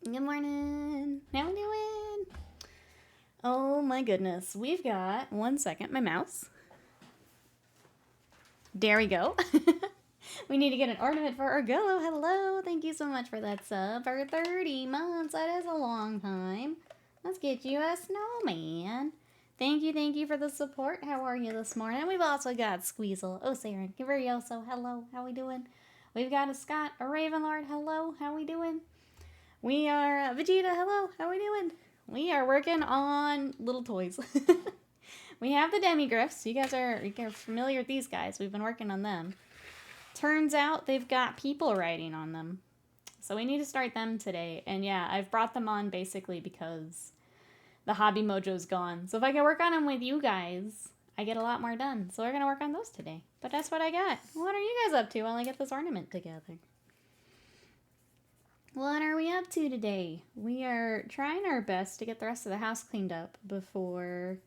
Good morning. How we doing? Oh my goodness. We've got, 1 second, my mouse. There we go. We need to get an ornament for Argillo. Hello. Thank you so much for that sub. For 30 months. That is a long time. Let's get you a snowman. Thank you for the support. How are you this morning? We've also got Squeezel. Oh, Sarah. Giverioso. Hello. How we doing? We've got a Scott, a Ravenlord. Hello. How we doing? We are Vegeta. Hello. How we doing? We are working on little toys. We have the Demigryphs. You guys are familiar with these guys. We've been working on them. Turns out they've got people riding on them. So we need to start them today. And yeah, I've brought them on basically because the hobby mojo's gone. So if I can work on them with you guys, I get a lot more done. So we're going to work on those today. But that's what I got. What are you guys up to while I get this ornament together? What are we up to today? We are trying our best to get the rest of the house cleaned up before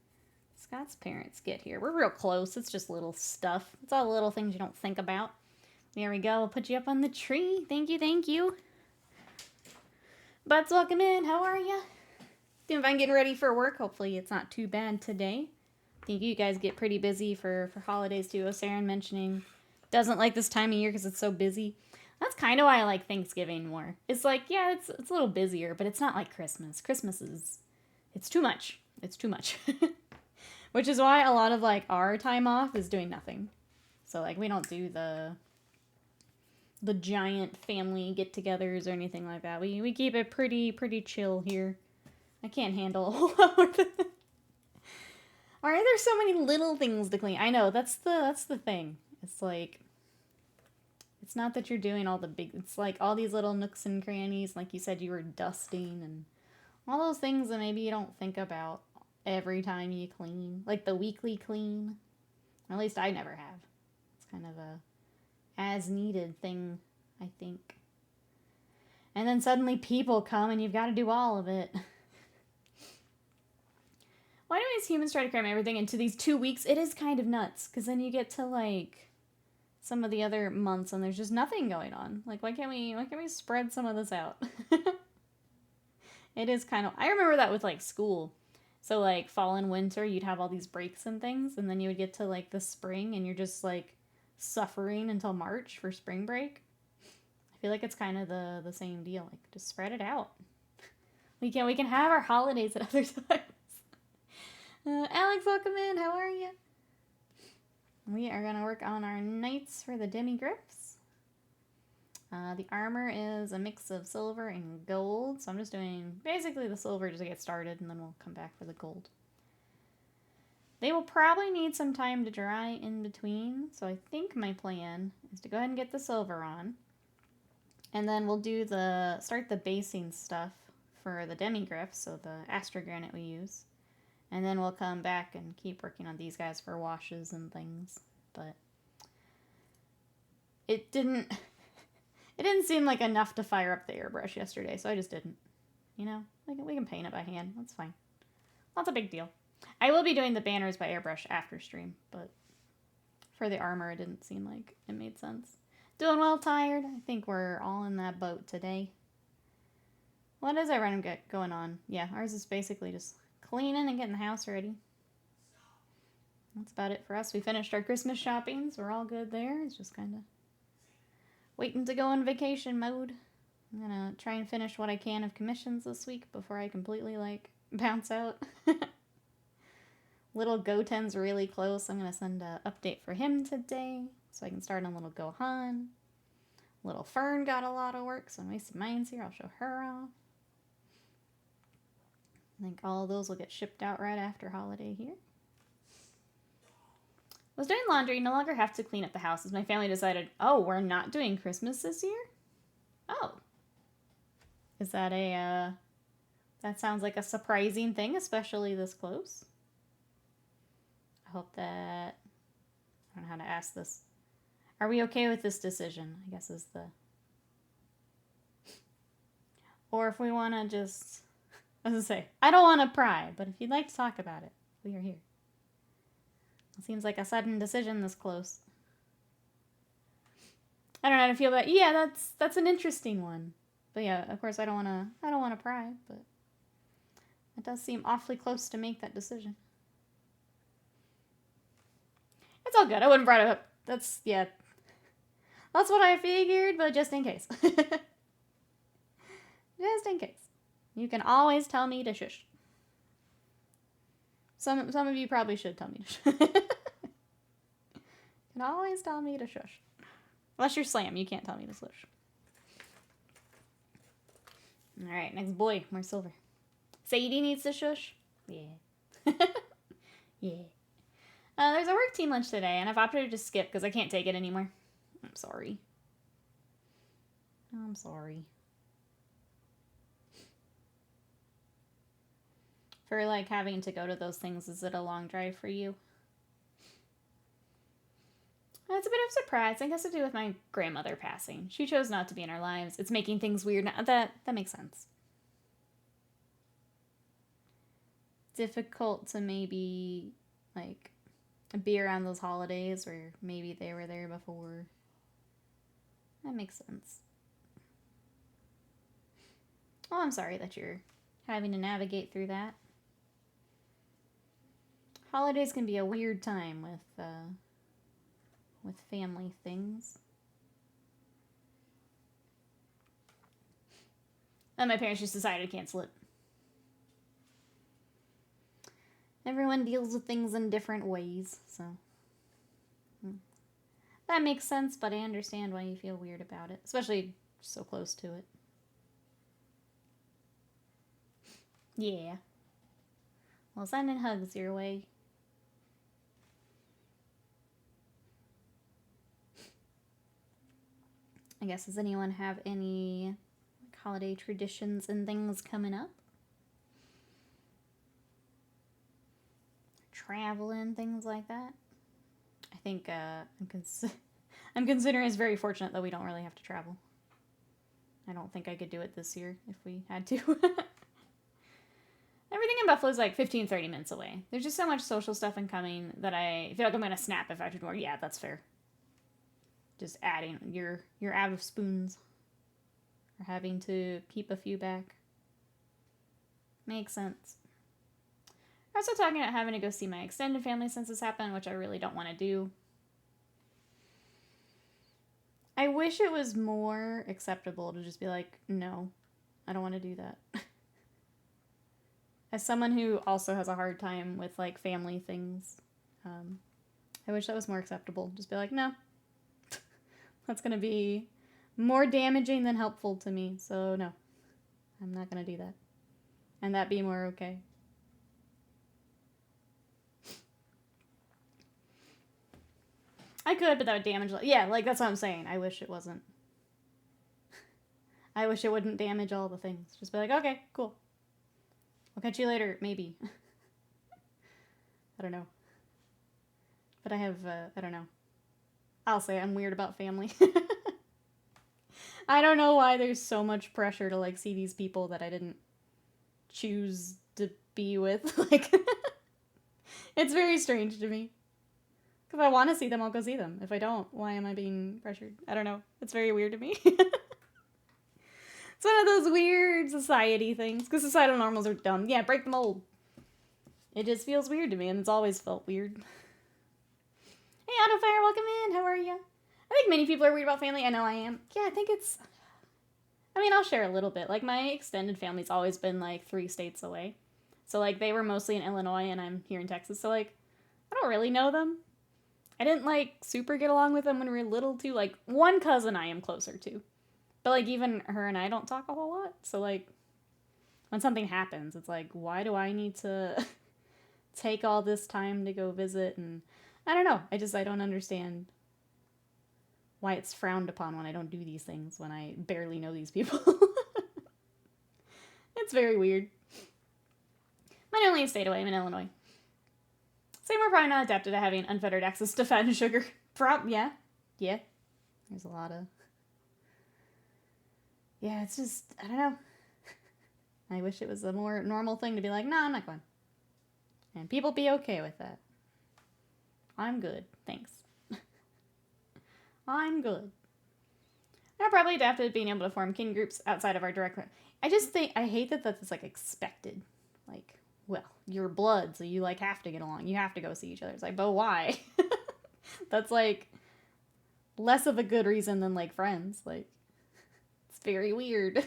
Scott's parents get here. We're real close. It's just little stuff. It's all little things you don't think about. There we go. We'll put you up on the tree. Thank you. Butts, welcome in. How are you? Doing fine getting ready for work. Hopefully it's not too bad today. I think you guys get pretty busy for holidays too. Saren mentioning doesn't like this time of year because it's so busy. That's kind of why I like Thanksgiving more. It's like, yeah, it's a little busier, but it's not like Christmas. Christmas is, it's too much. It's too much. Which is why a lot of, like, our time off is doing nothing. So, like, we don't do the giant family get-togethers or anything like that. We keep it pretty chill here. I can't handle a whole lot more than that. Why are there so many little things to clean? I know, that's the thing. It's like, it's not that you're doing all the big, it's like all these little nooks and crannies, like you said you were dusting, and all those things that maybe you don't think about every time you clean. Like the weekly clean. Or at least I never have. It's kind of a as-needed thing, I think. And then suddenly people come and you've got to do all of it. Why do these humans try to cram everything into these 2 weeks? It is kind of nuts, because then you get to, like, some of the other months and there's just nothing going on. Like, why can't we spread some of this out? It is kind of, I remember that with, like, school. So, like, fall and winter, you'd have all these breaks and things, and then you would get to, like, the spring, and you're just, like, suffering until March for spring break. I feel like it's kind of the same deal. Like, just spread it out. We can have our holidays at other times. Alex, welcome in. How are you? We are going to work on our knights for the Demigryphs. The armor is a mix of silver and gold, so I'm just doing basically the silver just to get started, and then we'll come back for the gold. They will probably need some time to dry in between, so I think my plan is to go ahead and get the silver on, and then we'll do start the basing stuff for the Demigryph, so the astrogranite we use. And then we'll come back and keep working on these guys for washes and things. But it didn't seem like enough to fire up the airbrush yesterday, so I just didn't. You know, we can paint it by hand. That's fine. Not a big deal. I will be doing the banners by airbrush after stream, but for the armor, it didn't seem like it made sense. Doing well, tired. I think we're all in that boat today. What is everyone got going on? Yeah, ours is basically just cleaning and getting the house ready. That's about it for us. We finished our Christmas shopping, so we're all good there. It's just kind of waiting to go in vacation mode. I'm gonna try and finish what I can of commissions this week before I completely, like, bounce out. Little Goten's really close. I'm gonna send an update for him today so I can start on little Gohan. Little Fern got a lot of work, so when Macy Mine's here, I'll show her off. I think all of those will get shipped out right after holiday here. Was doing laundry, no longer have to clean up the house as my family decided, oh, we're not doing Christmas this year? Oh. Is that that sounds like a surprising thing, especially this close. I hope that, I don't know how to ask this. Are we okay with this decision, I guess is the, or if we want to just, as I say, I don't want to pry, but if you'd like to talk about it, we are here. It seems like a sudden decision this close. I don't know how to feel about it. Yeah, that's an interesting one. But yeah, of course I don't wanna pry, but it does seem awfully close to make that decision. It's all good. I wouldn't brought it up. That's what I figured, but just in case. Just in case. You can always tell me to shush. Some of you probably should tell me to shush. You can always tell me to shush. Unless you're Slam, you can't tell me to shush. Alright, next boy. More silver. Sadie needs to shush? Yeah. Yeah. There's a work team lunch today, and I've opted to just skip because I can't take it anymore. I'm sorry. I'm sorry. For, like, having to go to those things, is it a long drive for you? It's a bit of a surprise. I guess to do with my grandmother passing. She chose not to be in our lives. It's making things weird now. That makes sense. Difficult to maybe, like, be around those holidays where maybe they were there before. That makes sense. Oh, I'm sorry that you're having to navigate through that. Holidays can be a weird time with family things. And my parents just decided to cancel it. Everyone deals with things in different ways, so that makes sense, but I understand why you feel weird about it, especially so close to it. Yeah. Well, sending hugs your way. I guess, does anyone have any holiday traditions and things coming up? Traveling, things like that? I think I'm considering it's very fortunate that we don't really have to travel. I don't think I could do it this year if we had to. Everything in Buffalo is like 15-30 minutes away. There's just so much social stuff incoming that I feel like I'm going to snap if I have to do more. Yeah, that's fair. Just adding, you're out of spoons. Or having to keep a few back. Makes sense. I'm also talking about having to go see my extended family since this happened, which I really don't want to do. I wish it was more acceptable to just be like, no, I don't want to do that. As someone who also has a hard time with, like, family things, I wish that was more acceptable. Just be like, no. That's going to be more damaging than helpful to me, so no. I'm not going to do that. And that be more okay. I could, but that would damage... Yeah, like, that's what I'm saying. I wish it wasn't. I wish it wouldn't damage all the things. Just be like, okay, cool. I'll catch you later, maybe. I don't know. But I have, I don't know. I'll say I'm weird about family. I don't know why there's so much pressure to, like, see these people that I didn't choose to be with. Like, it's very strange to me. If I want to see them, I'll go see them. If I don't, why am I being pressured? I don't know. It's very weird to me. It's one of those weird society things. Because societal normals are dumb. Yeah, break the mold. It just feels weird to me, and it's always felt weird. Hey, Autofire, welcome in. How are you? I think many people are weird about family. I know I am. Yeah, I think it's... I mean, I'll share a little bit. Like, my extended family's always been, like, 3 states away. So, like, they were mostly in Illinois, and I'm here in Texas. So, like, I don't really know them. I didn't, like, super get along with them when we were little, too. Like, one cousin I am closer to. But, like, even her and I don't talk a whole lot. So, like, when something happens, it's like, why do I need to take all this time to go visit? And I don't know. I don't understand why it's frowned upon when I don't do these things, when I barely know these people. It's very weird. Mine only stayed away. I'm in Illinois. Same, we're probably not adapted to having unfettered access to fat and sugar. Yeah. There's a lot of... Yeah, it's just, I don't know. I wish it was a more normal thing to be like, no, I'm not going. And people be okay with that. I'm good. Thanks. I'm good. I'll probably adapt to being able to form kin groups outside of our direct. I just think I hate that that's like expected. Like, well, you're blood, so you like have to get along. You have to go see each other. It's like, but why? That's like less of a good reason than like friends. Like, it's very weird.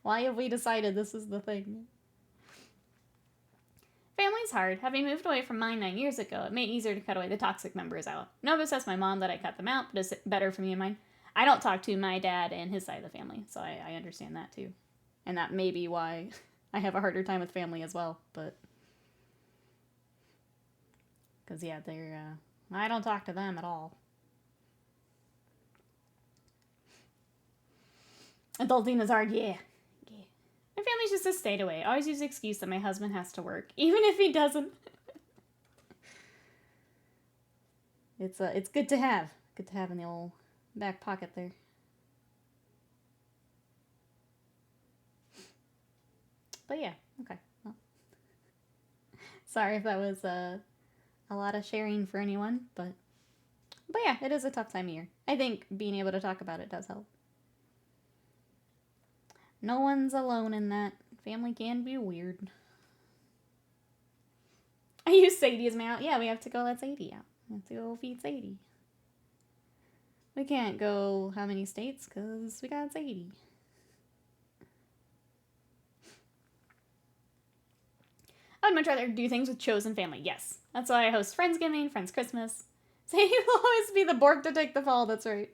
Why have we decided this is the thing? Family's hard. Having moved away from mine 9 years ago, it made it easier to cut away the toxic members out. Novus asked my mom that I cut them out, but it's better for me and mine. I don't talk to my dad and his side of the family, so I understand that too. And that may be why I have a harder time with family as well, but... Because, yeah, they're, I don't talk to them at all. Adulting is hard, yeah. My family's just a stayed away. I always use the excuse that my husband has to work, even if he doesn't. It's good to have. Good to have in the old back pocket there. But yeah, okay. Well, sorry if that was a lot of sharing for anyone, but yeah, it is a tough time of year. I think being able to talk about it does help. No one's alone in that. Family can be weird. I use Sadie as my out. Yeah, we have to go let Sadie out. We have to go feed Sadie. We can't go how many states because we got Sadie. I would much rather do things with chosen family. Yes. That's why I host Friendsgiving, Friends Christmas. Sadie will always be the Bork to take the fall. That's right.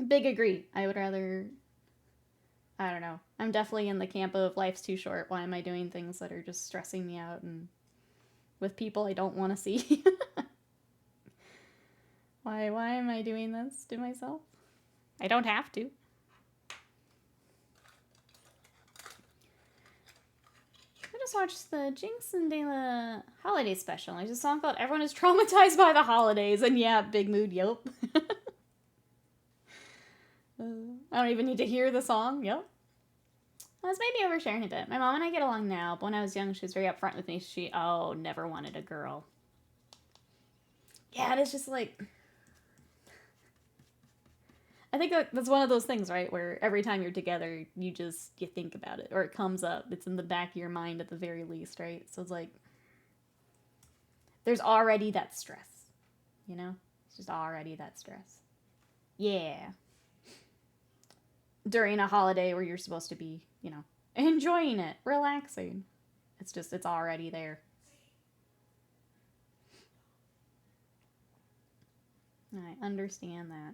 Big agree. I would rather... I don't know. I'm definitely in the camp of life's too short. Why am I doing things that are just stressing me out and with people I don't want to see? Why am I doing this to myself? I don't have to. I just watched the Jinx and Dayla holiday special. There's a song called Everyone is Traumatized by the Holidays. And yeah, big mood, yep. I don't even need to hear the song. Yep. Well, it's maybe oversharing a bit. My mom and I get along now, but when I was young, she was very upfront with me. She, never wanted a girl. Yeah, it is just like... I think that's one of those things, right? Where every time you're together, you think about it. Or it comes up. It's in the back of your mind at the very least, right? So it's like... There's already that stress. You know? It's just already that stress. Yeah. During a holiday where you're supposed to be, you know, enjoying it, relaxing. It's already there. I understand that.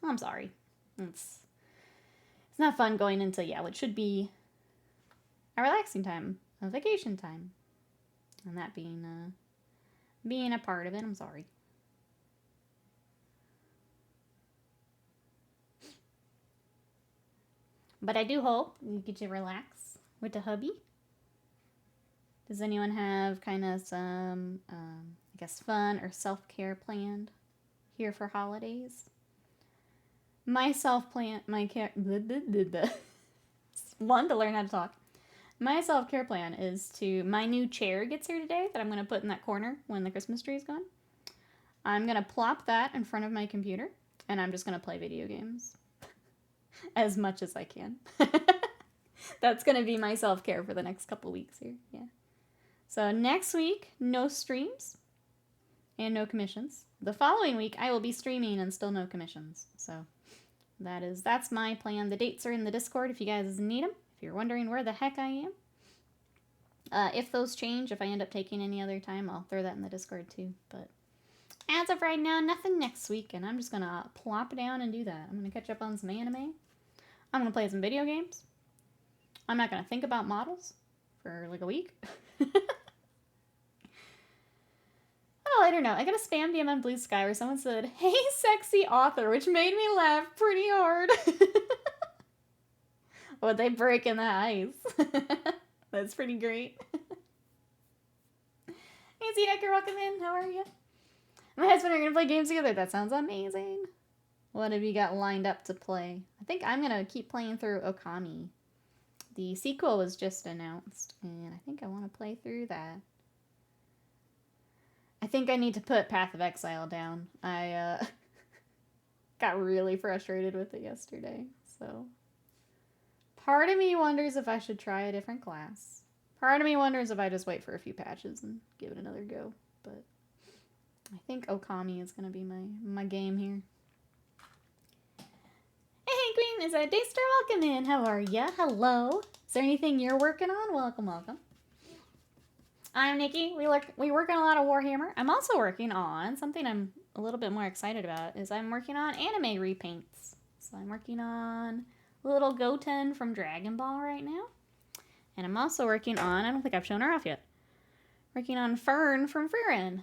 Oh, I'm sorry. It's not fun going into, what should be a relaxing time, a vacation time. And that being a part of it, I'm sorry. But I do hope you get to relax with the hubby. Does anyone have kind of some, I guess, fun or self-care planned here for holidays? My self-plan, one, to learn how to talk. My self-care plan is my new chair gets here today that I'm going to put in that corner when the Christmas tree is gone. I'm going to plop that in front of my computer, and I'm just going to play video games. As much as I can. That's going to be my self-care for the next couple weeks here. Yeah. So next week, no streams and no commissions. The following week, I will be streaming and still no commissions. So that's my plan. The dates are in the Discord if you guys need them. If you're wondering where the heck I am. If those change, if I end up taking any other time, I'll throw that in the Discord too. But as of right now, nothing next week, and I'm just going to plop down and do that. I'm going to catch up on some anime. I'm going to play some video games. I'm not going to think about models for like a week. On a lighter note, I got a spam DM on Blue Sky where someone said, "Hey, sexy author," which made me laugh pretty hard. Oh, they breaking that ice. That's pretty great. Hey, Z-Decker, welcome in. How are you? My husband are going to play games together. That sounds amazing. What have you got lined up to play? I think I'm going to keep playing through Okami. The sequel was just announced, and I think I want to play through that. I think I need to put Path of Exile down. I got really frustrated with it yesterday, so... Part of me wonders if I should try a different class. Part of me wonders if I just wait for a few patches and give it another go, but... I think Okami is going to be my game here. Hey, Queen, is that Daystar? Welcome in. How are ya? Hello. Is there anything you're working on? Welcome, welcome. I'm Nikki. We work on a lot of Warhammer. I'm also working on something I'm a little bit more excited about. Is I'm working on anime repaints. So I'm working on little Goten from Dragon Ball right now, and I'm also working on, I don't think I've shown her off yet, working on Fern from Frieren.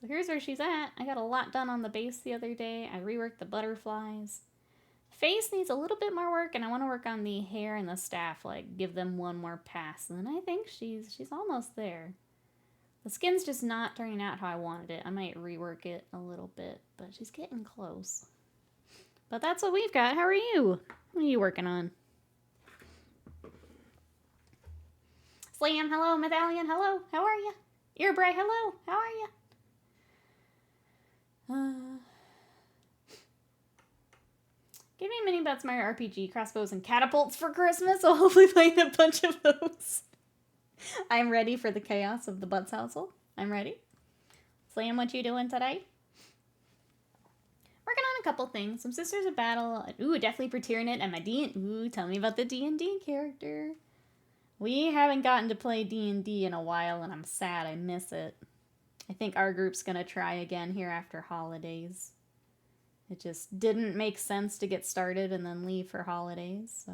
So here's where she's at. I got a lot done on the base the other day. I reworked the butterflies. Face needs a little bit more work, and I want to work on the hair and the staff, like give them one more pass. And then I think she's almost there. The skin's just not turning out how I wanted it. I might rework it a little bit, but she's getting close. But that's what we've got. How are you? What are you working on? Slam, hello. Medallion, hello. How are you? Earbray, hello. How are you? Give me Mini Butts Mario RPG, crossbows, and catapults for Christmas. I'll hopefully play a bunch of those. I'm ready for the chaos of the Butts household. I'm ready. Slam, what you doing today? Working on a couple things. Some Sisters of Battle. Ooh, definitely for Tyranid and my D&D. Ooh, tell me about the D&D character. We haven't gotten to play D&D in a while, and I'm sad. I miss it. I think our group's going to try again here after holidays. It just didn't make sense to get started and then leave for holidays, so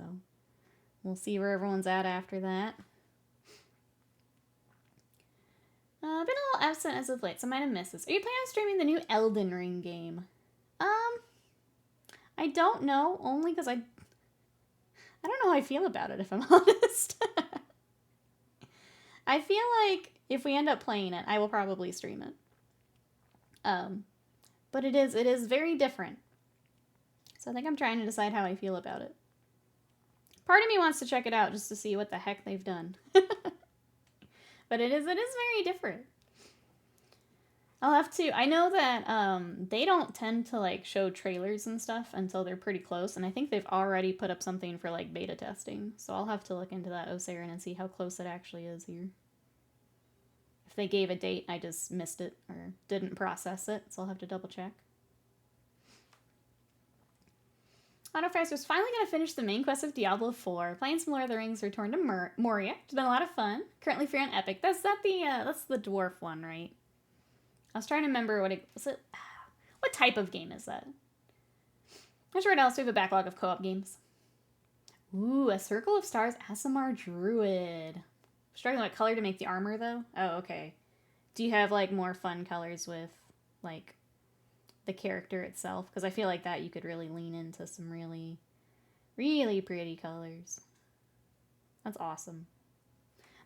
we'll see where everyone's at after that. Been a little absent as of late, so I might have missed this. Are you planning on streaming the new Elden Ring game? I don't know, only because I don't know how I feel about it, if I'm honest. I feel like if we end up playing it, I will probably stream it. But it is very different. So I think I'm trying to decide how I feel about it. Part of me wants to check it out just to see what the heck they've done. But it is very different. I'll have to, I know that they don't tend to like show trailers and stuff until they're pretty close, and I think they've already put up something for like beta testing. So I'll have to look into that Osirin and see how close it actually is here. If they gave a date, I just missed it or didn't process it, so I'll have to double check. Autofaster's finally going to finish the main quest of Diablo 4. Playing some Lord of the Rings Return to Moria. It's been a lot of fun. Currently free on Epic. That's the dwarf one, right? I was trying to remember what type of game is that? Not sure what else. We have a backlog of co-op games. Ooh, a Circle of Stars Aasimar Druid. Struggling with color to make the armor, though? Oh, okay. Do you have, like, more fun colors with, like, the character itself? Because I feel like that you could really lean into some really, really pretty colors. That's awesome.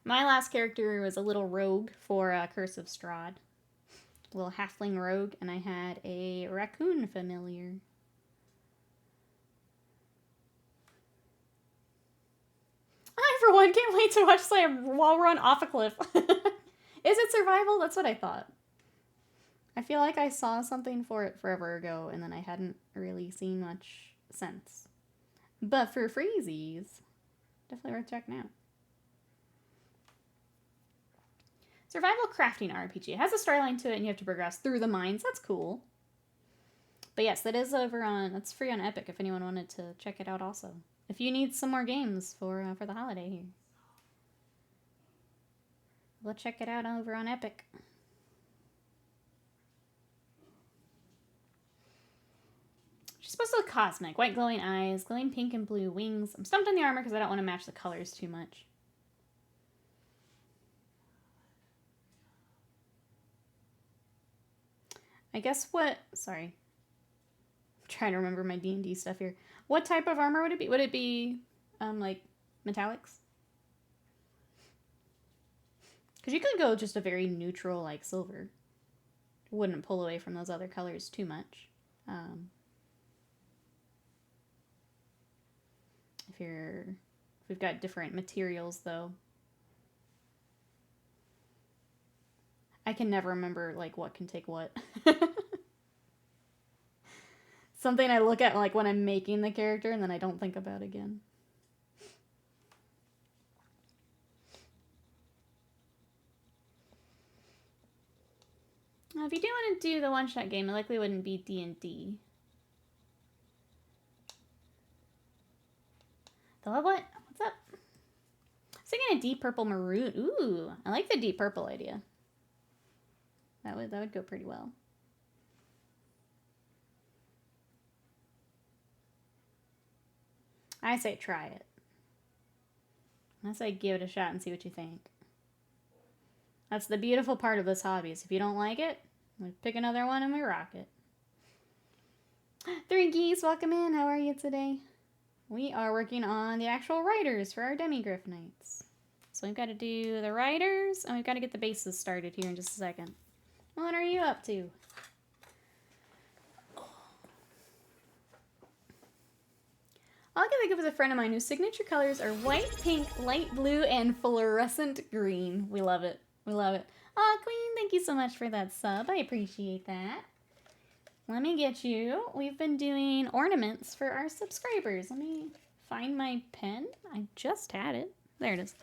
My last character was a little rogue for Curse of Strahd. A little halfling rogue, and I had a raccoon familiar. I, for one, can't wait to watch Slam while we're on off a cliff. Is it survival? That's what I thought. I feel like I saw something for it forever ago, and then I hadn't really seen much since. But for freezies, definitely worth checking out. Survival crafting RPG. It has a storyline to it, and you have to progress through the mines. That's cool. But yes, that is that's free on Epic if anyone wanted to check it out also. If you need some more games for the holiday here. We'll check it out over on Epic. She's supposed to look cosmic. White glowing eyes, glowing pink and blue wings. I'm stumped on the armor because I don't want to match the colors too much. I guess sorry. I'm trying to remember my D&D stuff here. What type of armor would it be? Would it be, like, metallics? Because you could go just a very neutral, like, silver. It wouldn't pull away from those other colors too much. If we've got different materials, though. I can never remember, like, what can take what. Something I look at, like, when I'm making the character, and then I don't think about again. If you do want to do the one-shot game, it likely wouldn't be D&D. The what? What's up? I was thinking a deep purple maroon. Ooh, I like the deep purple idea. That would go pretty well. I say try it. I say give it a shot and see what you think. That's the beautiful part of this hobby, is if you don't like it, we pick another one and we rock it. 3 Geese, welcome in. How are you today? We are working on the actual riders for our Demigryph Knights. So we've got to do the riders, and we've got to get the bases started here in just a second. What are you up to? All I can think of is a friend of mine whose signature colors are white, pink, light blue, and fluorescent green. We love it. We love it. Aw, Queen, thank you so much for that sub. I appreciate that. Let me get you. We've been doing ornaments for our subscribers. Let me find my pen. I just had it. There it is.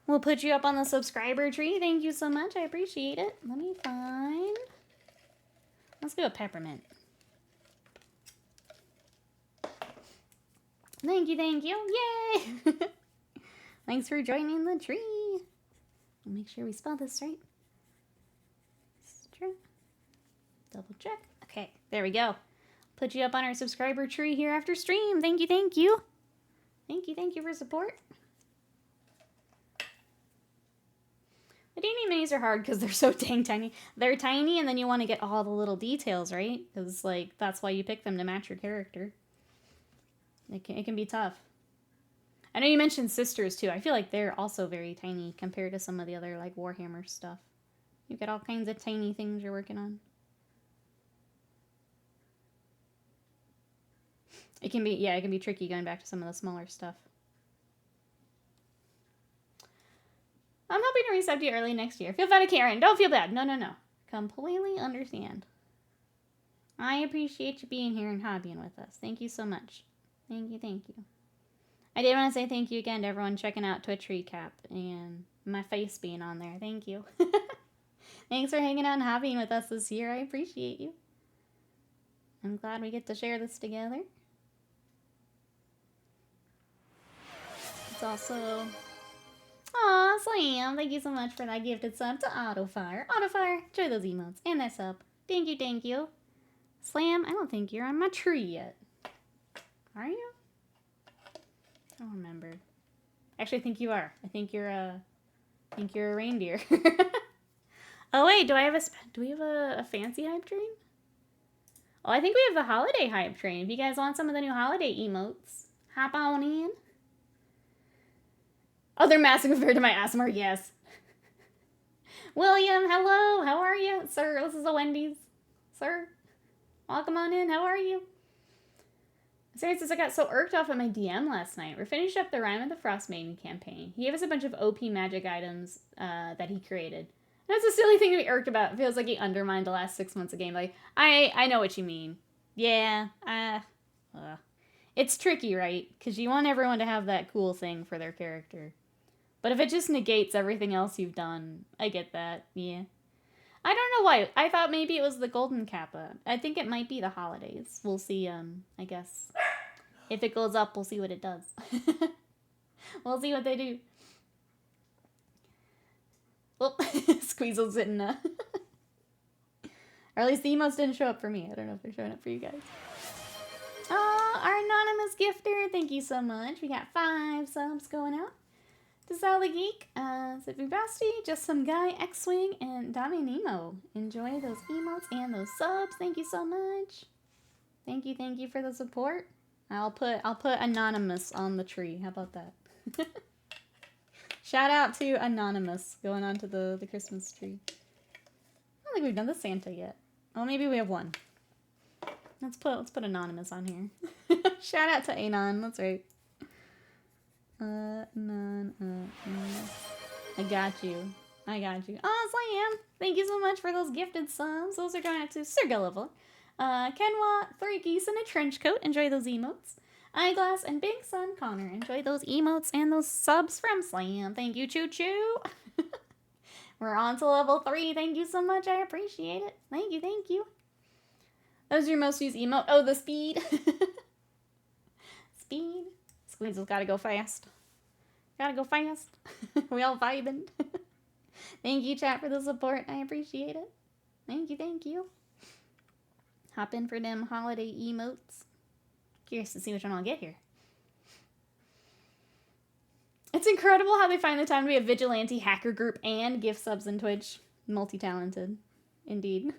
We'll put you up on the subscriber tree. Thank you so much. I appreciate it. Let me find... Let's do a peppermint. Thank you, thank you. Yay! Thanks for joining the tree. I'll make sure we spell this right. Double check. Okay, there we go. Put you up on our subscriber tree here after stream. Thank you, thank you. Thank you for support. The D&D minis are hard because they're so dang tiny. They're tiny, and then you want to get all the little details, right? Because, like, that's why you pick them to match your character. It can be tough. I know you mentioned sisters, too. I feel like they're also very tiny compared to some of the other, like, Warhammer stuff. You've got all kinds of tiny things you're working on. It can be tricky going back to some of the smaller stuff. I'm hoping to resub you early next year. Feel bad, Karen. Don't feel bad. No. Completely understand. I appreciate you being here and hobbying with us. Thank you so much. Thank you. I did want to say thank you again to everyone checking out Twitch Recap and my face being on there. Thank you. Thanks for hanging out and hobbying with us this year. I appreciate you. I'm glad we get to share this together. It's also... Aw, Slam, thank you so much for that gifted sub to Autofire. Autofire, enjoy those emotes and that sub. Thank you. Slam, I don't think you're on my tree yet. Are you? I don't remember. Actually, I think you are. I think you're a reindeer. Oh wait, do we have a fancy hype train? Oh, I think we have the holiday hype train. If you guys want some of the new holiday emotes, hop on in. Oh, they're massive compared to my ASMR, yes. William, hello, how are you? Sir, this is a Wendy's. Sir, welcome on in, how are you? Since I got so irked off at my DM last night, we finished up the Rime of the Frost Maiden campaign. He gave us a bunch of OP magic items that he created. And it's a silly thing to be irked about. It feels like he undermined the last 6 months of gameplay. I know what you mean. Yeah, it's tricky, right? Because you want everyone to have that cool thing for their character. But if it just negates everything else you've done, I get that, yeah. I don't know why. I thought maybe it was the Golden Kappa. I think it might be the holidays. We'll see, I guess. If it goes up, we'll see what it does. We'll see what they do. Well, Squeezel's sitting, or at least the emotes didn't show up for me. I don't know if they're showing up for you guys. Oh, our anonymous gifter, thank you so much. We got 5 subs going out. To Sally Geek, Zippy Basti, Just Some Guy, X-Wing, and Dami Nemo. Enjoy those emotes and those subs. Thank you so much. Thank you for the support. I'll put anonymous on the tree. How about that? Shout out to Anonymous going on to the Christmas tree. I don't think we've done the Santa yet. Oh, maybe we have one. Let's put Anonymous on here. Shout out to Anon. That's right. I got you. I got you. Oh, Slam! Thank you so much for those gifted subs. Those are going out to Sir Gulliver, Kenwa, 3 Geese in a Trench Coat. Enjoy those emotes. Eyeglass and Big Son Connor. Enjoy those emotes and those subs from Slam. Thank you, Choo Choo. We're on to level 3. Thank you so much. I appreciate it. Thank you, thank you. That was your most used emote. Oh, the speed. Speed. Squeezel's gotta go fast. Gotta go fast. We all vibing. Thank you, chat, for the support. I appreciate it. Thank you, thank you. Hop in for them holiday emotes. Curious to see which one I'll get here. It's incredible how they find the time to be a vigilante hacker group and gift subs in Twitch. Multi-talented. Indeed.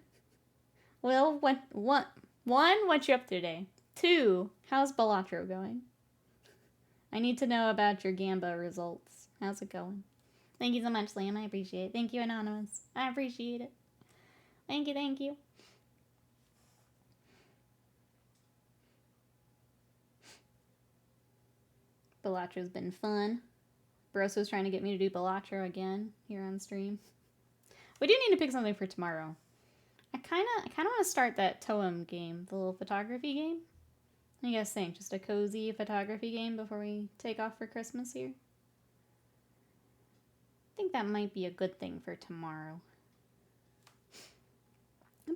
Well, one, what you up to today? 2, how's Balatro going? I need to know about your Gamba results. How's it going? Thank you so much, Slam. I appreciate it. Thank you, Anonymous. I appreciate it. Thank you, thank you. Balatro's been fun. Brosso's trying to get me to do Balatro again here on stream. We do need to pick something for tomorrow. I kind of want to start that Toem game, the little photography game. What do you guys think? Just a cozy photography game before we take off for Christmas here? I think that might be a good thing for tomorrow.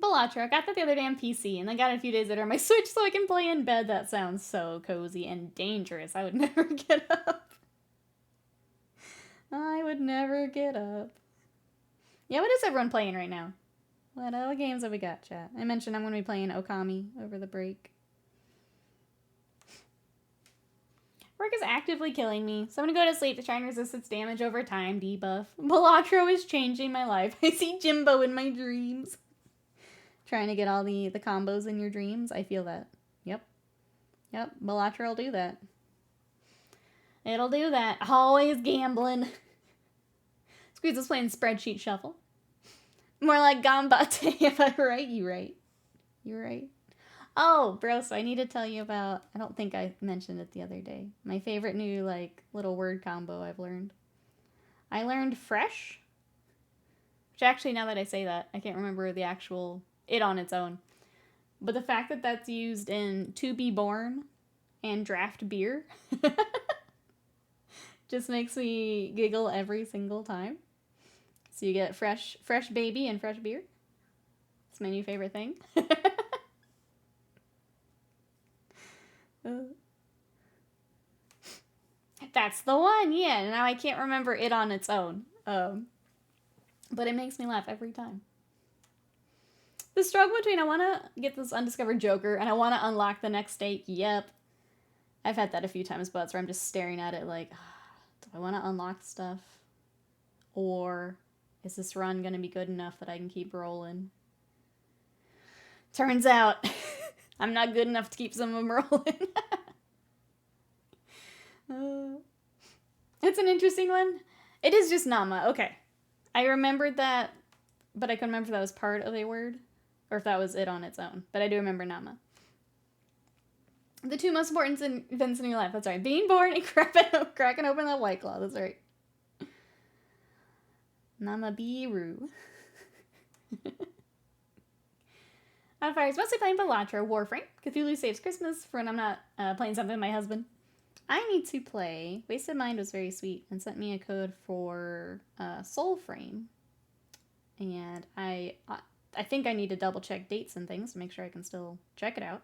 Balatro, I got that the other day on PC, and I got it a few days later on my Switch so I can play in bed. That sounds so cozy and dangerous. I would never get up. I would never get up. Yeah, what is everyone playing right now? What games have we got, chat? I mentioned I'm going to be playing Okami over the break. Work is actively killing me, so I'm going to go to sleep to try and resist its damage over time, debuff. Balatro is changing my life. I see Jimbo in my dreams. Trying to get all the combos in your dreams. I feel that. Yep. Balatro will do that. It'll do that. Always gambling. Squeeze is playing Spreadsheet Shuffle. More like Gambate, if I'm right. You're right. Oh, bro, so I need to tell you about, I don't think I mentioned it the other day, my favorite new, little word combo I've learned. I learned fresh, which actually, now that I say that, I can't remember the actual, it on its own. But the fact that that's used in To Be Born and draft beer just makes me giggle every single time. So you get fresh baby and fresh beer. It's my new favorite thing. That's the one, yeah. Now I can't remember it on its own. But it makes me laugh every time. The struggle between I want to get this undiscovered Joker and I want to unlock the next stake. Yep. I've had that a few times, but where I'm just staring at it like, do I want to unlock stuff? Or is this run going to be good enough that I can keep rolling? Turns out I'm not good enough to keep some of them rolling. It's an interesting one. It is just Nama. Okay. I remembered that, but I couldn't remember if that was part of a word or if that was it on its own. But I do remember Nama. The 2 most important events in your life. That's right. Being born and cracking open that White Claw. That's right. Nama Biru. Out of Fires, mostly playing Balatro, Warframe, Cthulhu Saves Christmas, for when I'm not playing something with my husband. I need to play. Wasted Mind was very sweet and sent me a code for Soulframe. And I think I need to double check dates and things to make sure I can still check it out.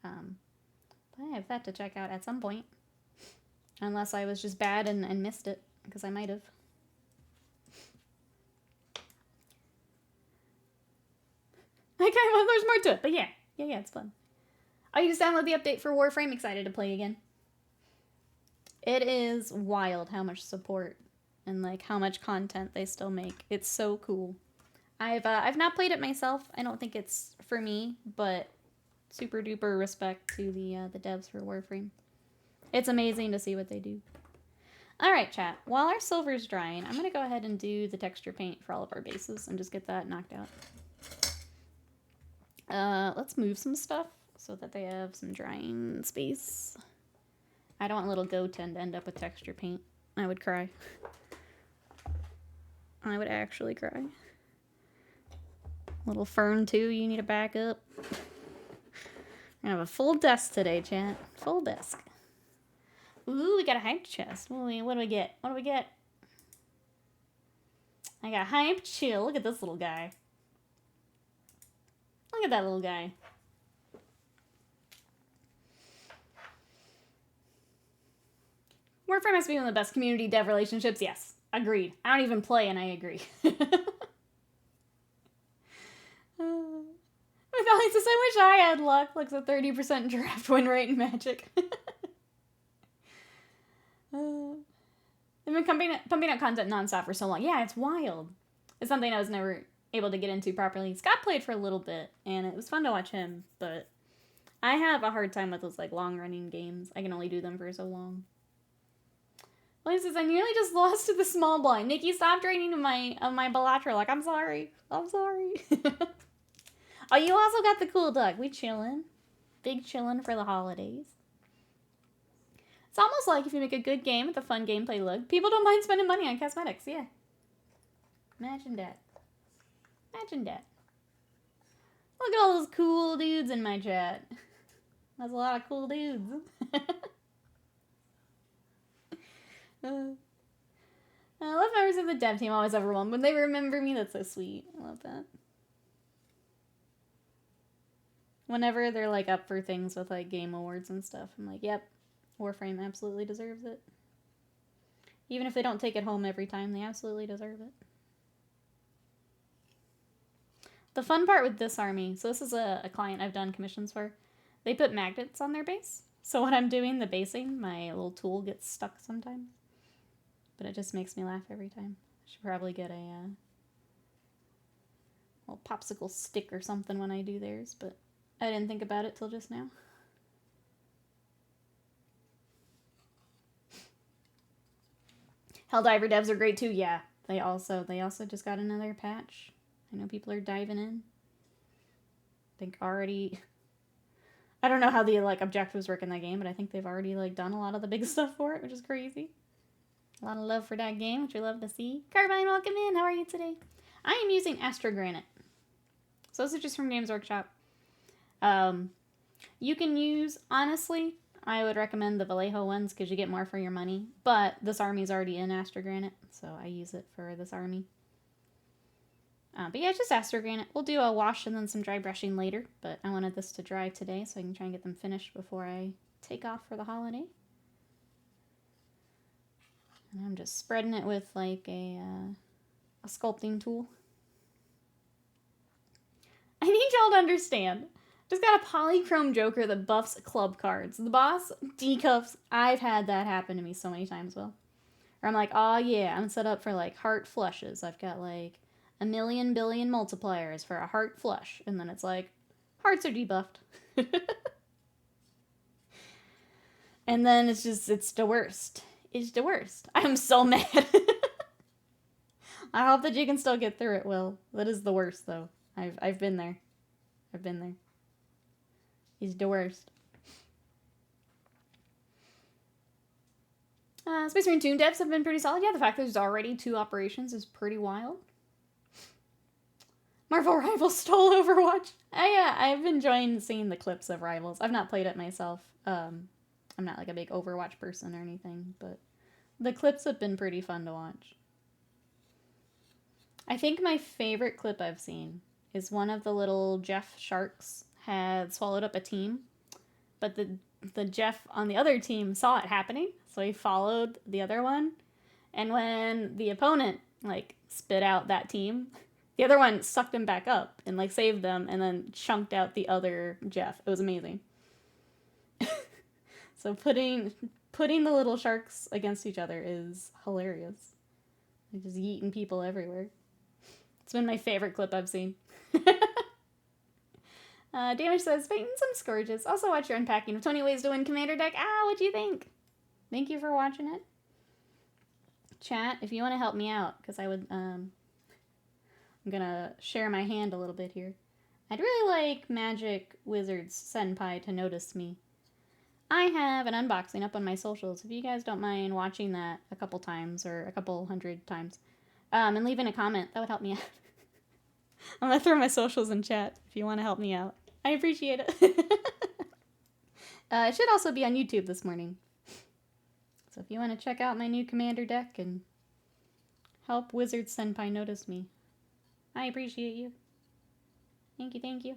But I have that to check out at some point. Unless I was just bad and missed it, because I might have. Well, there's more to it, but yeah, it's fun. I just download the update for Warframe, excited to play again. It is wild how much support and how much content they still make. It's so cool. I've not played it myself. I don't think it's for me, but super duper respect to the devs for Warframe. It's amazing to see what they do. All right, chat. While our silver's drying, I'm gonna go ahead and do the texture paint for all of our bases and just get that knocked out. Let's move some stuff so that they have some drying space. I don't want little Goten to end up with texture paint. I would cry. I would actually cry. Little Fern, too. You need a backup. I have a full desk today, chat. Full desk. Ooh, we got a hype chest. What do we get? What do we get? I got hype chill. Look at this little guy. Look at that little guy. Warframe has to be one of the best community dev relationships. Yes, agreed. I don't even play, and I agree. Alex says, I wish I had luck. Looks a 30% draft win rate in Magic. They've been pumping out content nonstop for so long. Yeah, it's wild. It's something I was never able to get into properly. Scott played for a little bit, and it was fun to watch him, but I have a hard time with those like long-running games. I can only do them for so long. Well, he says, I nearly just lost to the small blind. Nikki, stop draining my Balatro. Like, I'm sorry. I'm sorry. Oh, you also got the cool duck. We chillin'. Big chillin' for the holidays. It's almost like if you make a good game with a fun gameplay look, people don't mind spending money on cosmetics, yeah. Imagine that. Imagine that. Look at all those cool dudes in my chat. That's a lot of cool dudes. I love members of the dev team always overwhelmed when they remember me. That's so sweet. I love that. Whenever they're like up for things with like game awards and stuff, I'm like, yep, Warframe absolutely deserves it. Even if they don't take it home every time, they absolutely deserve it. The fun part with this army, so this is a client I've done commissions for, they put magnets on their base. So when I'm doing the basing, my little tool gets stuck sometimes. But it just makes me laugh every time. I should probably get a little popsicle stick or something when I do theirs, but I didn't think about it till just now. Helldiver devs are great too, yeah. They also just got another patch. I know people are diving in. I think already... I don't know how the like objectives work in that game, but I think they've already like done a lot of the big stuff for it, which is crazy. A lot of love for that game, which we love to see. Carbine, welcome in. How are you today? I am using Astrogranite. So this is just from Games Workshop. You can use, honestly, I would recommend the Vallejo ones because you get more for your money. But this army's already in Astrogranite, so I use it for this army. But yeah, just Astrogranite. We'll do a wash and then some dry brushing later, but I wanted this to dry today so I can try and get them finished before I take off for the holiday. And I'm just spreading it with like a sculpting tool. I need y'all to understand. Just got a polychrome Joker that buffs club cards. The boss decuffs. I've had that happen to me so many times, Will. Or I'm like, oh yeah, I'm set up for like heart flushes. I've got like 1,000,000,000 billion multipliers for a heart flush. And then it's like, hearts are debuffed. And then it's the worst. It's the worst. I'm so mad. I hope that you can still get through it, Will. That is the worst, though. I've been there. I've been there. He's the worst. Space Marine Toon devs have been pretty solid. Yeah, the fact that there's already 2 operations is pretty wild. Marvel Rivals stole Overwatch. I've enjoyed seeing the clips of Rivals. I've not played it myself. I'm not like a big Overwatch person or anything, but the clips have been pretty fun to watch. I think my favorite clip I've seen is one of the little Jeff sharks had swallowed up a team, but the Jeff on the other team saw it happening, so he followed the other one, and when the opponent like spit out that team, the other one sucked him back up and like saved them and then chunked out the other Jeff. It was amazing. So putting the little sharks against each other is hilarious. They're just yeeting people everywhere. It's been my favorite clip I've seen. Damage says, fighting some scourges. Also watch your unpacking of 20 ways to win Commander deck. What'd you think? Thank you for watching it. Chat, if you want to help me out, because I would, I'm gonna share my hand a little bit here. I'd really like Magic Wizards Senpai to notice me. I have an unboxing up on my socials. If you guys don't mind watching that a couple times or a couple 100 times, And leaving a comment. That would help me out. I'm going to throw my socials in chat if you want to help me out. I appreciate it. It should also be on YouTube this morning. So if you want to check out my new commander deck and help Wizard Senpai notice me, I appreciate you. Thank you, thank you.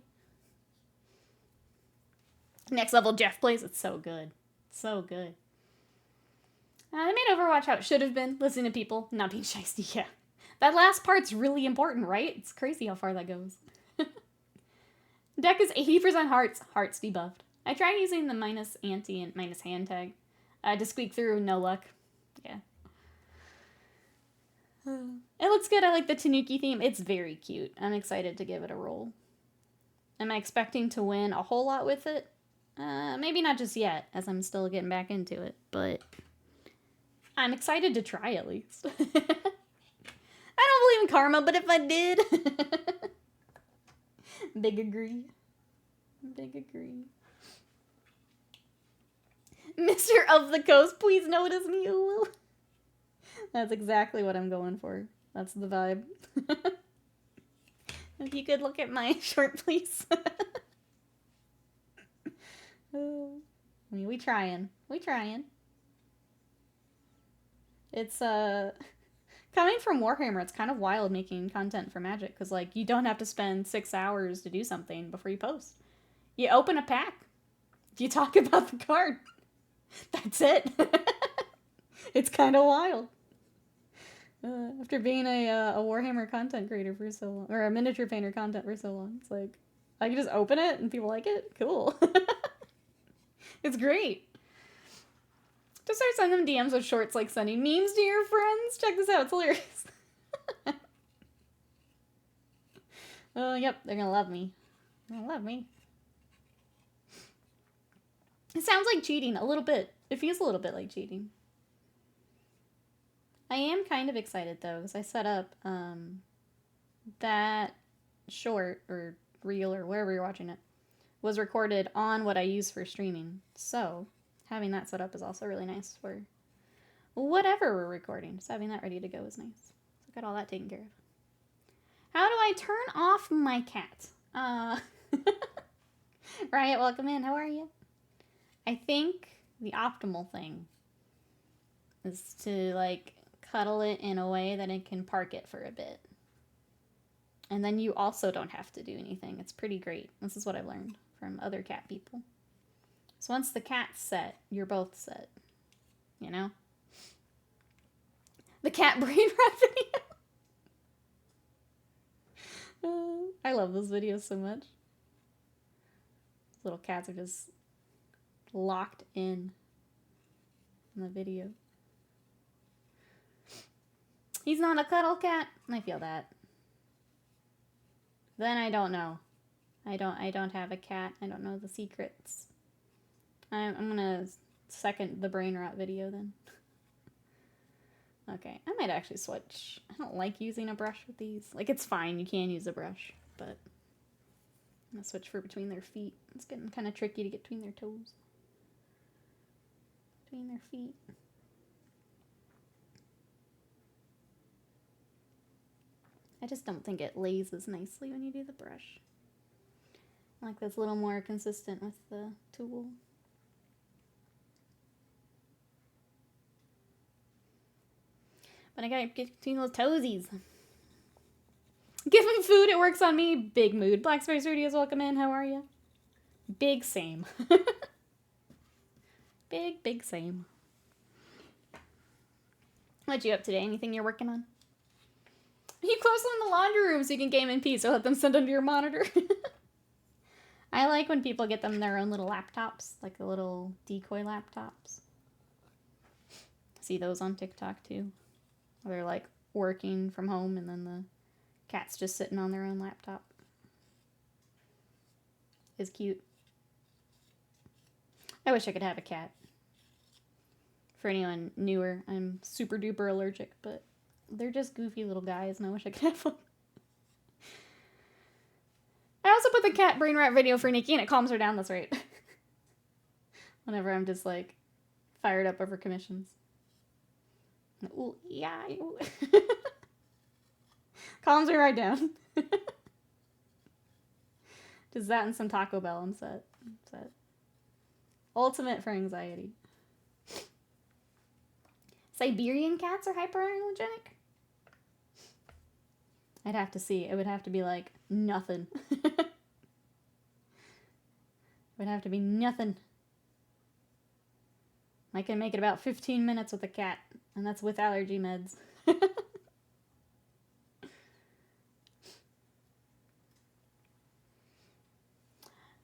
Next level Jeff plays. It's so good. So good. They made Overwatch how it should have been. Listening to people, not being shiesty. Yeah. That last part's really important, right? It's crazy how far that goes. Deck is 80% hearts. Hearts debuffed. I tried using the minus anti and minus hand tag to squeak through. No luck. Yeah. It looks good. I like the Tanuki theme. It's very cute. I'm excited to give it a roll. Am I expecting to win a whole lot with it? Maybe not just yet, as I'm still getting back into it, but I'm excited to try at least. I don't believe in karma, but if I did... Big agree. Big agree. Mr. of the Coast, please notice me, Ulu. That's exactly what I'm going for. That's the vibe. If you could look at my short, please. I mean, we trying. We trying. It's, coming from Warhammer, it's kind of wild making content for Magic, because, like, you don't have to spend 6 hours to do something before you post. You open a pack. You talk about the card. That's it. It's kind of wild. After being a Warhammer content creator for so long, or a miniature painter content for so long, it's like, I can just open it and people like it. Cool. It's great. Just start sending them DMs with shorts like sending memes to your friends. Check this out. It's hilarious. Oh, yep. They're gonna love me. They're gonna love me. It sounds like cheating a little bit. It feels a little bit like cheating. I am kind of excited though, because I set up that short or reel or wherever you're watching it was recorded on what I use for streaming. So having that set up is also really nice for whatever we're recording. Just having that ready to go is nice. So I got all that taken care of. How do I turn off my cat? Riot, welcome in. How are you? I think the optimal thing is to, like, cuddle it in a way that it can park it for a bit. And then you also don't have to do anything. It's pretty great. This is what I've learned from other cat people. So once the cat's set, you're both set. You know? The cat brain rot video. I love those videos so much. Little cats are just locked in the video. He's not a cuddle cat. I feel that. Then I don't know. I don't have a cat. I don't know the secrets. I'm gonna second the brain rot video then. Okay, I might actually switch. I don't like using a brush with these. Like, it's fine, you can use a brush, but I'm gonna switch for between their feet. It's getting kind of tricky to get between their toes. Between their feet. I just don't think it lays as nicely when you do the brush. I like that's a little more consistent with the tool. But I gotta get between those toesies. Give him food, it works on me. Big mood. Black Spice Studios, welcome in. How are you? Big same. Big same. What you up today? Anything you're working on? You close them in the laundry room so you can game in peace or let them sit under your monitor. I like when people get them their own little laptops, like the little decoy laptops. See those on TikTok too. Where they're like working from home and then the cat's just sitting on their own laptop. It's cute. I wish I could have a cat. For anyone newer, I'm super duper allergic, but they're just goofy little guys and I wish I could have one. I also put the cat brain rot video for Nikki and it calms her down, that's right. Whenever I'm just like fired up over commissions. Ooh, yeah. Ooh. Calms me right down. Just that and some Taco Bell, I'm set. Ultimate for anxiety. Siberian cats are hyperallergenic? I'd have to see. It would have to be like nothing. It would have to be nothing. I can make it about 15 minutes with a cat, and that's with allergy meds. I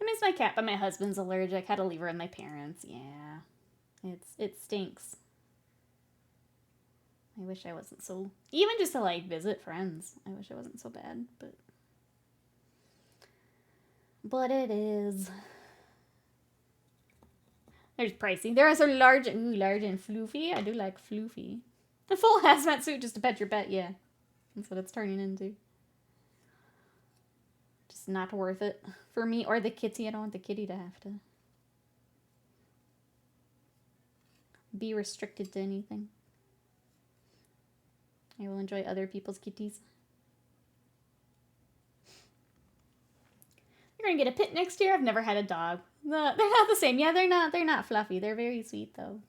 miss my cat, but my husband's allergic. Had to leave her with my parents. Yeah. It stinks. I wish I wasn't so... Even just to, like, visit friends. I wish I wasn't so bad, but... But it is. There's pricing. There are so large... Ooh, large and floofy. I do like floofy. A full hazmat suit just to pet your pet, yeah. That's what it's turning into. Just not worth it. For me or the kitty. I don't want the kitty to have to be restricted to anything. I will enjoy other people's kitties. You're gonna get a pit next year? I've never had a dog. They're not the same. Yeah, they're not fluffy. They're very sweet though.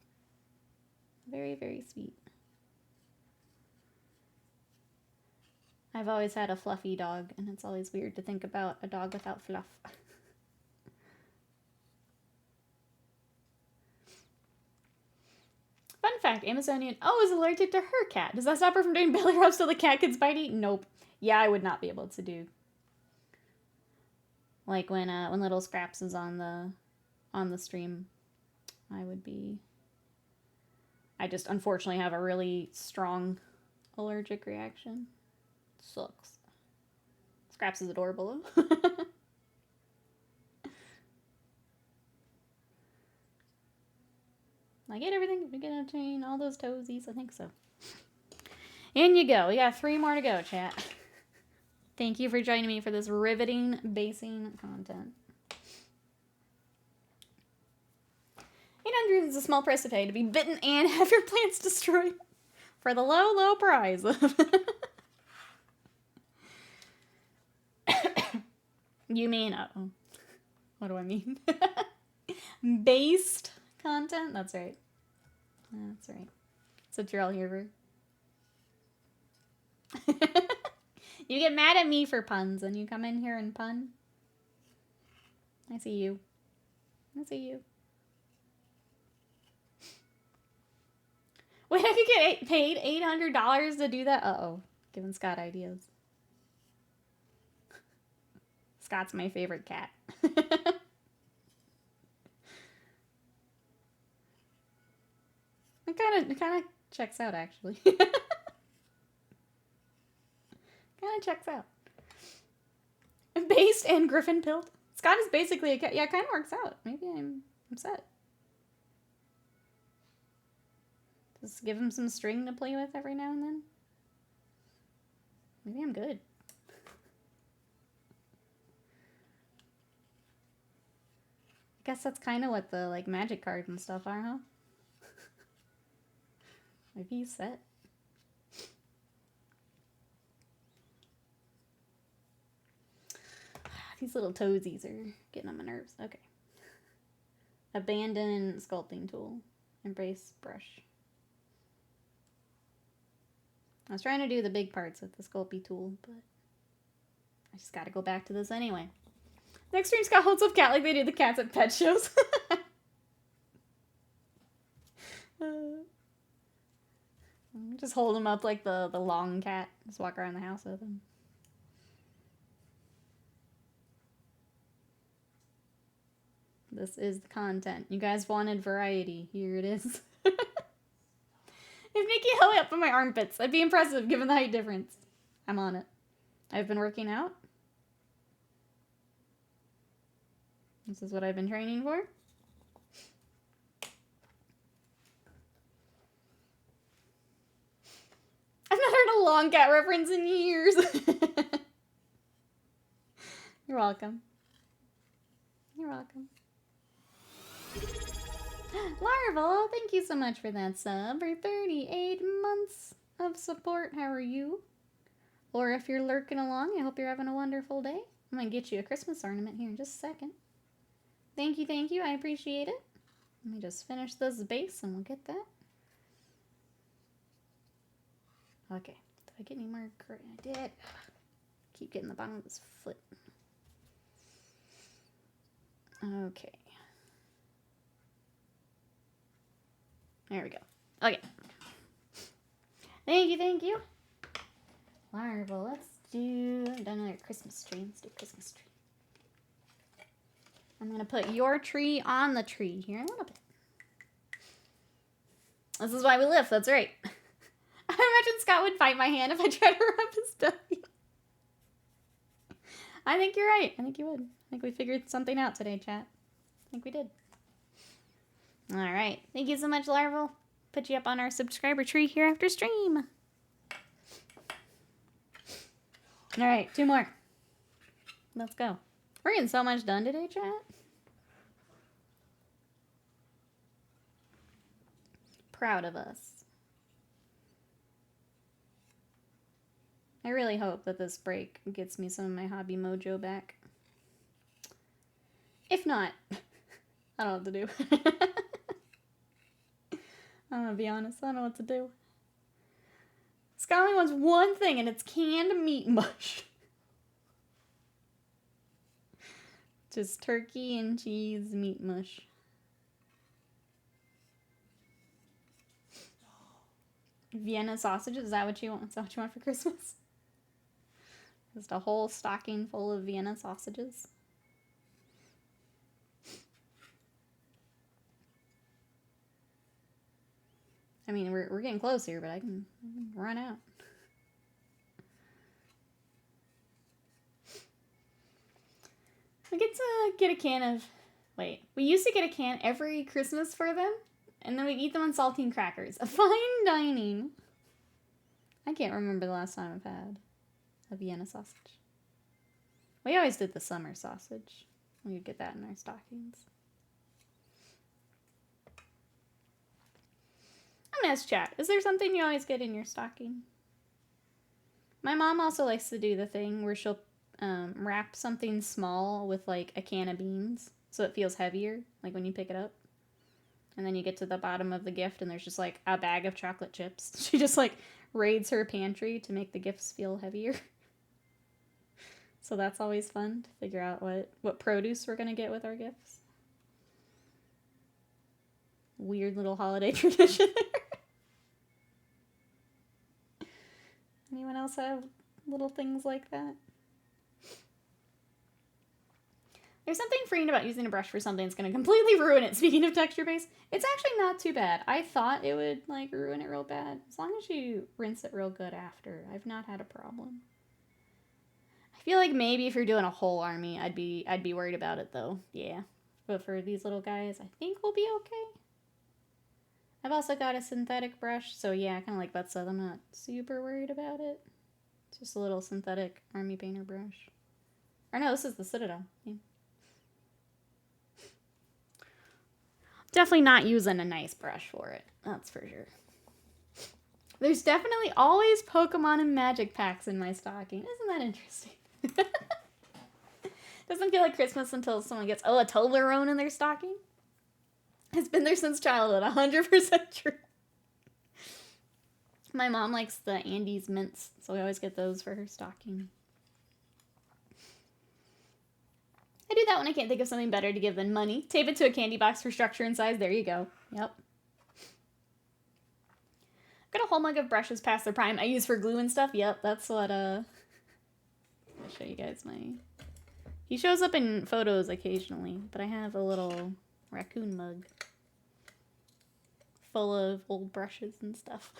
Very, very sweet. I've always had a fluffy dog, and it's always weird to think about a dog without fluff. Fun fact, Amazonian is allergic to her cat. Does that stop her from doing belly rubs so the cat gets bitey? Nope. Yeah, I would not be able to do. Like when little Scraps is on the stream, I just unfortunately have a really strong allergic reaction. Sucks. Scraps is adorable though. I get everything. We get a chain, all those toesies. I think so. In you go. We got 3 more to go, chat. Thank you for joining me for this riveting basing content. 800 is a small price to pay to be bitten and have your plants destroyed for the low, low prize of... You mean, what do I mean? Based content? That's right. That's right. That's what you're all here for. You get mad at me for puns and you come in here and pun. I see you. I see you. Wait, I could get paid $800 to do that? Uh-oh. Giving Scott ideas. Scott's my favorite cat. It kind of checks out, actually. Kind of checks out. Based and Griffin pilled. Scott is basically a cat. Yeah, it kind of works out. Maybe I'm set. Just give him some string to play with every now and then. Maybe I'm good. I guess that's kind of what the like magic cards and stuff are, huh? Maybe he's set. These little toesies are getting on my nerves. Okay. Abandon sculpting tool. Embrace brush. I was trying to do the big parts with the Sculpey tool, but I just gotta go back to this anyway. Next stream, Scott holds up cat like they do the cats at pet shows. Just hold him up like the long cat. Just walk around the house with him. This is the content. You guys wanted variety. Here it is. If Nikki held up in my armpits, that'd be impressive given the height difference. I'm on it. I've been working out. This is what I've been training for. I've not heard a long cat reference in years. You're welcome. You're welcome. Larval, thank you so much for that sub for 38 months of support. How are you? Or if you're lurking along, I hope you're having a wonderful day. I'm going to get you a Christmas ornament here in just a second. Thank you. I appreciate it. Let me just finish this base and we'll get that. Okay. Did I get any more? I did. Keep getting the bottom of this foot. Okay. There we go. Okay. Thank you. Larval, let's do... I've done another Christmas tree. Let's do Christmas tree. I'm going to put your tree on the tree here in a little bit. This is why we live. That's right. I imagine Scott would bite my hand if I tried to rub his belly. I think you're right. I think you would. I think we figured something out today, chat. I think we did. All right. Thank you so much, Larval. Put you up on our subscriber tree here after stream. All right, 2 more. Let's go. We're getting so much done today, chat. Proud of us. I really hope that this break gets me some of my hobby mojo back. If not, I don't know what to do. I'm gonna be honest, I don't know what to do. Scott only wants one thing, and it's canned meat mush. Just turkey and cheese meat mush. Vienna sausages, is that what you want? Is that what you want for Christmas? Just a whole stocking full of Vienna sausages. I mean, we're getting close here, but I can run out. We get to get a can of... Wait, we used to get a can every Christmas for them, and then we eat them on saltine crackers. A fine dining. I can't remember the last time I've had a Vienna sausage. We always did the summer sausage. We would get that in our stockings. I'm gonna ask chat. Is there something you always get in your stocking? My mom also likes to do the thing where she'll wrap something small with like a can of beans so it feels heavier, like when you pick it up. And then you get to the bottom of the gift and there's just like a bag of chocolate chips. She just like raids her pantry to make the gifts feel heavier. So that's always fun to figure out what produce we're gonna get with our gifts. Weird little holiday tradition there. Anyone else have little things like that? There's something freeing about using a brush for something that's going to completely ruin it. Speaking of texture base, it's actually not too bad. I thought it would like ruin it real bad. As long as you rinse it real good after, I've not had a problem. I feel like maybe if you're doing a whole army, I'd be worried about it though. Yeah. But for these little guys, I think we'll be okay. I've also got a synthetic brush, so yeah, kind of like Beth said, I'm not super worried about it. It's just a little synthetic army painter brush. Or no, this is the Citadel. Yeah. Definitely not using a nice brush for it, that's for sure. There's definitely always Pokemon and Magic packs in my stocking. Isn't that interesting? Doesn't feel like Christmas until someone gets, a Toblerone in their stocking. It's been there since childhood, 100% true. My mom likes the Andes mints, so we always get those for her stocking. I do that when I can't think of something better to give than money. Tape it to a candy box for structure and size. There you go. Yep. Got a whole mug of brushes past their prime I use for glue and stuff. Yep, that's what, I'll show you guys my... He shows up in photos occasionally, but I have a little raccoon mug full of old brushes and stuff.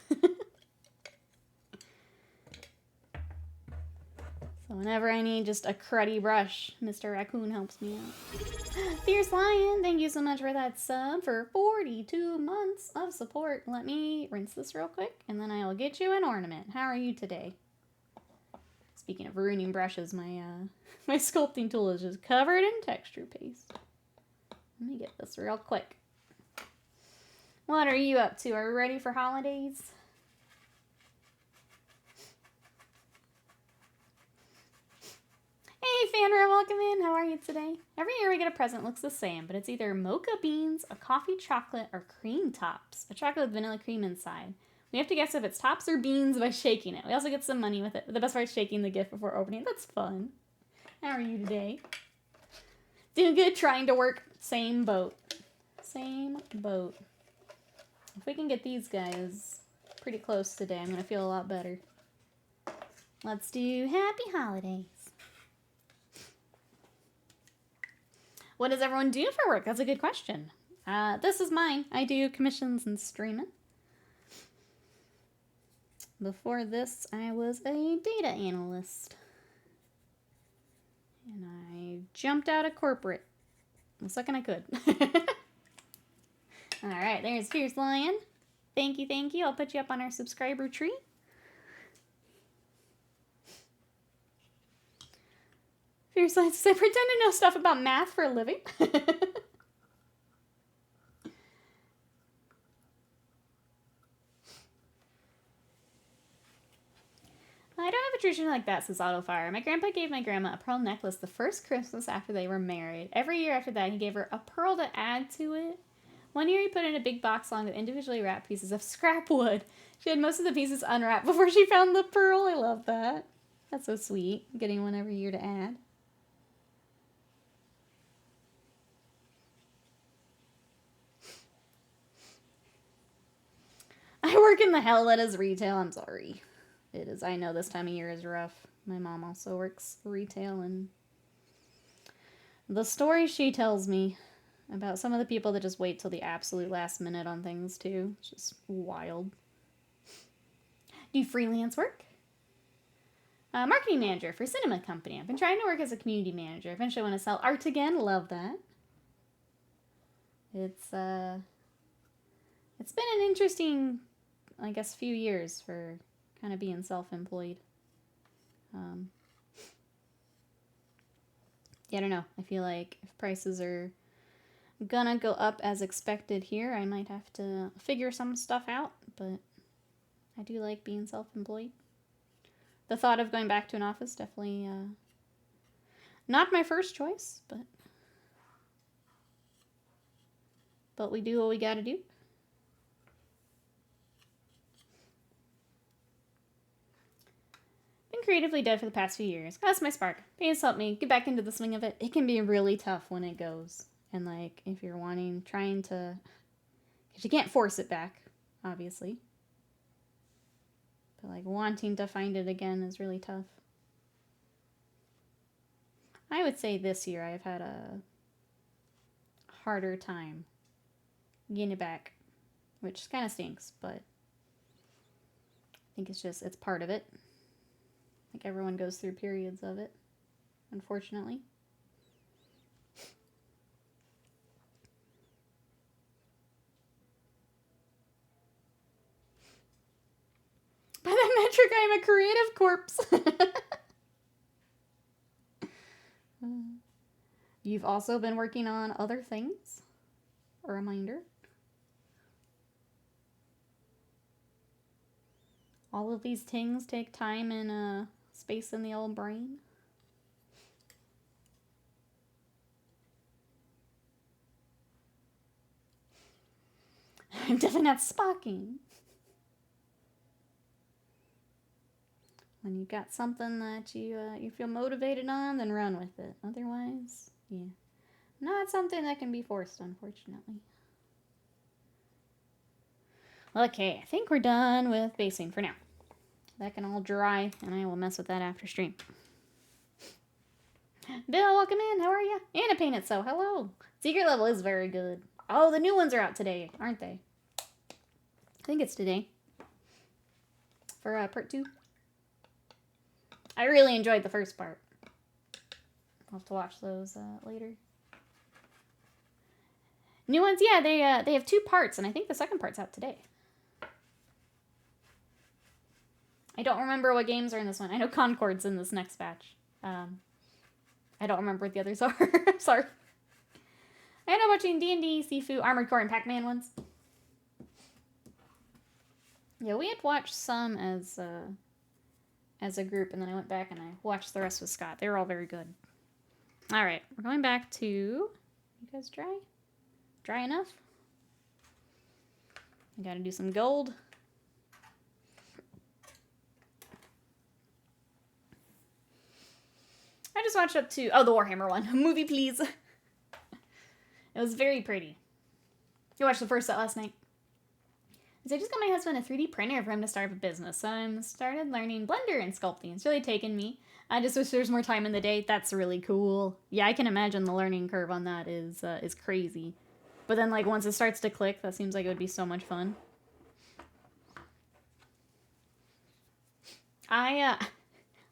So whenever I need just a cruddy brush, Mr. Raccoon helps me out. Fierce Lion, thank you so much for that sub for 42 months of support. Let me rinse this real quick, and then I'll get you an ornament. How are you today? Speaking of ruining brushes, my my sculpting tool is just covered in texture paste. Let me get this real quick. What are you up to? Are you ready for holidays? Hey, Fanra, welcome in. How are you today? Every year we get a present that looks the same, but it's either mocha beans, a coffee chocolate, or cream tops. A chocolate with vanilla cream inside. We have to guess if it's tops or beans by shaking it. We also get some money with it. The best part is shaking the gift before opening it. That's fun. How are you today? Doing good, trying to work. Same boat. Same boat. If we can get these guys pretty close today, I'm going to feel a lot better. Let's do happy holidays. What does everyone do for work? That's a good question. This is mine. I do commissions and streaming. Before this, I was a data analyst. And I jumped out of corporate the second I could. Alright, there's Fierce Lion. Thank you, thank you. I'll put you up on our subscriber tree. Fierce Lion says, I pretend to know stuff about math for a living. I don't have a tradition like that, says Autofire. My grandpa gave my grandma a pearl necklace the first Christmas after they were married. Every year after that, he gave her a pearl to add to it. One year he put it in a big box along with individually wrapped pieces of scrap wood. She had most of the pieces unwrapped before she found the pearl. I love that. That's so sweet, getting one every year to add. I work in the hell that is retail. I'm sorry. It is. I know this time of year is rough. My mom also works retail, and the story she tells me about some of the people that just wait till the absolute last minute on things, too. It's just wild. Do you freelance work? Marketing manager for a cinema company. I've been trying to work as a community manager. Eventually I want to sell art again. Love that. It's been an interesting, I guess, few years for kind of being self-employed. Yeah, I don't know. I feel like if prices are gonna go up as expected here, I might have to figure some stuff out, but I do like being self-employed. The thought of going back to an office, definitely not my first choice, but we do what we gotta do. Been creatively dead for the past few years. That's my spark. Paint's helped me get back into the swing of it. It can be really tough when it goes. And like, if you're trying to, because you can't force it back, obviously. But like, wanting to find it again is really tough. I would say this year I've had a harder time getting it back, which kind of stinks, but I think it's part of it. Like, everyone goes through periods of it, unfortunately. By that metric, I am a creative corpse. You've also been working on other things? A reminder. All of these things take time and space in the old brain. I'm definitely not spocking. When you've got something that you feel motivated on, then run with it. Otherwise, yeah. Not something that can be forced, unfortunately. Okay, I think we're done with basing for now. That can all dry, and I will mess with that after stream. Bill, welcome in. How are you? Anna Painted So, hello. Secret level is very good. Oh, the new ones are out today, aren't they? I think it's today. For part 2. I really enjoyed the first part. I'll have to watch those later. New ones, yeah, they have 2 parts, and I think the second part's out today. I don't remember what games are in this one. I know Concord's in this next batch. I don't remember what the others are. Sorry. I ended up watching D&D, Sifu, Armored Core, and Pac-Man ones. Yeah, we had watched some as a group, and then I went back and I watched the rest with Scott. They were all very good. All right, we're going back to, you guys dry? Dry enough? I gotta do some gold. I just watched up to, oh, the Warhammer one. Movie, please. It was very pretty. I watched the first set last night. So I just got my husband a 3D printer for him to start a business. So I started learning Blender and sculpting. It's really taken me. I just wish there's more time in the day. That's really cool. Yeah, I can imagine the learning curve on that is crazy. But then, like, once it starts to click, that seems like it would be so much fun. I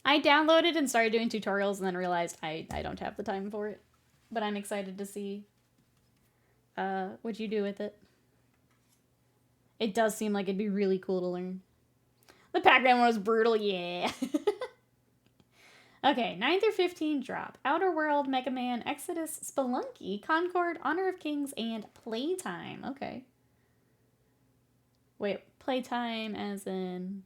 downloaded and started doing tutorials and then realized I don't have the time for it. But I'm excited to see what you do with it. It does seem like it'd be really cool to learn. The Pac-Man one was brutal, yeah. Okay, 9 through 15 drop. Outer World, Mega Man, Exodus, Spelunky, Concord, Honor of Kings, and Playtime. Okay. Wait, Playtime as in...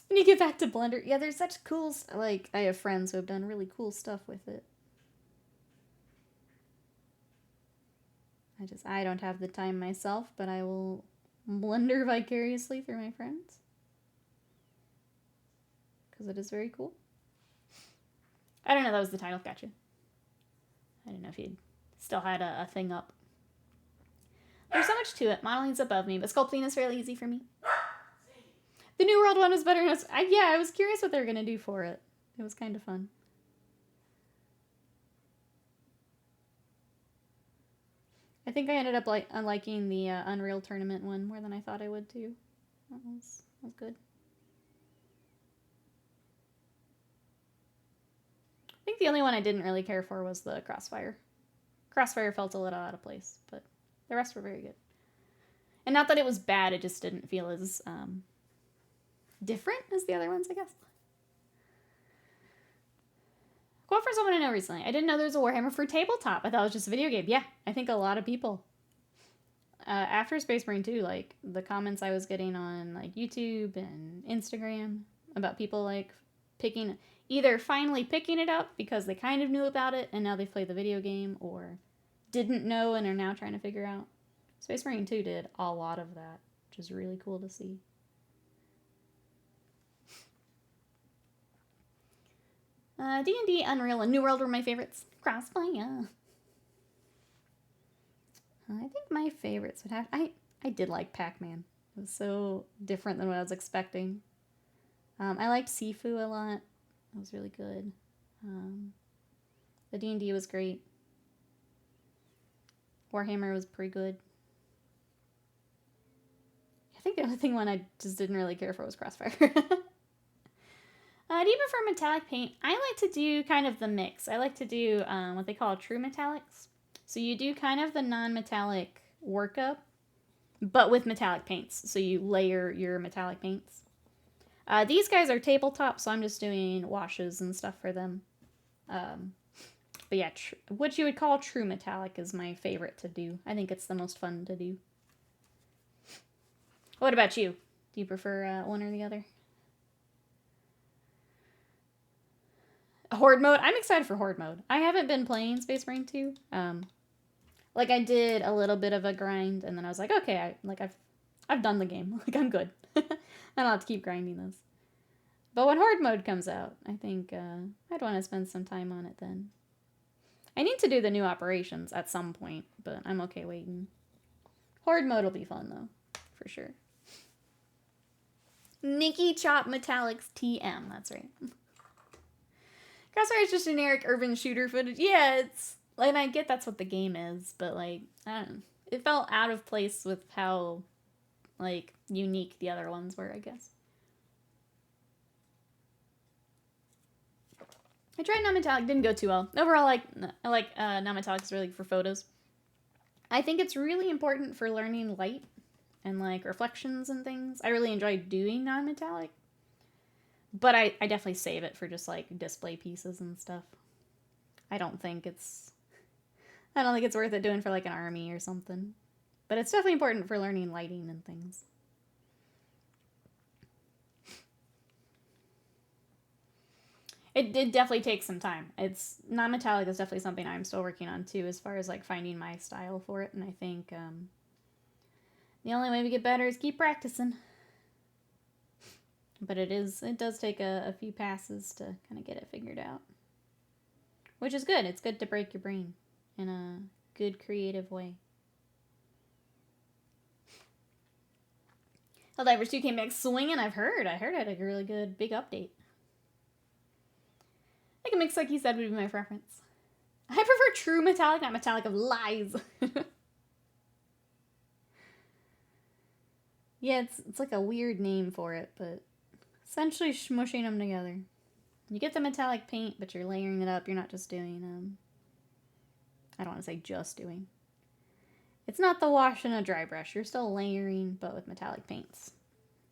When you get back to Blender, yeah, there's such cool... Like, I have friends who have done really cool stuff with it. I don't have the time myself, but I will Blender vicariously through my friends. Because it is very cool. I don't know, that was the title. Gotcha. I didn't know if you'd still had a thing up. There's so much to it. Modeling's above me, but sculpting is fairly easy for me. The New World one was better. Yeah, I was curious what they were going to do for it. It was kind of fun. I think I ended up liking the Unreal Tournament one more than I thought I would too. That was good. I think the only one I didn't really care for was the Crossfire. Crossfire felt a little out of place, but the rest were very good. And not that it was bad, it just didn't feel as different as the other ones, I guess. Quote for someone I know recently. I didn't know there was a Warhammer for tabletop. I thought it was just a video game. Yeah, I think a lot of people. After Space Marine 2, like, the comments I was getting on, like, YouTube and Instagram about people, like, either finally picking it up because they kind of knew about it and now they've played the video game, or didn't know and are now trying to figure out. Space Marine 2 did a lot of that, which is really cool to see. D&D, Unreal, and New World were my favorites. Crossfire. I think my favorites would have... I did like Pac-Man. It was so different than what I was expecting. I liked Sifu a lot. That was really good. The D&D was great. Warhammer was pretty good. I think the only one I just didn't really care for was Crossfire. Do you prefer metallic paint? I like to do kind of the mix. I like to do what they call true metallics. So you do kind of the non-metallic workup, but with metallic paints. So you layer your metallic paints. These guys are tabletop, so I'm just doing washes and stuff for them. But yeah, what you would call true metallic is my favorite to do. I think it's the most fun to do. What about you? Do you prefer one or the other? Horde mode? I'm excited for Horde mode. I haven't been playing Space Marine 2. Like, I did a little bit of a grind, and then I was like, okay, I've done the game. Like, I'm good. I don't have to keep grinding this. But when Horde mode comes out, I think I'd want to spend some time on it then. I need to do the new operations at some point, but I'm okay waiting. Horde mode will be fun, though, for sure. Nikki Chop Metallics TM, that's right. Crossfire is just generic urban shooter footage. Yeah, and I get that's what the game is, but, like, I don't know. It felt out of place with how, like, unique the other ones were, I guess. I tried non-metallic, didn't go too well. Overall, I like non-metallics really for photos. I think it's really important for learning light and, like, reflections and things. I really enjoy doing non-metallic. But I definitely save it for just, like, display pieces and stuff. I don't think it's worth it doing for, like, an army or something. But it's definitely important for learning lighting and things. It did definitely take some time. It's non-metallic is definitely something I'm still working on too, as far as like finding my style for it. And I think the only way to get better is keep practicing. But it does take a few passes to kind of get it figured out, which is good. It's good to break your brain in a good creative way. Helldivers 2 came back swinging. I heard it had a really good big update. I think a mix like you said would be my preference. I prefer true metallic, not metallic of lies. Yeah, it's like a weird name for it, but essentially smushing them together. You get the metallic paint, but you're layering it up. You're not just doing, I don't want to say just doing. It's not the wash and a dry brush. You're still layering, but with metallic paints.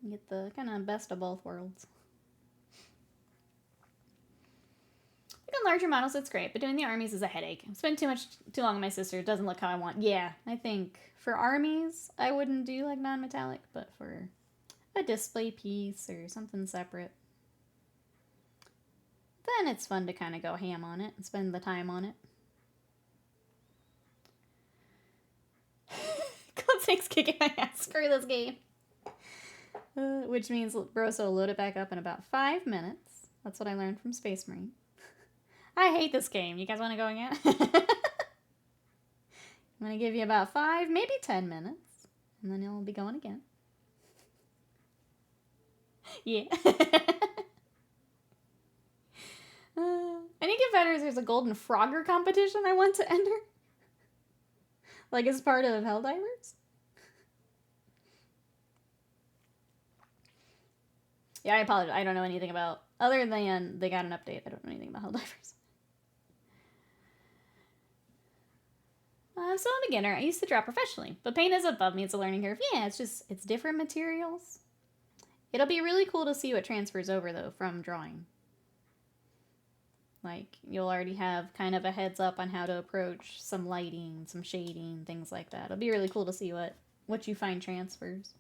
You get the kind of best of both worlds. On larger models, it's great, but doing the armies is a headache. I've spent too long with my sister. It doesn't look how I want. Yeah, I think for armies, I wouldn't do like non-metallic, but for a display piece or something separate, then it's fun to kind of go ham on it and spend the time on it. Cloudsake's kicking my ass. Screw this game. Which means Broso will load it back up in about 5 minutes. That's what I learned from Space Marine. I hate this game. You guys want to go again? I'm going to give you about 5, maybe 10 minutes. And then it'll be going again. Yeah. I need to get better. There's a Golden Frogger competition I want to enter. Like as part of Helldivers. Yeah, I apologize. I don't know anything about... Other than they got an update, I don't know anything about Helldivers. I'm still a beginner. I used to draw professionally, but paint is above me. It's a learning curve. Yeah, it's different materials. It'll be really cool to see what transfers over, though, from drawing. Like, you'll already have kind of a heads up on how to approach some lighting, some shading, things like that. It'll be really cool to see what you find transfers.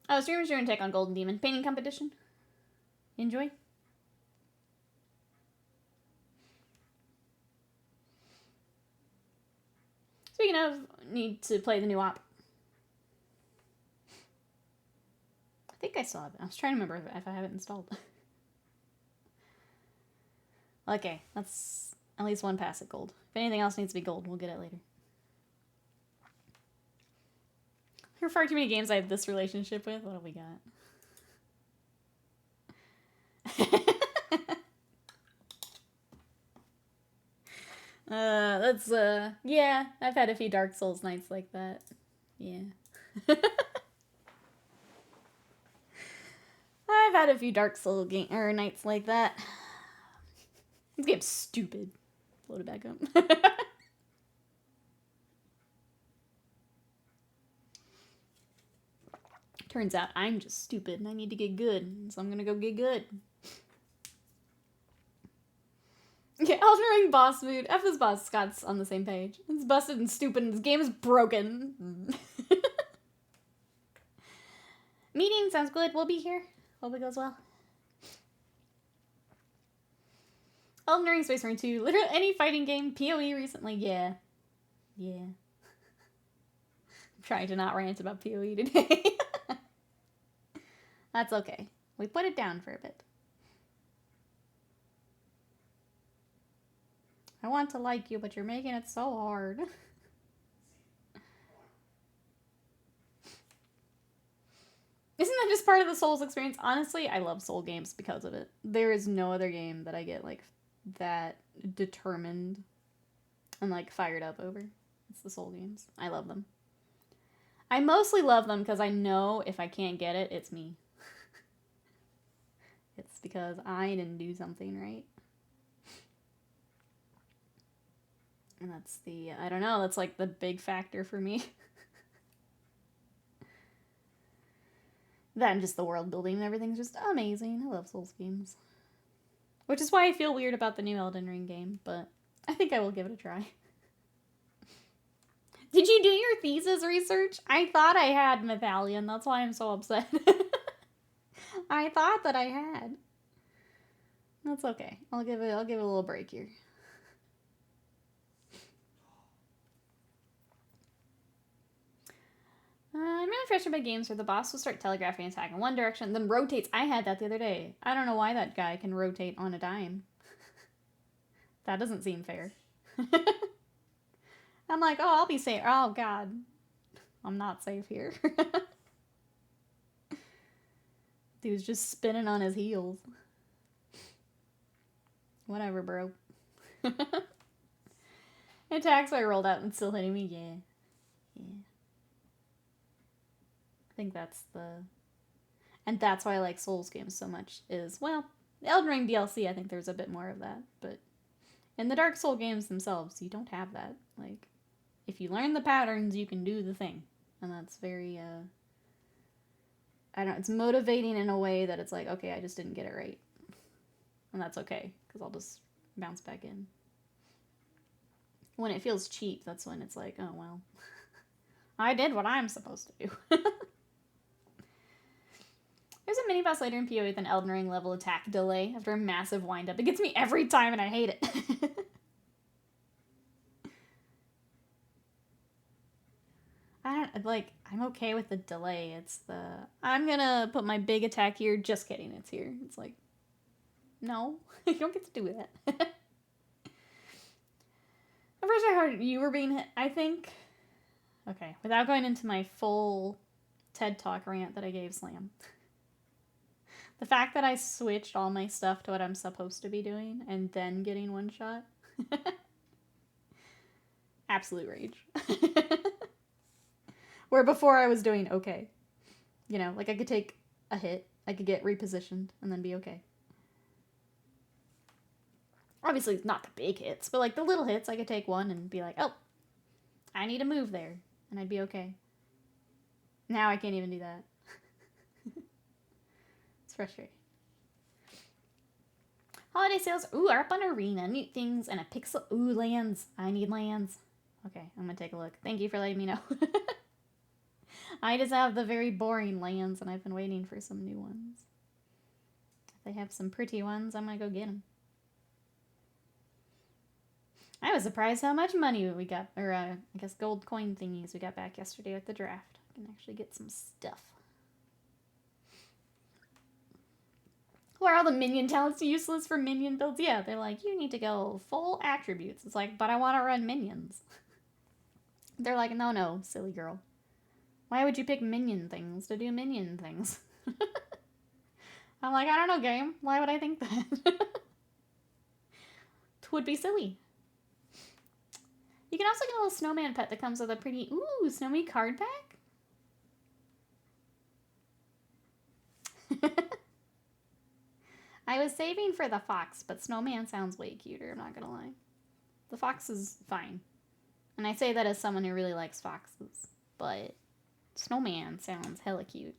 Oh, streamers doing take on Golden Demon. Painting competition. Enjoy. Speaking of, need to play the new op. I think I still have it. I was trying to remember if I have it installed. Okay, that's at least one pass at gold. If anything else needs to be gold, we'll get it later. There are far too many games I have this relationship with. What have we got? Yeah, I've had a few Dark Souls nights like that. Yeah. I've had a few Dark Souls nights like that. This game's stupid. Load it back up. Turns out I'm just stupid and I need to get good, so I'm gonna go get good. Yeah, Elden Ring boss mood. F this boss, Scott's on the same page. It's busted and stupid and this game is broken. Meeting sounds good. We'll be here. Hope it goes well. Elden Ring, Space Marine 2. Literally any fighting game. PoE recently. Yeah. Yeah. I'm trying to not rant about PoE today. That's okay. We put it down for a bit. I want to like you, but you're making it so hard. Isn't that just part of the Souls experience? Honestly, I love Soul games because of it. There is no other game that I get like that determined and like fired up over. It's the Soul games. I love them. I mostly love them because I know if I can't get it, it's me. It's because I didn't do something right. And that's the, I don't know, that's like the big factor for me. That and just the world building and everything's just amazing. I love Souls games. Which is why I feel weird about the new Elden Ring game, but I think I will give it a try. Did you do your thesis research? I thought I had Medallion, that's why I'm so upset. I thought that I had. That's okay. I'll give it a little break here. I'm really frustrated by games where the boss will start telegraphing an attack in one direction, then rotates. I had that the other day. I don't know why that guy can rotate on a dime. That doesn't seem fair. I'm like, oh, I'll be safe. Oh, God. I'm not safe here. Dude's just spinning on his heels. Whatever, bro. Attacks I rolled out and still hitting me. Yeah. I think that's and that's why I like Souls games so much is, well, the Elden Ring DLC, I think there's a bit more of that, but in the Dark Soul games themselves, you don't have that. Like, if you learn the patterns, you can do the thing. And that's very, I don't know, it's motivating in a way that it's like, okay, I just didn't get it right. And that's okay, because I'll just bounce back in. When it feels cheap, that's when it's like, oh, well, I did what I'm supposed to do. There's a mini-boss later in PoE with an Elden Ring level attack delay after a massive wind-up. It gets me every time and I hate it. I'm okay with the delay. It's I'm gonna put my big attack here. Just kidding, it's here. It's like, no, you don't get to do that. The first I heard you were being hit, I think, okay, without going into my full TED Talk rant that I gave Slam. The fact that I switched all my stuff to what I'm supposed to be doing and then getting one shot. Absolute rage. Where before I was doing okay. You know, like I could take a hit, I could get repositioned, and then be okay. Obviously, not the big hits, but like the little hits, I could take one and be like, oh, I need to move there, and I'd be okay. Now I can't even do that. It's frustrating. Holiday sales, ooh, are up on Arena. Neat things and a pixel. Ooh, lands. I need lands. Okay, I'm gonna take a look. Thank you for letting me know. I just have the very boring lands, and I've been waiting for some new ones. If they have some pretty ones, I'm gonna go get them. I was surprised how much money we got, or I guess gold coin thingies we got back yesterday with the draft. I can actually get some stuff. Why are all the minion talents useless for minion builds? Yeah, they're like, you need to go full attributes. It's like, but I want to run minions. They're like, no, silly girl. Why would you pick minion things to do minion things? I'm like, I don't know, game. Why would I think that? It would be silly. You can also get a little snowman pet that comes with a pretty, ooh, snowy card pack. I was saving for the fox, but snowman sounds way cuter, I'm not gonna lie. The fox is fine. And I say that as someone who really likes foxes, but snowman sounds hella cute.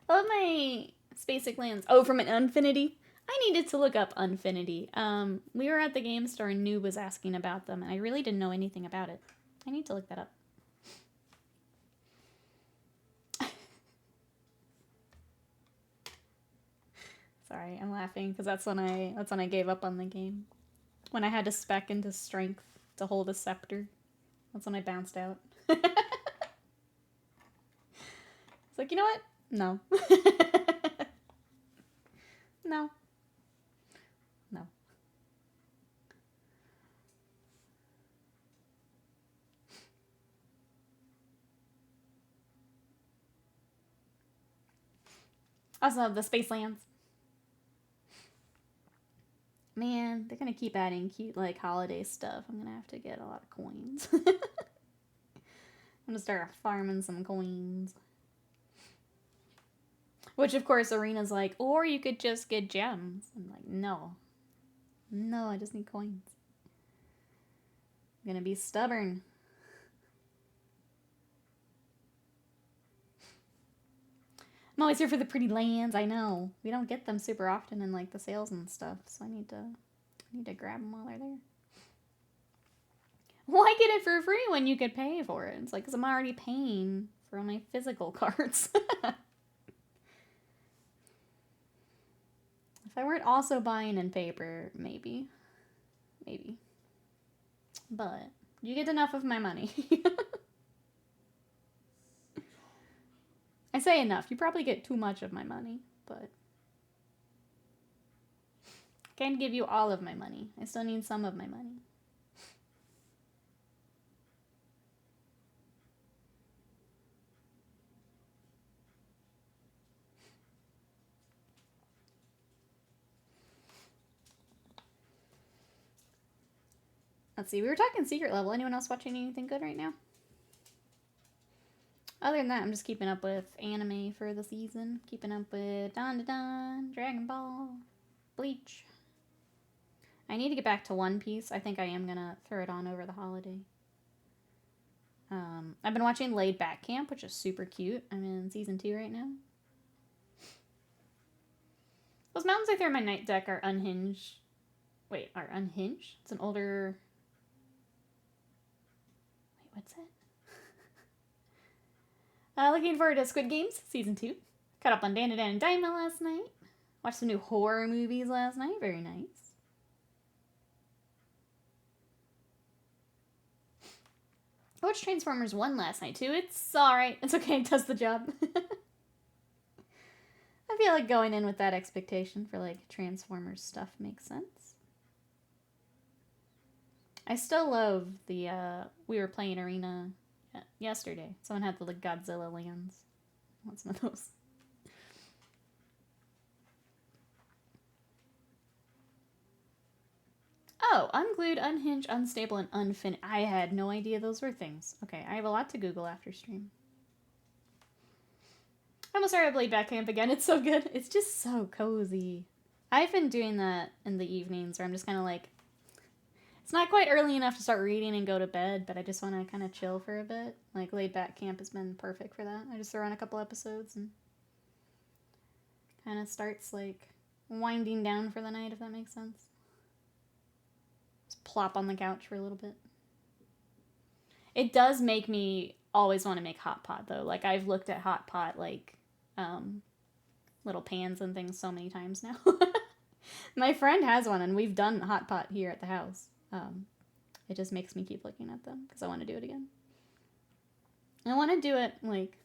I love my Spacek lands. Oh, from an Unfinity? I needed to look up Unfinity. We were at the game store and Noob was asking about them, and I really didn't know anything about it. I need to look that up. Sorry, I'm laughing because that's when I gave up on the game. When I had to spec into strength to hold a scepter. That's when I bounced out. It's like, you know what? No. No. No. Also, the space lands. Man, they're gonna keep adding cute, like, holiday stuff. I'm gonna have to get a lot of coins. I'm gonna start farming some coins. Which, of course, Arena's like, or you could just get gems. I'm like, no. No, I just need coins. I'm gonna be stubborn. I'm always here for the pretty lands, I know. We don't get them super often in, like, the sales and stuff, so I need to grab them while they're there. Why get it for free when you could pay for it? It's like, because I'm already paying for all my physical cards. If I weren't also buying in paper, maybe. Maybe. But you get enough of my money. I say enough. You probably get too much of my money, but I can't give you all of my money. I still need some of my money. Let's see, we were talking secret level. Anyone else watching anything good right now? Other than that, I'm just keeping up with anime for the season. Keeping up with Dan, Dragon Ball, Bleach. I need to get back to One Piece. I think I am gonna throw it on over the holiday. I've been watching Laid Back Camp, which is super cute. I'm in season 2 right now. Those mountains I threw in my night deck are unhinged. Wait, are unhinged? It's an older... Wait, what's it? Looking forward to Squid Games, season 2. Caught up on Dan and Daima last night. Watched some new horror movies last night. Very nice. I watched Transformers 1 last night, too. It's alright. It's okay. It does the job. I feel like going in with that expectation for, like, Transformers stuff makes sense. I still love the, we were playing Arena yesterday. Someone had the, like, Godzilla lands. I want some of those. Oh, unglued, unhinged, unstable, and unfinished. I had no idea those were things. Okay, I have a lot to Google after stream. I almost started Blade Back Camp again. It's so good. It's just so cozy. I've been doing that in the evenings where I'm just kind of like... It's not quite early enough to start reading and go to bed, but I just want to kind of chill for a bit. Like, Laid Back Camp has been perfect for that. I just throw on a couple episodes and kind of starts, like, winding down for the night, if that makes sense. Just plop on the couch for a little bit. It does make me always want to make hot pot, though. Like, I've looked at hot pot, like, little pans and things so many times now. My friend has one, and we've done hot pot here at the house. It just makes me keep looking at them, because I want to do it again. I want to do it, like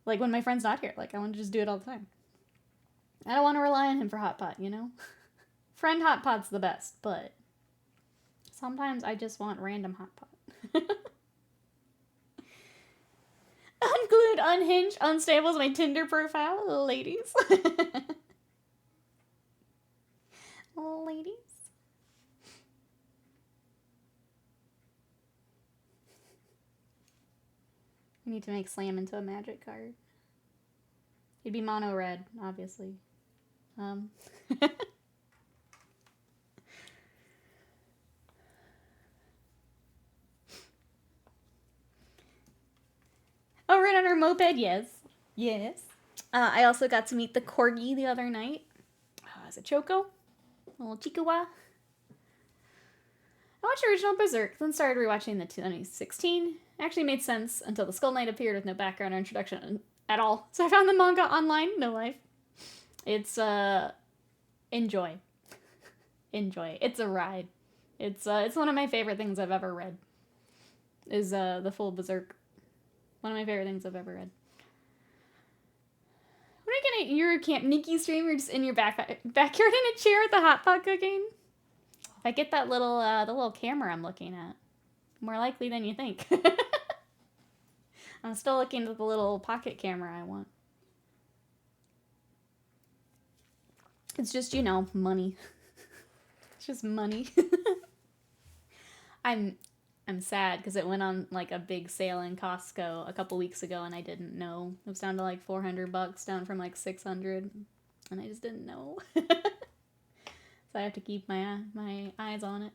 when my friend's not here. Like, I want to just do it all the time. I don't want to rely on him for hot pot, you know? Friend hot pot's the best, but sometimes I just want random hot pot. Unglued, unhinged, unstable is my Tinder profile, ladies. Ladies. We need to make Slam into a magic card. He'd be mono red, obviously. Oh, right on our moped? Yes. Yes. I also got to meet the corgi the other night. Is it Choco? A little Chihuahua. I watched original Berserk, then started rewatching the 2016. Actually made sense until the Skull Knight appeared with no background or introduction at all. So I found the manga online, no life. It's, enjoy. Enjoy. It's a ride. It's one of my favorite things I've ever read. Is, the full Berserk. One of my favorite things I've ever read. When are you gonna your Camp Nikki stream? You're just in your backyard in a chair with the hot pot cooking? If I get that little, the little camera I'm looking at, more likely than you think. I'm still looking at the little pocket camera I want. It's just, you know, money. It's just money. I'm sad because it went on like a big sale in Costco a couple weeks ago and I didn't know. It was down to like $400, down from like $600, and I just didn't know. So I have to keep my eyes on it.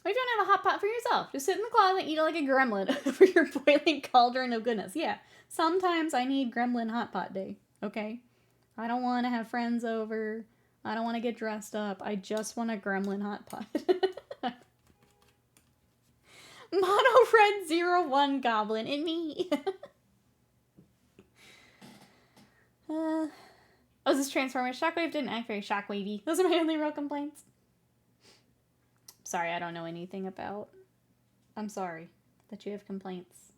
Or you don't have a hot pot for yourself. Just sit in the closet and eat it like a gremlin over your boiling cauldron of goodness. Yeah, sometimes I need gremlin hot pot day, okay? I don't want to have friends over. I don't want to get dressed up. I just want a gremlin hot pot. Mono Red 01 Goblin and me. Oh, this Transformers Shockwave didn't act very shockwavy. Those are my only real complaints. Sorry, I don't know anything about. I'm sorry that you have complaints.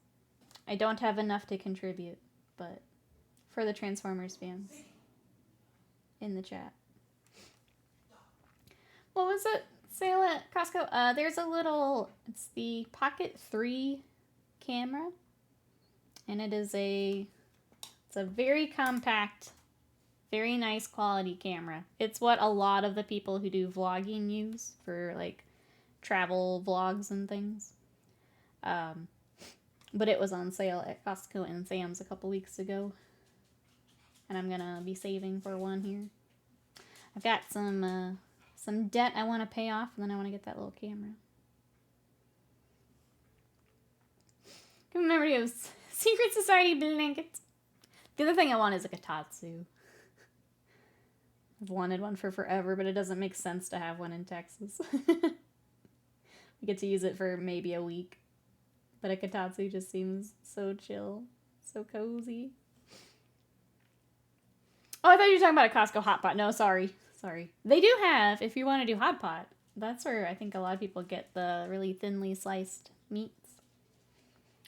I don't have enough to contribute, but for the Transformers fans in the chat. What was it? Sale at Costco? There's a little, it's the Pocket 3 camera, and it's a very compact, very nice quality camera. It's what a lot of the people who do vlogging use for like travel vlogs and things. But it was on sale at Costco and Sam's a couple weeks ago, and I'm gonna be saving for one here. I've got some debt I want to pay off, and then I want to get that little camera. Remember those Secret Society blankets. The other thing I want is a Kotatsu. I've wanted one for forever, but it doesn't make sense to have one in Texas. We get to use it for maybe a week. But a Kotatsu just seems so chill, so cozy. Oh, I thought you were talking about a Costco hot pot. No, sorry. They do have, if you want to do hot pot, that's where I think a lot of people get the really thinly sliced meats.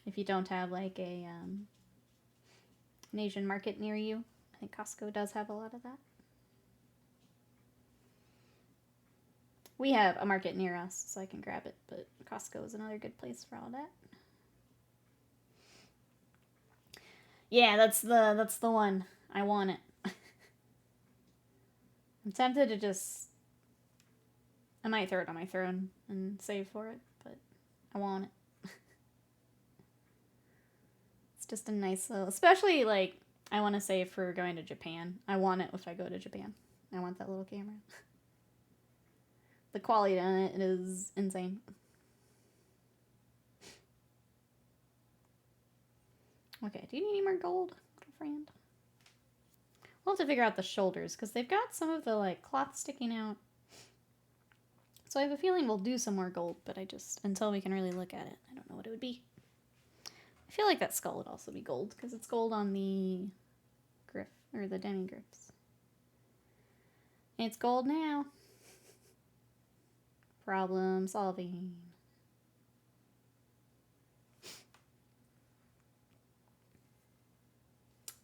If you don't have like an Asian market near you, I think Costco does have a lot of that. We have a market near us, so I can grab it, but Costco is another good place for all that. Yeah, that's the one. I want it. I'm tempted to just... I might throw it on my throne and save for it, but I want it. It's just a nice little... Especially, like, I want to save for going to Japan. I want it if I go to Japan. I want that little camera. The quality on it is insane. Okay, do you need any more gold, little friend? We'll have to figure out the shoulders, because they've got some of the, like, cloth sticking out. So I have a feeling we'll do some more gold, but until we can really look at it, I don't know what it would be. I feel like that skull would also be gold, because it's gold on the Gryph, or the Demigryphs. It's gold now. Problem solving.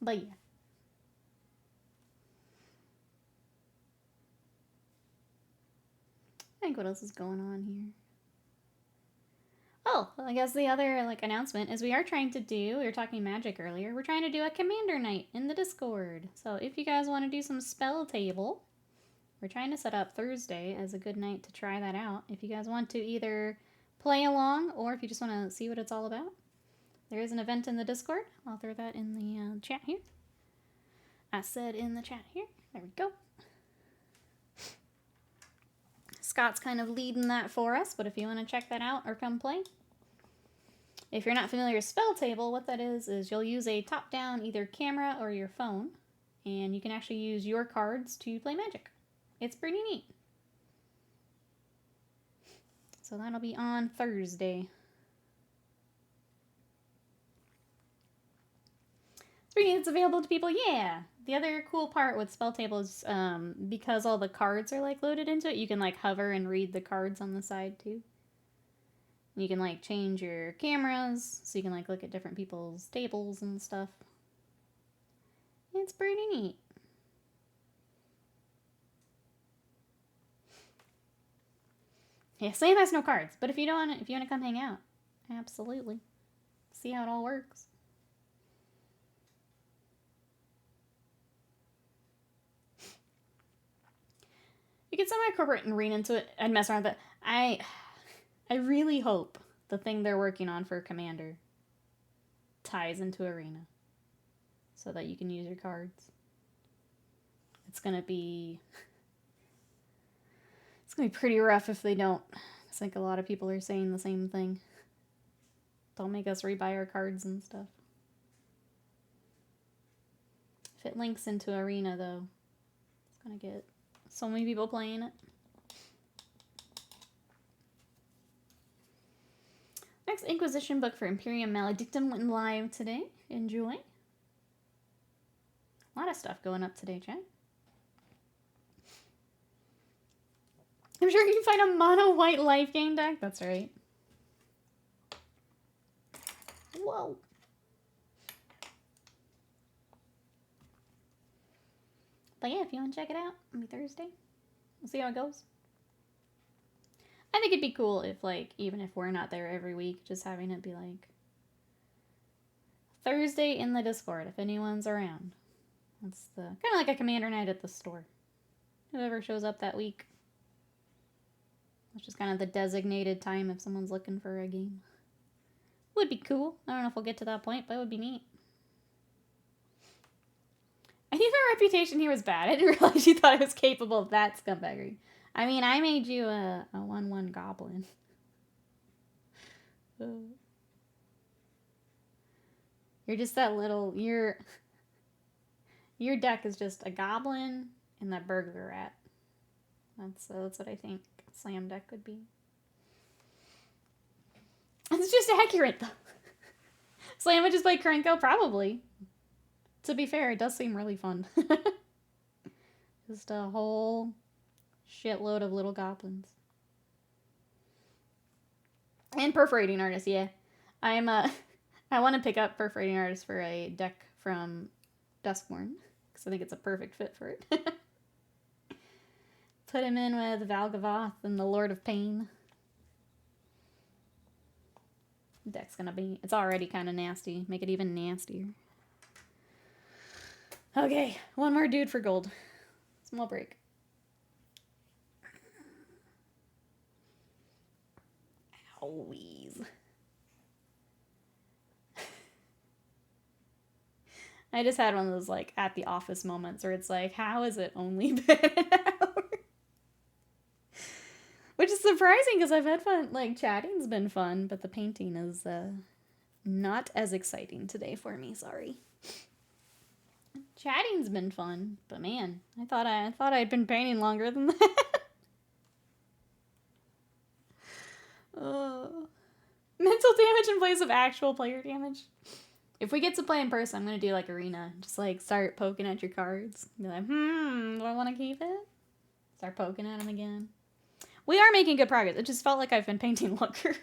But yeah. I think what else is going on here? Oh, well, I guess the other announcement is we were talking magic earlier, we're trying to do a commander night in the Discord. So if you guys want to do some spell table, we're trying to set up Thursday as a good night to try that out. If you guys want to either play along or if you just want to see what it's all about, there is an event in the Discord. I'll throw that in the chat here. I said in the chat here. There we go. Scott's kind of leading that for us, but if you want to check that out or come play. If you're not familiar with Spell Table, what that is you'll use a top-down either camera or your phone, and you can actually use your cards to play Magic. It's pretty neat. So that'll be on Thursday. It's available to people, yeah. The other cool part with Spell Table is because all the cards are loaded into it, you can hover and read the cards on the side too. You can change your cameras, so you can look at different people's tables and stuff. It's pretty neat. Yeah, Sam has no cards, but if you want to come hang out, absolutely. See how it all works. You can semi-incorporate and read into it and mess around with it. I really hope the thing they're working on for Commander ties into Arena so that you can use your cards. It's gonna be pretty rough if they don't. I think a lot of people are saying the same thing. Don't make us rebuy our cards and stuff. If it links into Arena, though, it's gonna get so many people playing it. Next Inquisition book for Imperium Maledictum went live today. Enjoy. A lot of stuff going up today, chat. I'm sure you can find a mono white life gain deck. That's right. Whoa. But yeah, if you want to check it out, it'll be Thursday. We'll see how it goes. I think it'd be cool if, like, even if we're not there every week, just having it be like Thursday in the Discord, if anyone's around. That's the kind of like a commander night at the store. Whoever shows up that week. That's just kind of the designated time if someone's looking for a game. Would be cool. I don't know if we'll get to that point, but it would be neat. I knew my reputation here was bad. I didn't realize you thought I was capable of that scumbaggery. I mean, I made you a 1/1 goblin. You're just that little... Your deck is just a goblin and that burglar rat. That's what I think Slam deck would be. It's just accurate, though. Slam would just play Krenko? Probably. To be fair, it does seem really fun. Just a whole shitload of little goblins. And Perforating Artist, yeah. I want to pick up Perforating Artist for a deck from Duskborn, because I think it's a perfect fit for it. Put him in with Valgavoth and the Lord of Pain. The deck's gonna be... It's already kind of nasty. Make it even nastier. Okay, one more dude for gold. Small break. Owies. I just had one of those, like, at the office moments where it's like, how has it only been an hour? Which is surprising because I've had fun. Like, chatting's been fun, but the painting is not as exciting today for me. Sorry. Chatting's been fun, but man, I thought I'd been painting longer than that. Mental damage in place of actual player damage. If we get to play in person, I'm gonna do like arena. Just like start poking at your cards. Be like, do I want to keep it? Start poking at them again. We are making good progress. It just felt like I've been painting longer.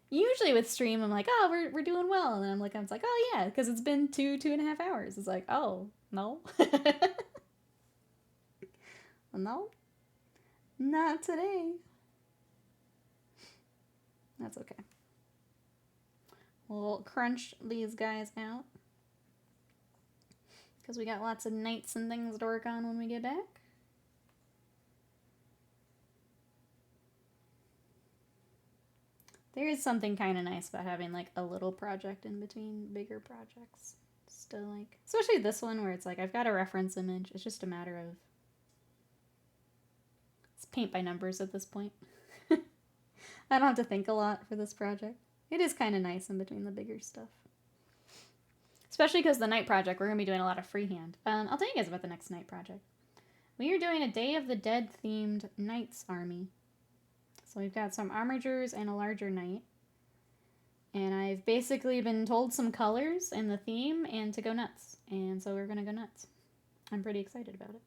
Usually with stream, I'm like, oh, we're doing well. And I'm like, oh yeah, because it's been 2.5 hours. It's like, oh, no. No. Not today. That's okay. We'll crunch these guys out. Because we got lots of knights and things to work on when we get back. There is something kind of nice about having like a little project in between bigger projects. Still like, especially this one where it's like I've got a reference image. It's just a matter of it's paint by numbers at this point. I don't have to think a lot for this project. It is kind of nice in between the bigger stuff. Especially because the night project, we're going to be doing a lot of freehand. I'll tell you guys about the next night project. We are doing a Day of the Dead themed Knights army. So we've got some armigers and a larger knight. And I've basically been told some colors and the theme and to go nuts. And so we're going to go nuts. I'm pretty excited about it.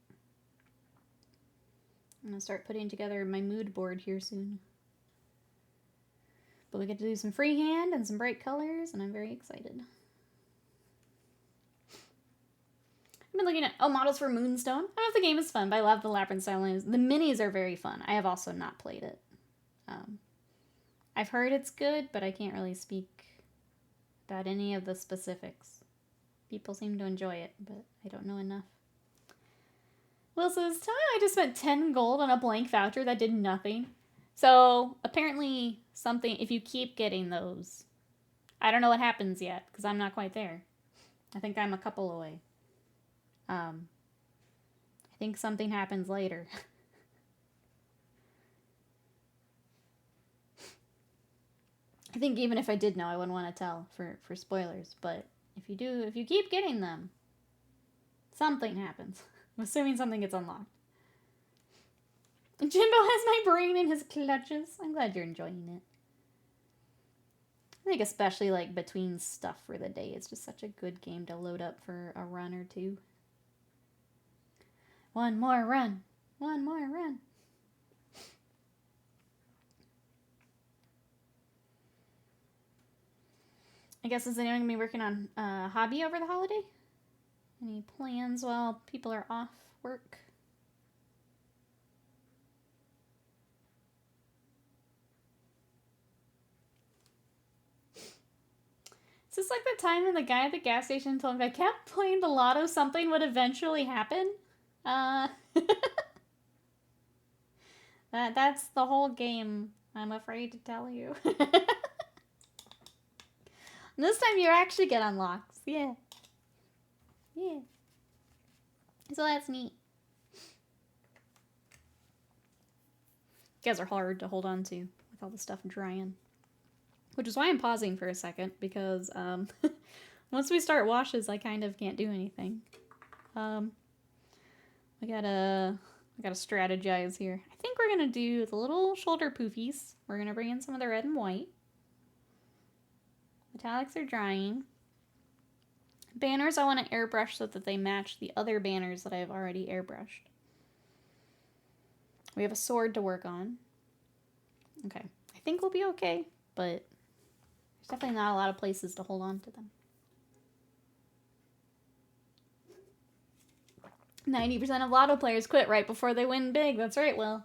I'm going to start putting together my mood board here soon. But we get to do some freehand and some bright colors, and I'm very excited. I've been looking at, models for Moonstone. I don't know if the game is fun, but I love the Labyrinth style. The minis are very fun. I have also not played it. I've heard it's good, but I can't really speak about any of the specifics. People seem to enjoy it, but I don't know enough. Will says, tell me I just spent 10 gold on a blank voucher that did nothing. So, apparently something, if you keep getting those, I don't know what happens yet, because I'm not quite there. I think I'm a couple away. I think something happens later. I think even if I did know, I wouldn't want to tell for spoilers. But if you keep getting them, something happens. I'm assuming something gets unlocked. Jimbo has my brain in his clutches. I'm glad you're enjoying it. I think especially like between stuff for the day, it's just such a good game to load up for a run or two. One more run. One more run. I guess, is anyone going to be working on a hobby over the holiday? Any plans while people are off work? Is this like the time when the guy at the gas station told me if I kept playing the lotto, something would eventually happen? That's the whole game, I'm afraid to tell you. This time you actually get unlocks. Yeah. Yeah. So that's neat. You guys are hard to hold on to with all the stuff drying. Which is why I'm pausing for a second, because once we start washes, I kind of can't do anything. I gotta strategize here. I think we're gonna do the little shoulder poofies. We're gonna bring in some of the red and white. Metallics are drying. Banners I want to airbrush so that they match the other banners that I've already airbrushed. We have a sword to work on. Okay. I think we'll be okay, but there's definitely not a lot of places to hold on to them. 90% of lotto players quit right before they win big. That's right, Will.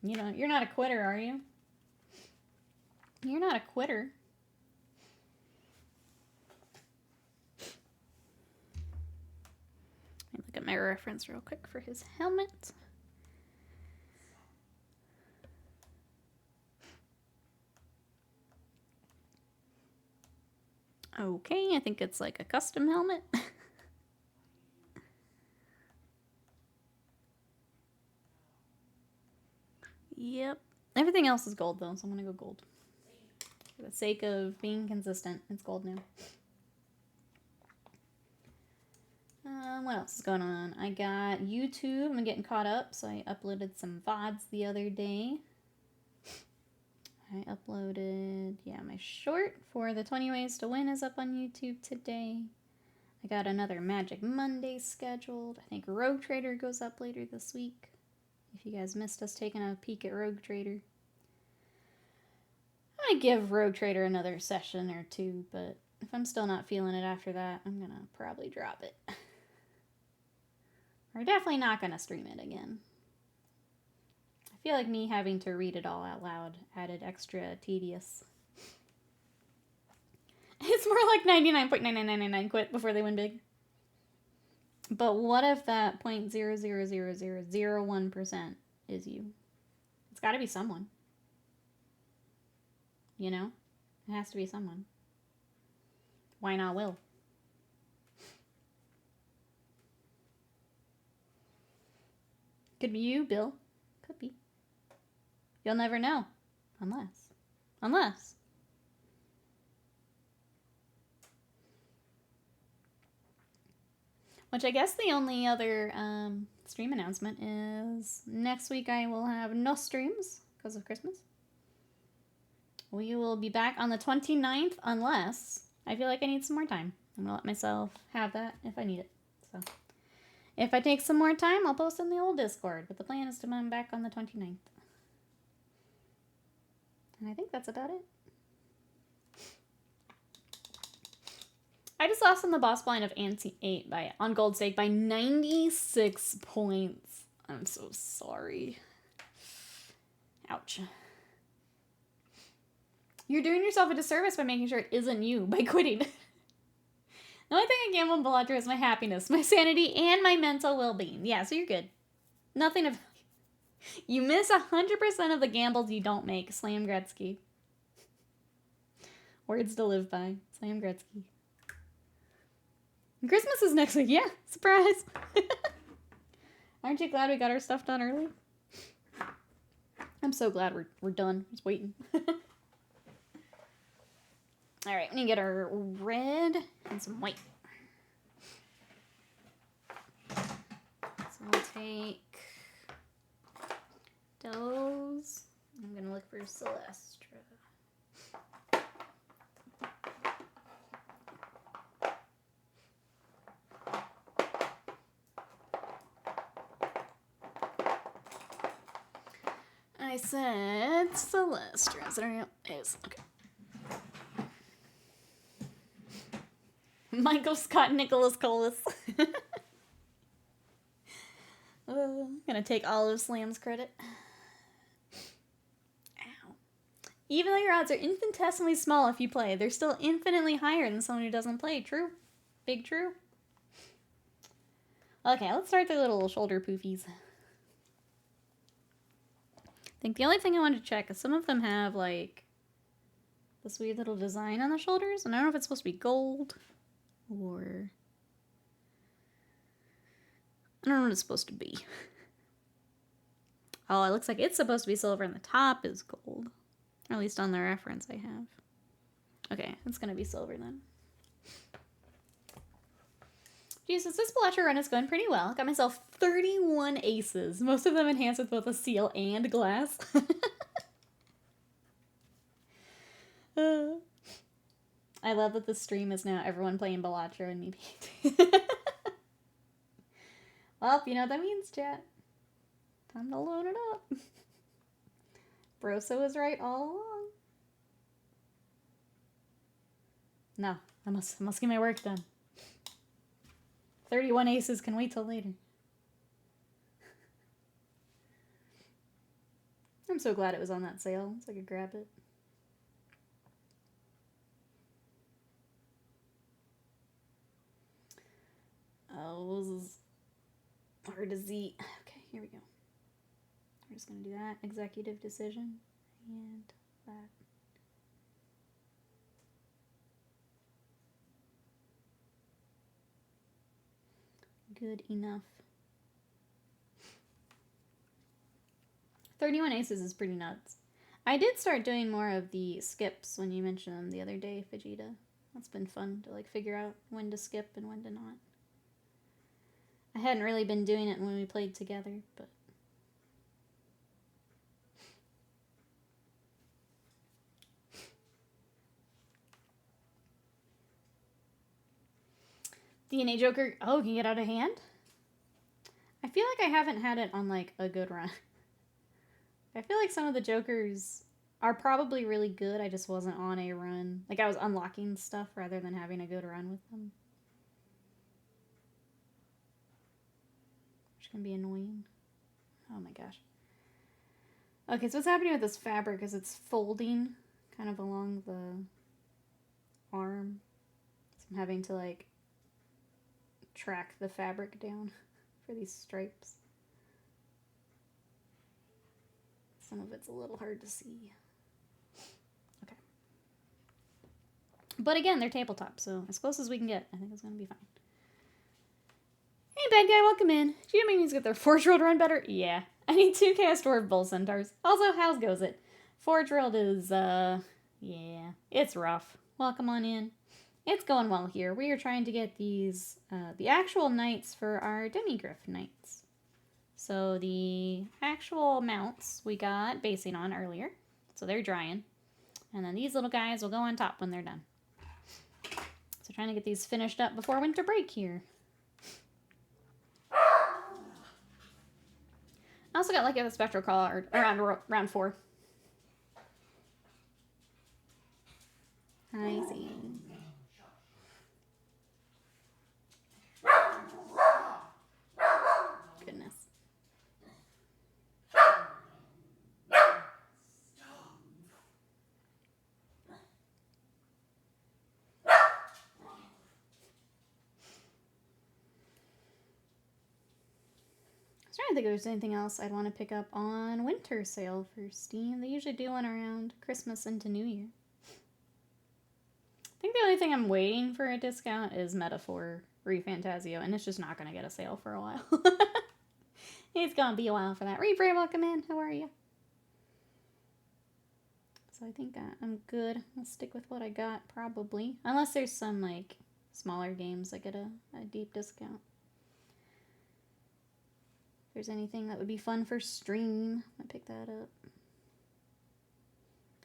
You know, you're not a quitter, are you? You're not a quitter. Let me look at my reference real quick for his helmet. Okay, I think it's like a custom helmet. Yep. Everything else is gold though, so I'm gonna go gold. For the sake of being consistent, it's gold now. What else is going on? I got YouTube. I'm getting caught up, so I uploaded some VODs the other day. I uploaded, my short for the 20 Ways to Win is up on YouTube today. I got another Magic Monday scheduled. I think Rogue Trader goes up later this week. If you guys missed us taking a peek at Rogue Trader. I'm going to give Rogue Trader another session or two, but if I'm still not feeling it after that, I'm going to probably drop it. We're definitely not going to stream it again. I feel like me having to read it all out loud added extra tedious. It's more like 99.99999 quit before they win big. But what if that 0.00001% is you? It's got to be someone. You know? It has to be someone. Why not Will? Could be you, Bill. Could be. You'll never know. Unless. Which I guess the only other stream announcement is next week I will have no streams because of Christmas. We will be back on the 29th unless I feel like I need some more time. I'm going to let myself have that if I need it. So if I take some more time, I'll post in the old Discord. But the plan is to come back on the 29th. And I think that's about it. I just lost on the boss blind of Ante 8 on Gold Stake by 96 points. I'm so sorry. Ouch. You're doing yourself a disservice by making sure it isn't you by quitting. The only thing I gamble in Bellator is my happiness, my sanity, and my mental well-being. Yeah, so you're good. Nothing of... You miss 100% of the gambles you don't make. Slam Gretzky. Words to live by. Slam Gretzky. And Christmas is next week. Yeah, surprise. Aren't you glad we got our stuff done early? I'm so glad we're done. Just waiting. All right, we need to get our red and some white. So we'll take those. I'm going to look for Celestra. I said Celeste. Is okay. Michael Scott Nicholas Colas. Gonna take Olive Slam's credit. Ow. Even though your odds are infinitesimally small if you play, they're still infinitely higher than someone who doesn't play. True. Big true. Okay, let's start the little shoulder poofies. I think the only thing I wanted to check is some of them have, like, this weird little design on the shoulders. And I don't know if it's supposed to be gold or... I don't know what it's supposed to be. Oh, it looks like it's supposed to be silver and the top is gold. Or at least on the reference I have. Okay, it's gonna be silver then. Jesus, this Blatcher run is going pretty well. Got myself 31 aces. Most of them enhanced with both a seal and glass. I love that the stream is now everyone playing Blatcher and me painting. Well, you know what that means, chat. Time to load it up. Broso was right all along. No, I must get my work done. 31 aces can wait till later. I'm so glad it was on that sale, so I could grab it. Oh, this is hard to see. Okay, here we go. We're just going to do that. Executive decision. And that. Good enough. 31 aces is pretty nuts. I did start doing more of the skips when you mentioned them the other day, Vegeta. That's been fun to like figure out when to skip and when to not. I hadn't really been doing it when we played together, but... DNA Joker, oh, can you get out of hand? I feel like I haven't had it on, like, a good run. I feel like some of the Jokers are probably really good, I just wasn't on a run. Like, I was unlocking stuff rather than having a good run with them. Which can be annoying. Oh my gosh. Okay, so what's happening with this fabric is it's folding kind of along the arm. So I'm having to, like, track the fabric down for these stripes. Some of it's a little hard to see. Okay. But again, they're tabletop, so as close as we can get, I think it's going to be fine. Hey, bad guy, welcome in. Do you know means get their Forge World run better? Yeah. I need 2 Chaos Dwarf Bull Centaurs. Also, how's goes it? Forge World is, yeah, it's rough. Welcome on in. It's going well here. We are trying to get these, the actual knights for our Demigryph Knights. So the actual mounts we got basing on earlier. So they're drying. And then these little guys will go on top when they're done. So trying to get these finished up before winter break here. I also got lucky with a Spectral Call around round 4. I see. Goodness. I was trying to think if there's anything else I'd want to pick up on winter sale for Steam. They usually do one around Christmas into New Year. I think the only thing I'm waiting for a discount is Metaphor ReFantasio, and it's just not going to get a sale for a while. It's going to be a while for that. Reaper, welcome in. How are you? So I think I'm good. I'll stick with what I got, probably. Unless there's some, like, smaller games that get a deep discount. If there's anything that would be fun for stream, I'll pick that up.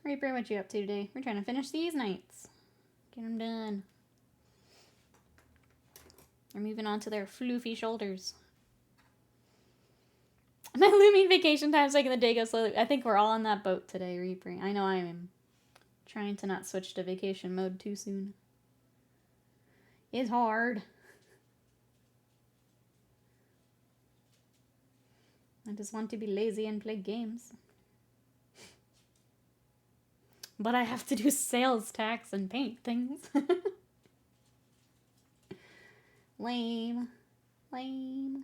Reaper, what you up to today? We're trying to finish these nights. Get them done. They're moving on to their floofy shoulders. My looming vacation time's making the day go slowly. I think we're all on that boat today, Reaper. I know I am trying to not switch to vacation mode too soon. It's hard. I just want to be lazy and play games. But I have to do sales tax and paint things. Lame. Lame.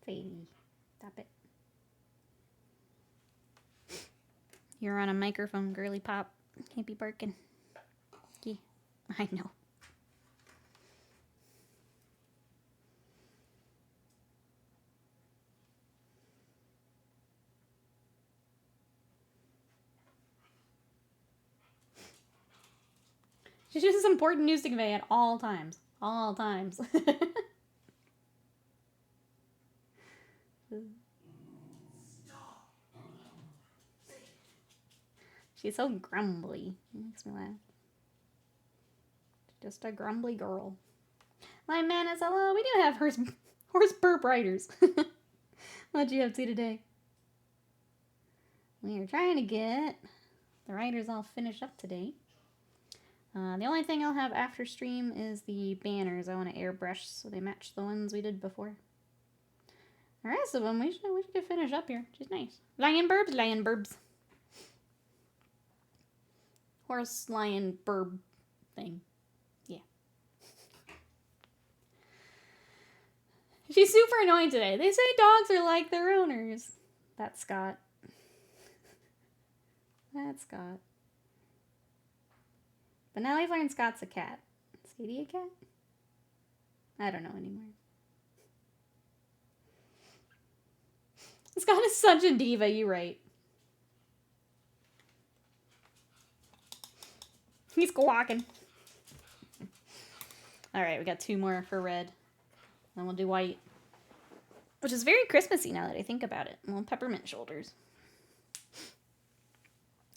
Sadie, stop it. You're on a microphone, girly pop. Can't be barking. Yeah, I know. She's just important news to convey at all times. All times. She's so grumbly. It makes me laugh. Just a grumbly girl. My man is hello. We do have horse burp riders. What'd you have to today? We are trying to get the riders all finished up today. The only thing I'll have after stream is the banners. I want to airbrush so they match the ones we did before. The rest of them, we should get finished up here. She's nice. Lion burbs. Horse, lion, burb thing. Yeah. She's super annoying today. They say dogs are like their owners. That's Scott. That's Scott. But now I've learned Scott's a cat. Is Sadie a cat? I don't know anymore. Scott is such a diva, you're right. He's squawking. Alright, we got 2 more for red. Then we'll do white. Which is very Christmassy now that I think about it. Little peppermint shoulders.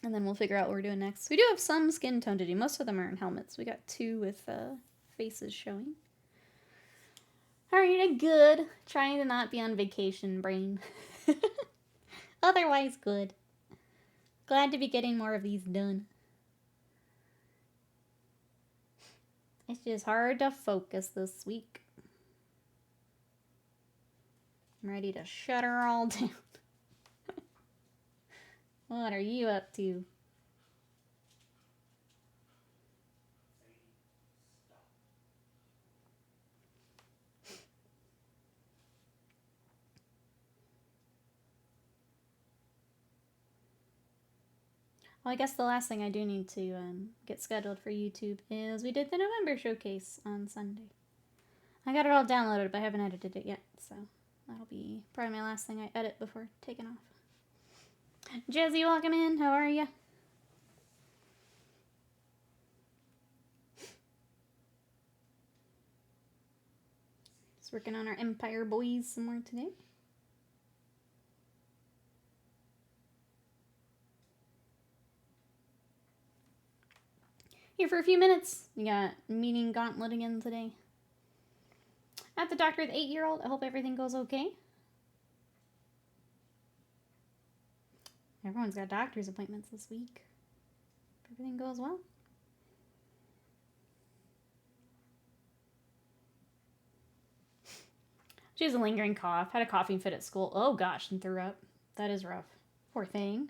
And then we'll figure out what we're doing next. We do have some skin tone to do. Most of them are in helmets. We got 2 with faces showing. Alright, good. Trying to not be on vacation brain. Otherwise good. Glad to be getting more of these done. It's just hard to focus this week. I'm ready to shut her all down. What are you up to? Well, I guess the last thing I do need to get scheduled for YouTube is we did the November showcase on Sunday. I got it all downloaded, but I haven't edited it yet, so that'll be probably my last thing I edit before taking off. Jazzy, welcome in. How are ya? Just working on our Empire boys some more today. Here for a few minutes. We got meeting gauntlet again today. At the doctor with 8-year-old. I hope everything goes okay. Everyone's got doctor's appointments this week. Hope everything goes well. She has a lingering cough. Had a coughing fit at school. Oh gosh, and threw up. That is rough. Poor thing.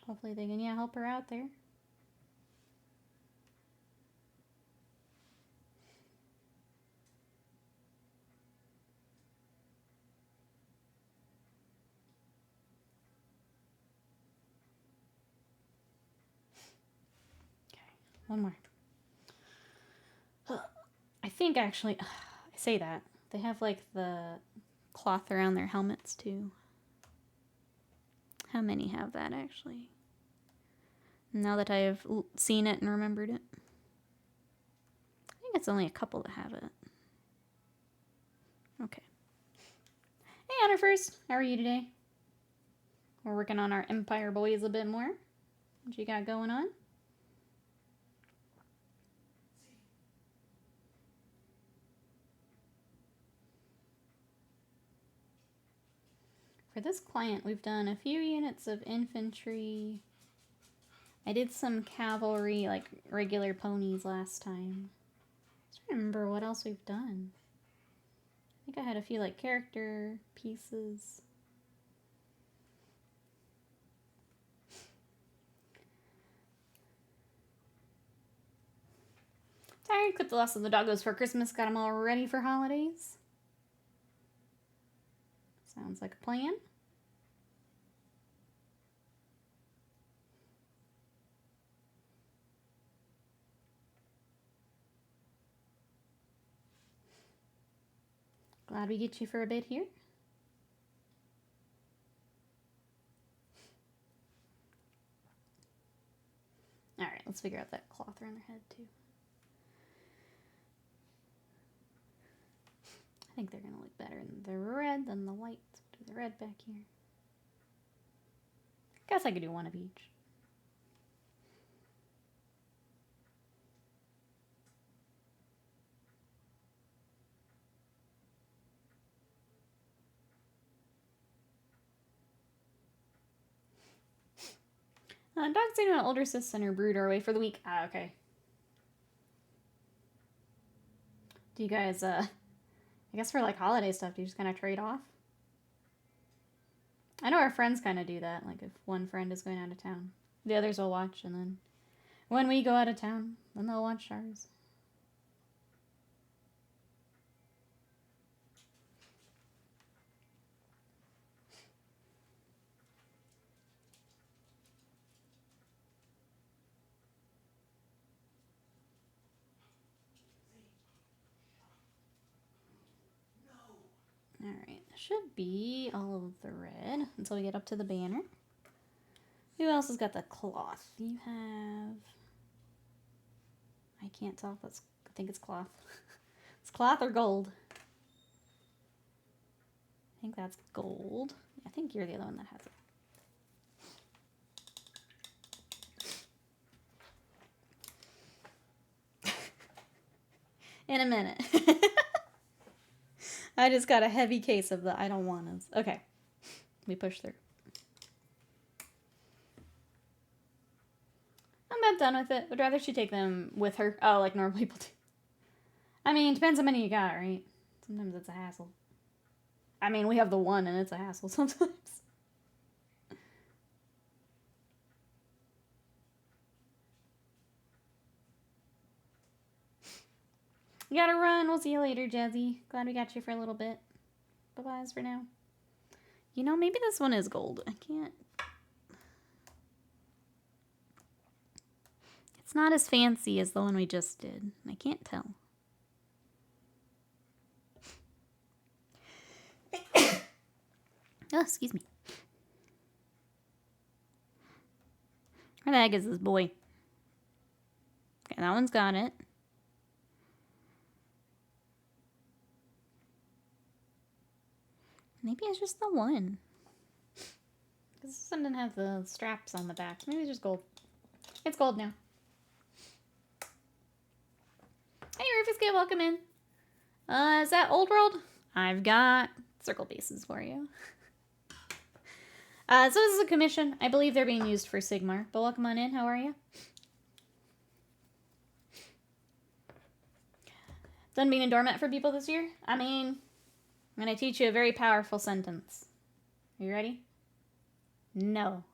Hopefully they can, help her out there. Okay, one more. I think actually, I say that. They have like the cloth around their helmets too. How many have that actually? Now that I've seen it and remembered it. I think it's only a couple that have it. Okay. Hey, Honor First. How are you today? We're working on our Empire Boys a bit more. What you got going on? For this client, we've done a few units of infantry. I did some cavalry, like regular ponies last time. I don't remember what else we've done. I think I had a few like character pieces. Tired, clipped the last of the doggos for Christmas, got them all ready for holidays. Sounds like a plan. Glad we get you for a bit here. Alright, let's figure out that cloth around their head too. I think they're going to look better in the red than the white. Let's do the red back here. Guess I could do one of each. Dog's saying an older sister and her brood are away for the week. Ah, okay. Do you guys, I guess for like holiday stuff, do you just kind of trade off? I know our friends kind of do that. Like if one friend is going out of town, the others will watch, and then when we go out of town, then they'll watch ours. Alright, should be all of the red until we get up to the banner. Who else has got the cloth? You have... I can't tell if that's... I think it's cloth. It's cloth or gold. I think that's gold. I think you're the other one that has it. In a minute. I just got a heavy case of the I don't want us. Okay. We push through. I'm about done with it. Would rather she take them with her. Oh, like normal people do. I mean, depends how many you got, right? Sometimes it's a hassle. I mean, we have the one and it's a hassle sometimes. You gotta run. We'll see you later, Jazzy. Glad we got you for a little bit. Bye-byes for now. You know, maybe this one is gold. I can't... It's not as fancy as the one we just did. I can't tell. Oh, excuse me. Where the heck is this boy? Okay, that one's got it. Maybe it's just the one. Because this one didn't have the straps on the back. Maybe it's just gold. It's gold now. Hey, Rufus, get welcome in. Is that Old World? I've got circle bases for you. So this is a commission. I believe they're being used for Sigmar. But welcome on in. How are you? Done being a doormat for people this year? I mean, I'm going to teach you a very powerful sentence. Are you ready? No.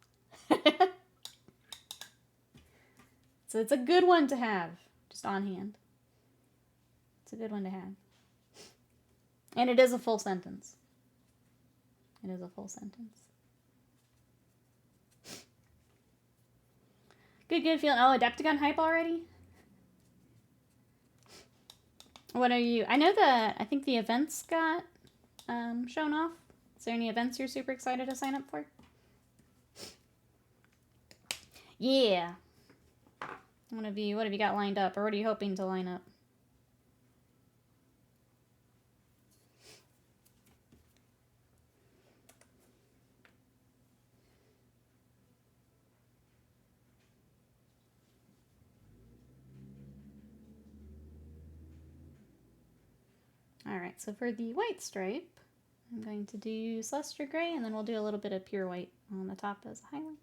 So it's a good one to have. Just on hand. It's a good one to have. And it is a full sentence. It is a full sentence. Good, good feeling. Oh, Adepticon hype already? What are you... I know that... I think the events got shown off. Is there any events you're super excited to sign up for? Yeah. What have you got lined up, or what are you hoping to line up? Alright, so for the white stripe, I'm going to do Celestial Gray, and then we'll do a little bit of pure white on the top as a highlight.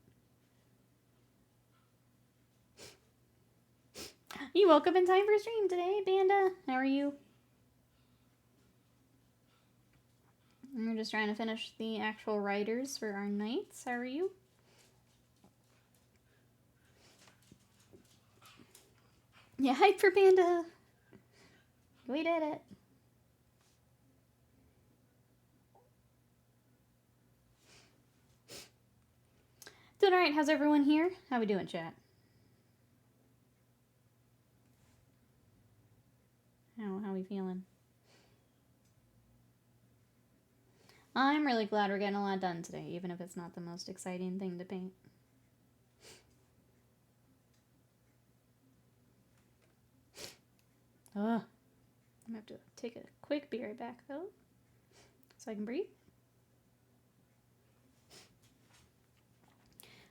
You woke up in time for stream today, Banda. How are you? We're just trying to finish the actual riders for our knights. How are you? Yeah, hype for Panda. We did it. Doing alright. How's everyone here? How we doing, chat? How we feeling? I'm really glad we're getting a lot done today, even if it's not the most exciting thing to paint. Ugh. I'm gonna have to take a quick be right back, though, so I can breathe.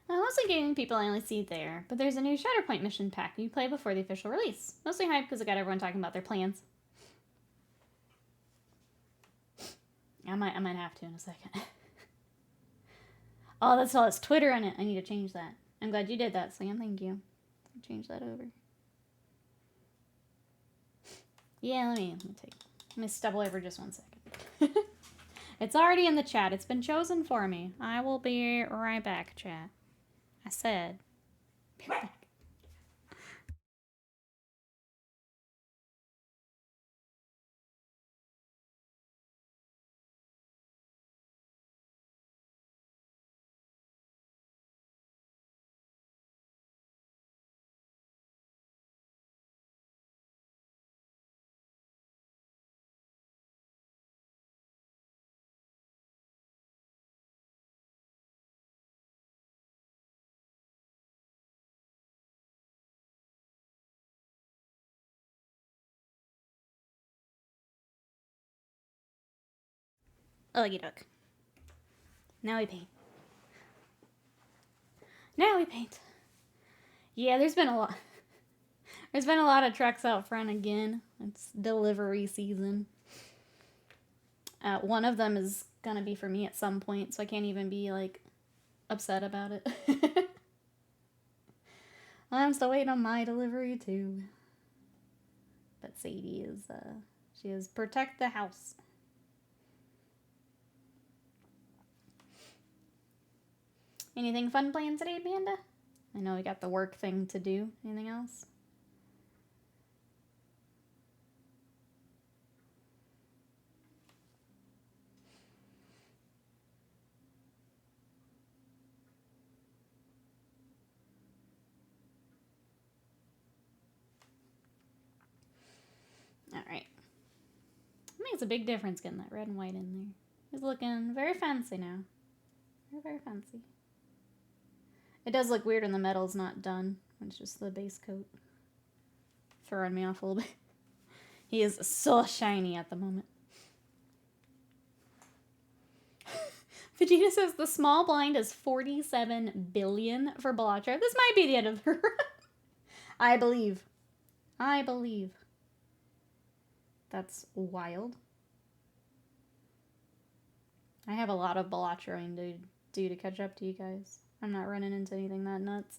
Mostly gaming people I only see there, but there's a new Shatterpoint mission pack you play before the official release. Mostly hype because it got everyone talking about their plans. I might have to in a second. Oh, that's all. It's Twitter on it. I need to change that. I'm glad you did that, Sam. Thank you. I'll change that over. Yeah, let me stubble over just 1 second. It's already in the chat. It's been chosen for me. I will be right back, chat. I said. Be right back. Okie doke. Now we paint. Now we paint. Yeah, there's been a lot. There's been a lot of trucks out front again. It's delivery season. One of them is gonna be for me at some point, so I can't even be, like, upset about it. I'm still waiting on my delivery, too. But Sadie is, she is protect the house. Anything fun planned today, Panda? I know we got the work thing to do. Anything else? Alright. Makes a big difference getting that red and white in there. It's looking very fancy now. Very, very fancy. It does look weird when the metal's not done. It's just the base coat. Throwing me off a little bit. He is so shiny at the moment. Vegeta says the small blind is 47 billion for Balatro. This might be the end of the run. I believe. That's wild. I have a lot of Balatroing to do to catch up to you guys. I'm not running into anything that nuts.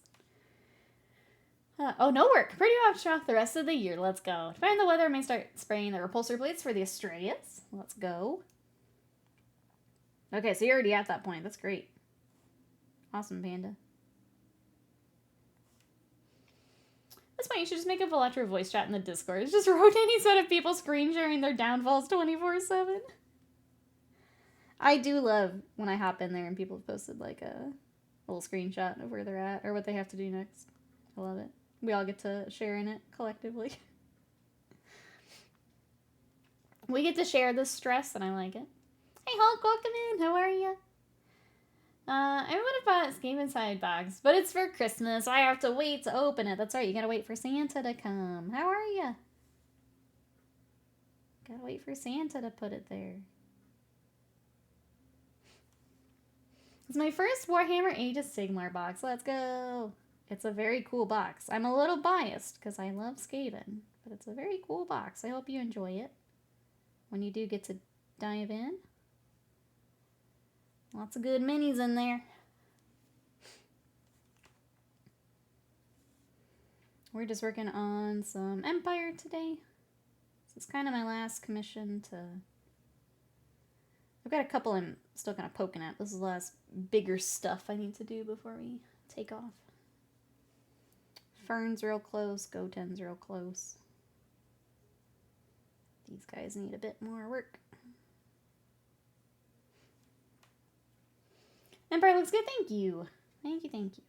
Oh, no work. Pretty much off the rest of the year. Let's go. Depending on the weather, I may start spraying the repulsor blades for the Australias. Let's go. Okay, so you're already at that point. That's great. Awesome, Panda. That's why you should just make a Velatro voice chat in the Discord. It's just rotating set of people screen sharing their downfalls 24/7. I do love when I hop in there and people have posted like a little screenshot of where they're at or what they have to do next. I love it. We all get to share in it collectively. We get to share the stress and I like it. Hey Hulk, welcome in. How are you? I would have bought Skaven side box, but it's for Christmas, so I have to wait to open it. That's right, you gotta wait for Santa to come. How are ya? Gotta wait for Santa to put it there. It's my first Warhammer Age of Sigmar box. Let's go! It's a very cool box. I'm a little biased because I love Skaven, but it's a very cool box. I hope you enjoy it when you do get to dive in. Lots of good minis in there. We're just working on some Empire today. This is kind of my last commission to... I've got a couple I'm still kind of poking at. This is the last bigger stuff I need to do before we take off. Fern's real close. Goten's real close. These guys need a bit more work. Empire looks good. Thank you. Thank you, thank you.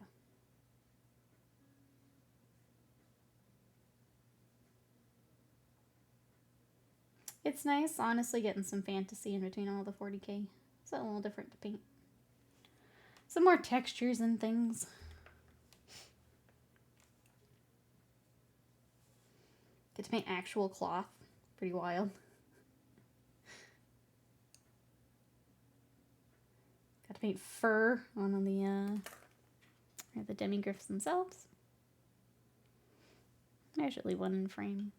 It's nice, honestly, getting some fantasy in between all the 40k. It's a little different to paint. Some more textures and things. Get to paint actual cloth. Pretty wild. Got to paint fur on the Demigryphs themselves. I should leave one in frame.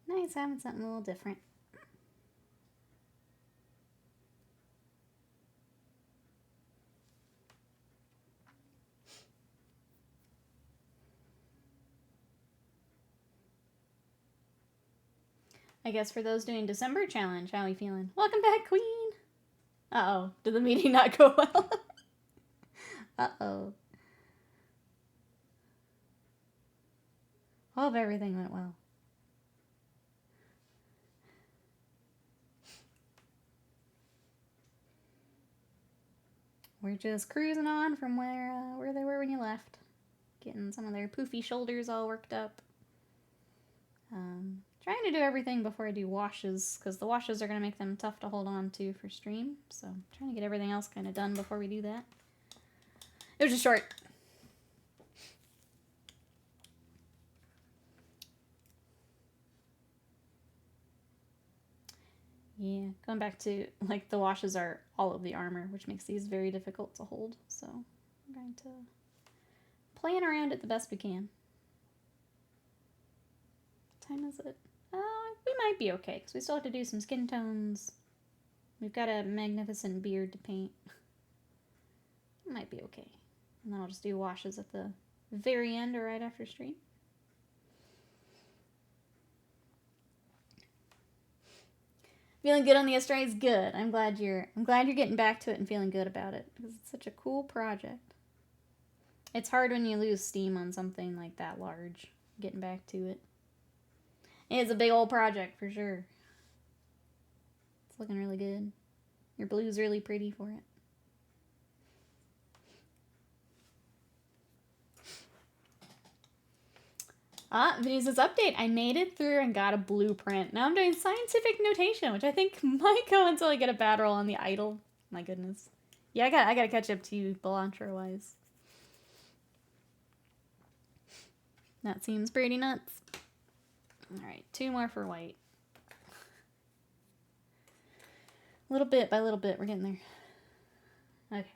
Nice having something a little different. I guess for those doing December challenge, how are we feeling? Welcome back, Queen! Uh-oh. Did the meeting not go well? Uh-oh. Hope everything went well. We're just cruising on from where they were when you left. Getting some of their poofy shoulders all worked up. Trying to do everything before I do washes, because the washes are going to make them tough to hold on to for stream. So I'm trying to get everything else kind of done before we do that. It was just short. Yeah, going back to, like, the washes are all of the armor, which makes these very difficult to hold. So I'm going to plan around it the best we can. What time is it? We might be okay, because we still have to do some skin tones. We've got a magnificent beard to paint. Might be okay. And then I'll just do washes at the very end or right after stream. Feeling good on the Astrae's good. I'm glad you're getting back to it and feeling good about it, because it's such a cool project. It's hard when you lose steam on something like that large, getting back to it. It's a big old project for sure. It's looking really good. Your blue's really pretty for it. Venusa's update. I made it through and got a blueprint. Now I'm doing scientific notation, which I think might go until I get a bad roll on the idol. My goodness. Yeah, I gotta catch up to you, Belantra-wise. That seems pretty nuts. Alright, 2 more for white. Little bit by little bit, we're getting there. Okay.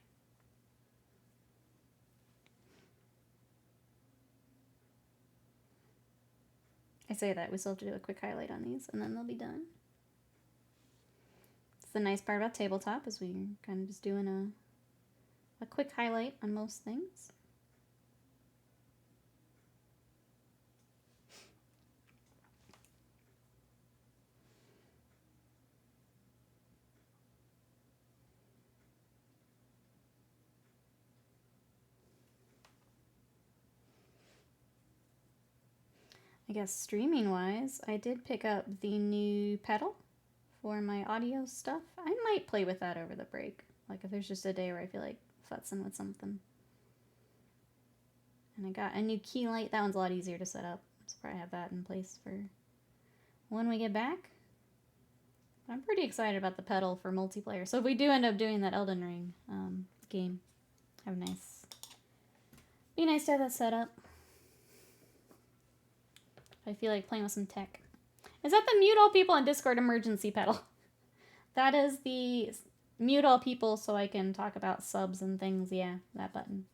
I say that, we still have to do a quick highlight on these, and then they'll be done. It's the nice part about tabletop, is we're kind of just doing a quick highlight on most things. I guess streaming-wise, I did pick up the new pedal for my audio stuff. I might play with that over the break. Like, if there's just a day where I feel like futzing with something. And I got a new key light. That one's a lot easier to set up. So probably have that in place for when we get back. I'm pretty excited about the pedal for multiplayer. So if we do end up doing that Elden Ring game, be nice to have that set up. I feel like playing with some tech. Is that the mute all people on Discord emergency pedal? That is the mute all people so I can talk about subs and things. Yeah, that button.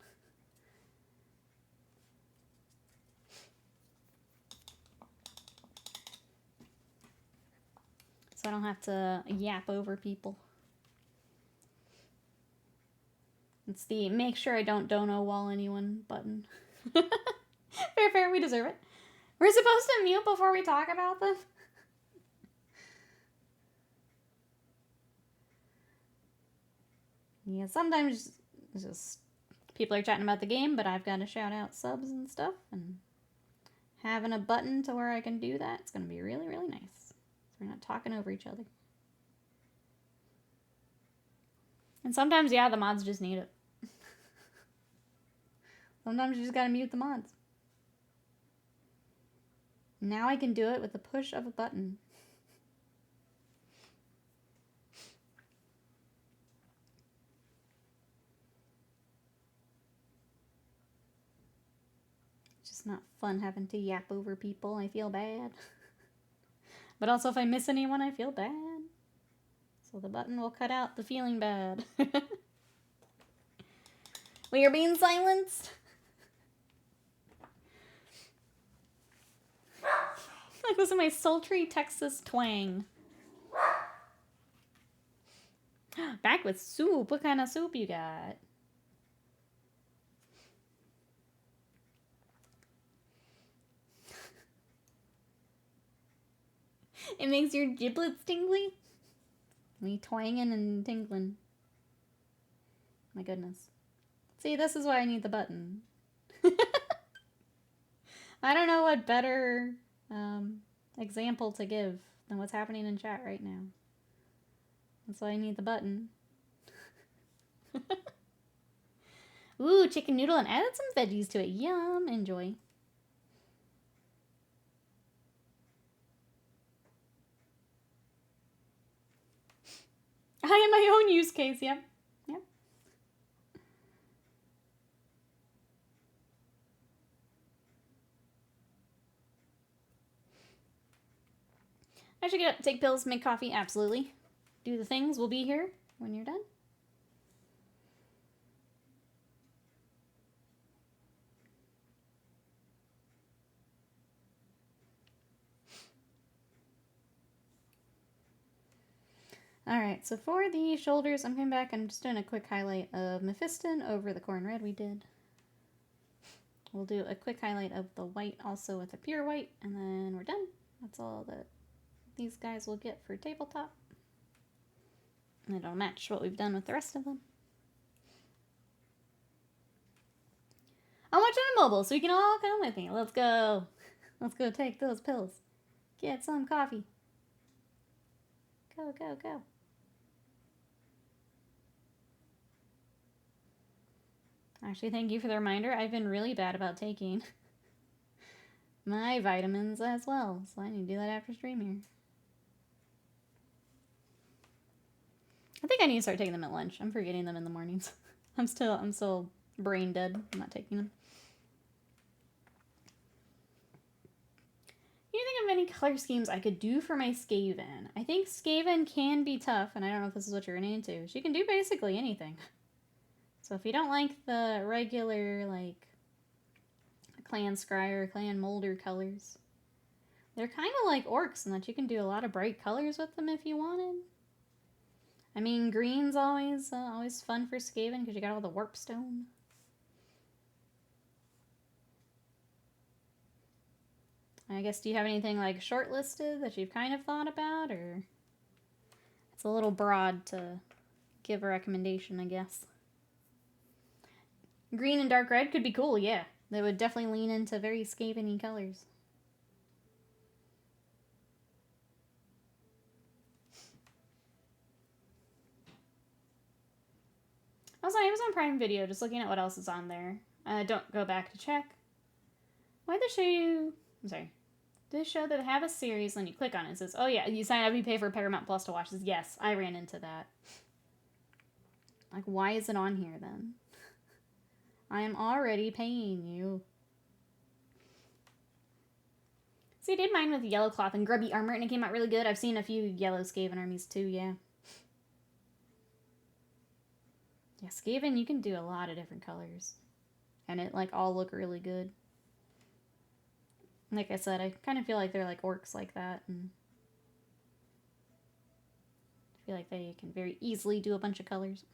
So I don't have to yap over people. It's the make sure I don't dono wall anyone button. Fair, we deserve it. We're supposed to mute before we talk about them? Yeah, sometimes it's just people are chatting about the game, but I've got to shout out subs and stuff, and having a button to where I can do that, it's going to be really, really nice. So we're not talking over each other. And sometimes, yeah, the mods just need it. Sometimes you just got to mute the mods. Now I can do it with the push of a button. It's just not fun having to yap over people. I feel bad. But also if I miss anyone, I feel bad. So the button will cut out the feeling bad. We are being silenced. Like, listen to my sultry Texas twang. Back with soup. What kind of soup you got? It makes your giblets tingly? Me twanging and tingling. My goodness. See, this is why I need the button. I don't know what better example to give than what's happening in chat right now. That's why I need the button. Ooh, chicken noodle, and added some veggies to it. Yum, enjoy. I am my own use case, yep. Yep. I should get up, take pills, make coffee, absolutely. Do the things, we'll be here when you're done. Alright, so for the shoulders, I'm coming back, I'm just doing a quick highlight of Mephiston over the corn red we did. We'll do a quick highlight of the white also with a pure white, and then we're done. That's all that these guys will get for tabletop. And it'll match what we've done with the rest of them. I'm watching on mobile, so you can all come with me. Let's go. Let's go take those pills. Get some coffee. Go, go, go. Actually, thank you for the reminder. I've been really bad about taking my vitamins as well, so I need to do that after stream here. I think I need to start taking them at lunch. I'm forgetting them in the mornings. I'm still brain dead. I'm not taking them. You think of any color schemes I could do for my Skaven? I think Skaven can be tough, and I don't know if this is what you're running into. She can do basically anything. So if you don't like the regular, like, Clan Scryer, Clan Molder colors, they're kind of like orcs in that you can do a lot of bright colors with them if you wanted. I mean, green's always fun for Skaven because you got all the warpstone. I guess, do you have anything like shortlisted that you've kind of thought about, or it's a little broad to give a recommendation, I guess. Green and dark red could be cool, yeah. They would definitely lean into very Skaven-y colors. I was on Amazon Prime Video, just looking at what else is on there. Don't go back to check. Why'd they show you... I'm sorry. This show that have a series, when you click on it, it says, oh yeah, you sign up, you pay for Paramount Plus to watch this. Yes, I ran into that. Like, why is it on here then? I am already paying you. See, I did mine with yellow cloth and grubby armor, and it came out really good. I've seen a few yellow Skaven armies too, yeah. Yeah, Skaven, you can do a lot of different colors. And it, like, all look really good. Like I said, I kind of feel like they're like orcs like that, and I feel like they can very easily do a bunch of colors.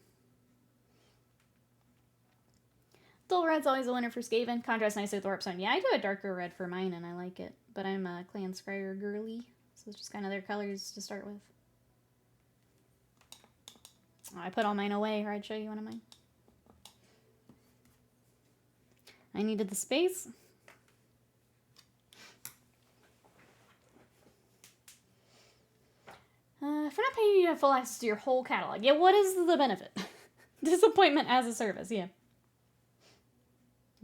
Dull red's always a winner for Skaven. Contrast nicely with Warpstone. Yeah, I do a darker red for mine, and I like it. But I'm a Clan Scryer girly, so it's just kind of their colors to start with. Oh, I put all mine away, or I'd show you one of mine. I needed the space. If we're not paying you full access to your whole catalog, yeah, what is the benefit? Disappointment as a service, yeah.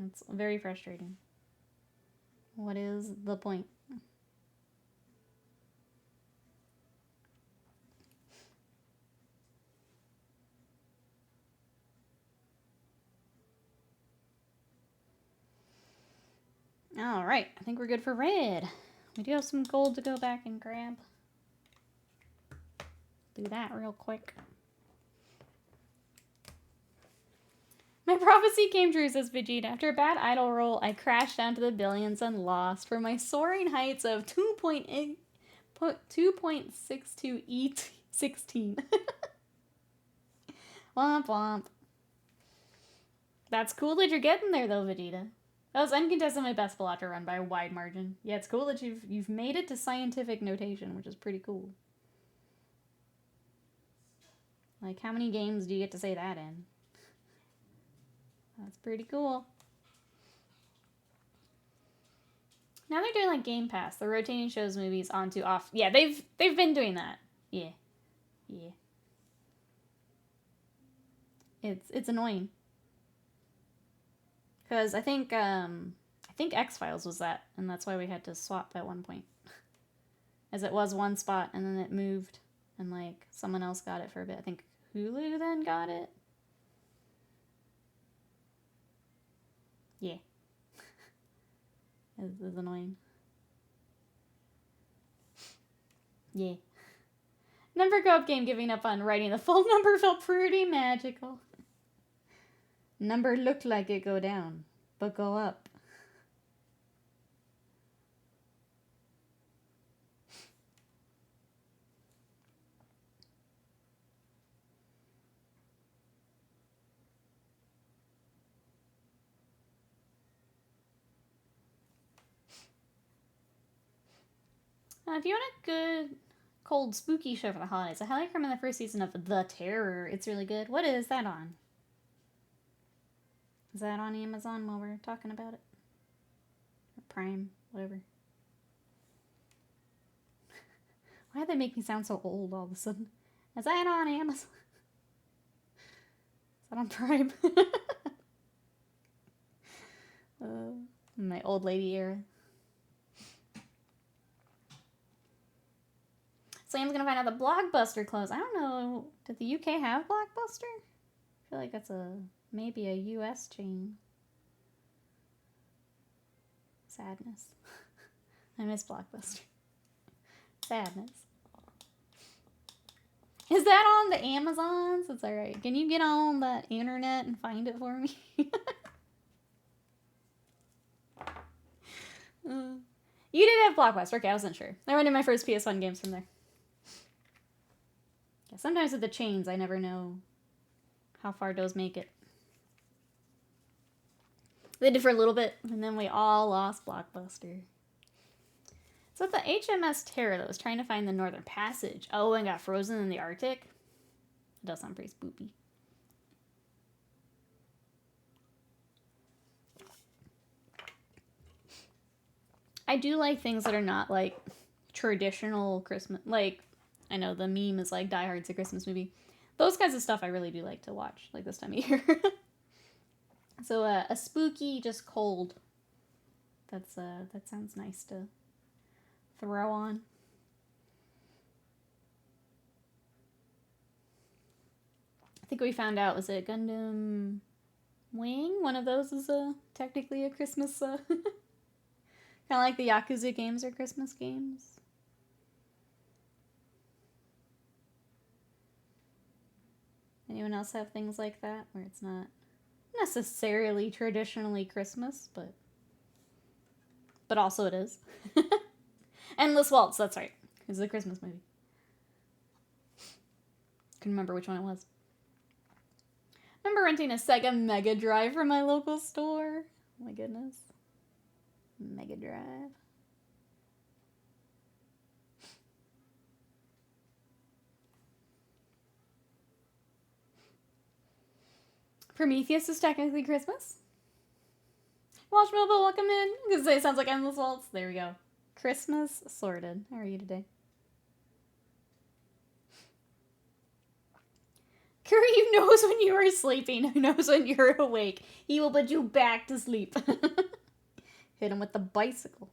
It's very frustrating. What is the point? Alright, I think we're good for red. We do have some gold to go back and grab. Do that real quick. My prophecy came true, says Vegeta. After a bad idle roll, I crashed down to the billions and lost for my soaring heights of 2.62 E16. Womp womp. That's cool that you're getting there, though, Vegeta. That was uncontested my best Velociraptor run by a wide margin. Yeah, it's cool that you've made it to scientific notation, which is pretty cool. Like, how many games do you get to say that in? That's pretty cool. Now they're doing like Game Pass. They're rotating shows, movies onto off. Yeah, they've been doing that. Yeah. Yeah. It's annoying. Cuz I think X-Files was that, and that's why we had to swap at one point. As it was one spot and then it moved and like someone else got it for a bit. I think Hulu then got it. Yeah. It's annoying. Yeah. Number co-op game giving up on writing the full number felt pretty magical. Number looked like it go down, but go up. If you want a good, cold, spooky show for the holidays, I highly recommend the first season of The Terror. It's really good. What is that on? Is that on Amazon while we're talking about it? Or Prime, whatever. Why did they make me sound so old all of a sudden? Is that on Amazon? Is that on Prime? My old lady era. Sam's gonna find out the Blockbuster closed. I don't know. Did the UK have Blockbuster? I feel like that's maybe a US chain. Sadness. I miss Blockbuster. Sadness. Is that on the Amazons? It's alright. Can you get on the internet and find it for me? You did have Blockbuster. Okay, I wasn't sure. I rented my first PS1 games from there. Yeah, sometimes with the chains, I never know how far those make it. They did for a little bit, and then we all lost Blockbuster. So with the HMS Terror that was trying to find the Northern Passage, oh, and got frozen in the Arctic. It does sound pretty spoopy. I do like things that are not like traditional Christmas. Like, I know the meme is like Die Hard's a Christmas movie. Those kinds of stuff I really do like to watch, like this time of year. So a spooky, just cold. That sounds nice to throw on. I think we found out, was it Gundam Wing? One of those is technically a Christmas, kind of like the Yakuza games are Christmas games. Anyone else have things like that where it's not necessarily traditionally Christmas, but also it is? Endless Waltz, that's right. It's a Christmas movie. Couldn't remember which one it was. Remember renting a Sega Mega Drive from my local store? Oh my goodness. Mega Drive. Prometheus is technically Christmas. Watch Mobile, welcome in. I was gonna say, it sounds like Endless Waltz. There we go. Christmas sorted. How are you today? Curry knows when you are sleeping. Who knows when you're awake? He will put you back to sleep. Hit him with the bicycle.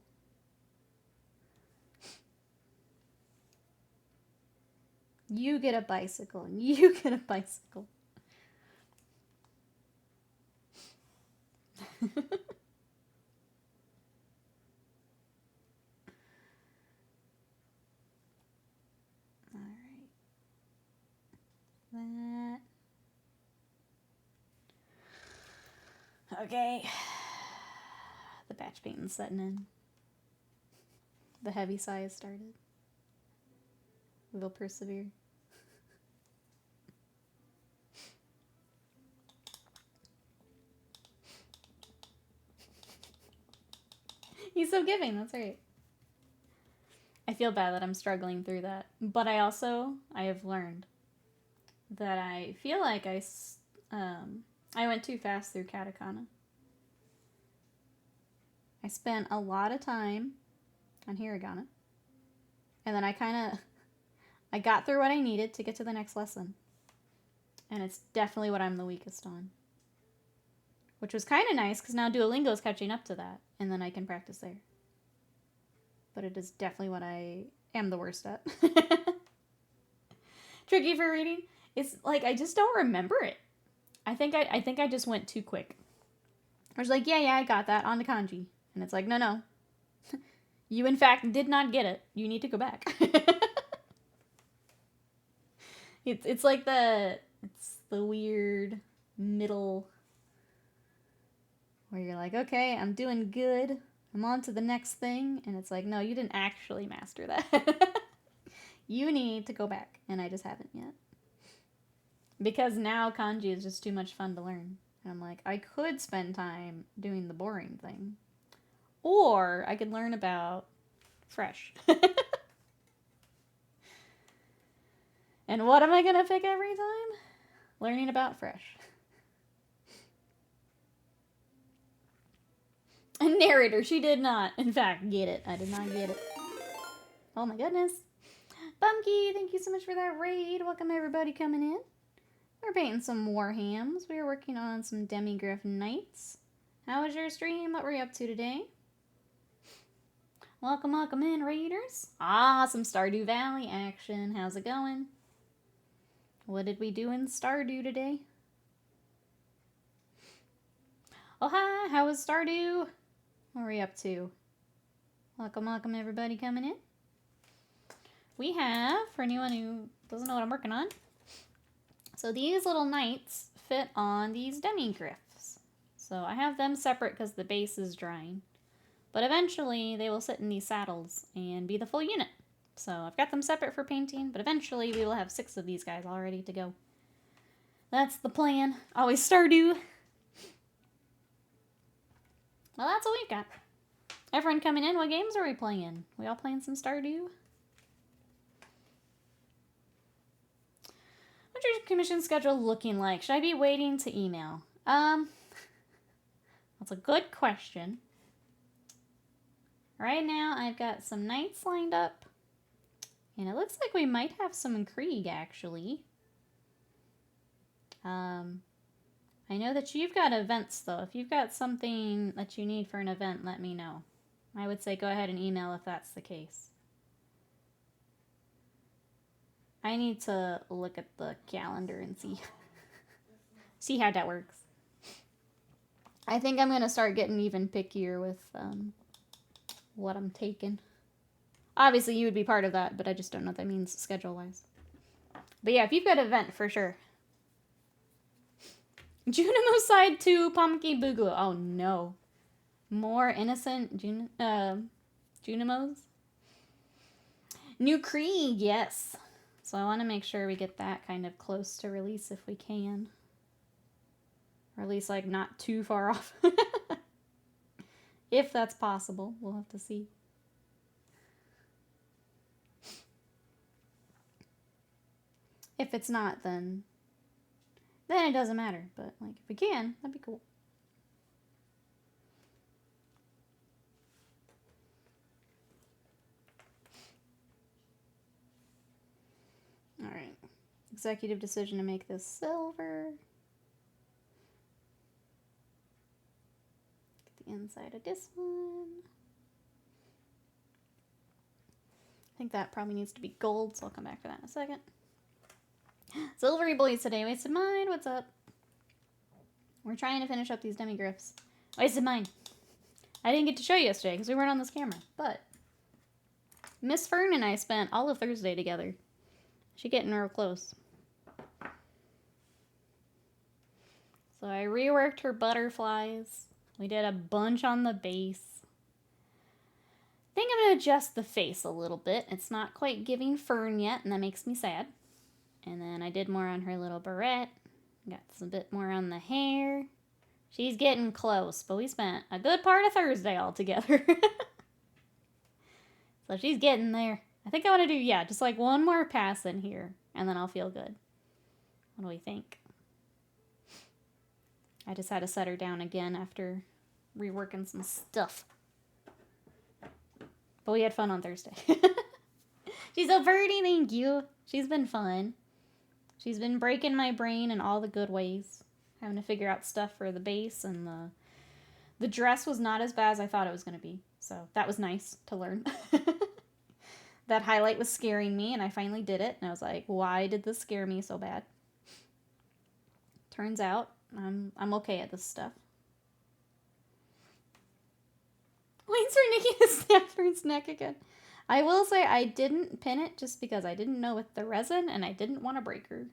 You get a bicycle, and you get a bicycle. Alright. That. Okay. The batch painting's setting in. The heavy sigh has started. We will persevere. He's so giving, that's right. I feel bad that I'm struggling through that. But I have learned that I feel like I went too fast through Katakana. I spent a lot of time on Hiragana. And then I got through what I needed to get to the next lesson. And it's definitely what I'm the weakest on. Which was kind of nice, because now Duolingo's catching up to that. And then I can practice there. But it is definitely what I am the worst at. Tricky for reading. It's like, I just don't remember it. I think I just went too quick. I was like, yeah, I got that, on to kanji. And it's like, no. You, in fact, did not get it. You need to go back. It's like the weird middle where you're like, okay, I'm doing good. I'm on to the next thing. And it's like, no, you didn't actually master that. You need to go back. And I just haven't yet. Because now kanji is just too much fun to learn. And I'm like, I could spend time doing the boring thing. Or I could learn about fresh. And what am I going to pick every time? Learning about fresh. A narrator, she did not, in fact, get it. I did not get it. Oh my goodness. Bumkey, thank you so much for that raid. Welcome everybody coming in. We're painting some Warhams. We are working on some Demigryph Knights. How was your stream? What were you up to today? Welcome in, raiders. Some Stardew Valley action. How's it going? What did we do in Stardew today? Oh, hi. How was Stardew? What were you up to? Welcome everybody coming in. We have, for anyone who doesn't know what I'm working on, so these little knights fit on these Demigryphs. So I have them separate because the base is drying. But eventually they will sit in these saddles and be the full unit. So I've got them separate for painting, but eventually we will have 6 of these guys all ready to go. That's the plan. Always Stardew. Well, that's what we've got. Everyone coming in, what games are we playing? We all playing some Stardew? What's your commission schedule looking like? Should I be waiting to email? That's a good question. Right now, I've got some knights lined up. And it looks like we might have some Krieg, actually. I know that you've got events, though. If you've got something that you need for an event, let me know. I would say go ahead and email if that's the case. I need to look at the calendar and see how that works. I think I'm going to start getting even pickier with what I'm taking. Obviously, you would be part of that, but I just don't know what that means schedule-wise. But yeah, if you've got an event, for sure. Junimo Side 2, Pumpkin Boogaloo. Oh, no. More innocent Junimos? New Krieg, yes. So I want to make sure we get that kind of close to release if we can. Or at least, like, not too far off. If that's possible. We'll have to see. If it's not, then it doesn't matter. But, like, if we can, that'd be cool. Alright. Executive decision to make this silver. Get the inside of this one. I think that probably needs to be gold, so I'll come back for that in a second. Silvery boys today. Wasted Mind, what's up? We're trying to finish up these Demigryphs. Wasted Mind. I didn't get to show you yesterday because we weren't on this camera, but Miss Fern and I spent all of Thursday together. She's getting real close. So I reworked her butterflies. We did a bunch on the base. I think I'm going to adjust the face a little bit. It's not quite giving Fern yet, and that makes me sad. And then I did more on her little barrette. Got some bit more on the hair. She's getting close, but we spent a good part of Thursday all together. So she's getting there. I think I want to do, yeah, just like one more pass in here, and then I'll feel good. What do we think? I just had to set her down again after reworking some stuff. But we had fun on Thursday. She's a birdie, thank you. She's been fun. She's been breaking my brain in all the good ways. Having to figure out stuff for the base, and the dress was not as bad as I thought it was going to be. So that was nice to learn. That highlight was scaring me, and I finally did it. And I was like, why did this scare me so bad? Turns out, I'm okay at this stuff. Wait for Nikki to snap her neck again. I will say I didn't pin it just because I didn't know with the resin, and I didn't want to break her.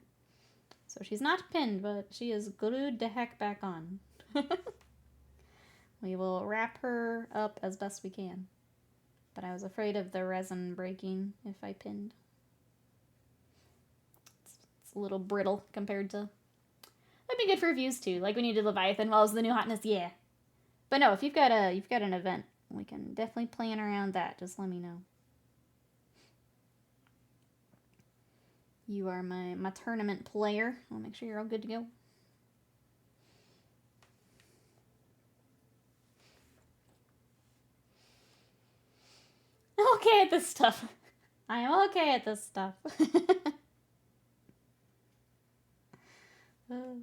So she's not pinned, but she is glued the heck back on. We will wrap her up as best we can. But I was afraid of the resin breaking if I pinned. It's a little brittle compared to... That'd be good for views too. Like when you did Leviathan, well, it was the new hotness, yeah. But no, if you've got an event, we can definitely plan around that. Just let me know. You are my tournament player. I'll make sure you're all good to go. I'm okay at this stuff. I am okay at this stuff. Oh,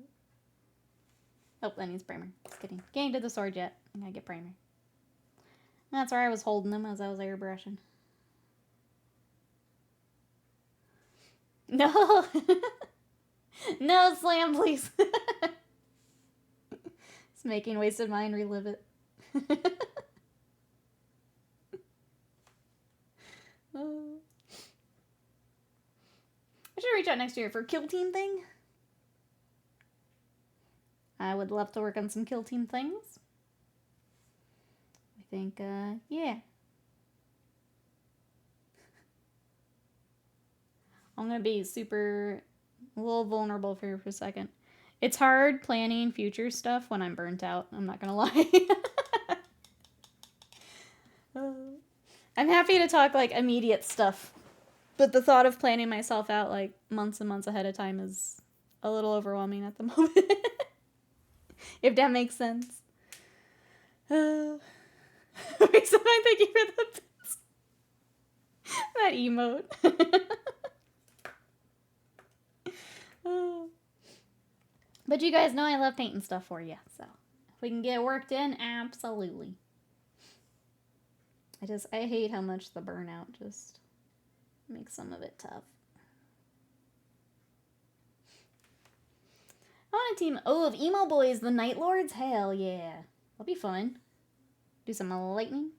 that needs primer. Just kidding. Can't do the sword yet. I gotta get primer. That's where I was holding them as I was airbrushing. No! No, Slam, please! It's making Wasted Mind relive it. Oh. I should reach out next year for a kill team thing. I would love to work on some kill team things. I think, yeah. I'm gonna be a little vulnerable for a second. It's hard planning future stuff when I'm burnt out. I'm not gonna lie. I'm happy to talk, like, immediate stuff. But the thought of planning myself out, like, months and months ahead of time is a little overwhelming at the moment. If that makes sense. Wait, someone thank you for the bits. That emote. But you guys know I love painting stuff for you, so if we can get it worked in, absolutely. I hate how much the burnout just makes some of it tough. a team. Oh, of emo boys, the Night Lords? Hell yeah. That'll be fun. Do some lightning.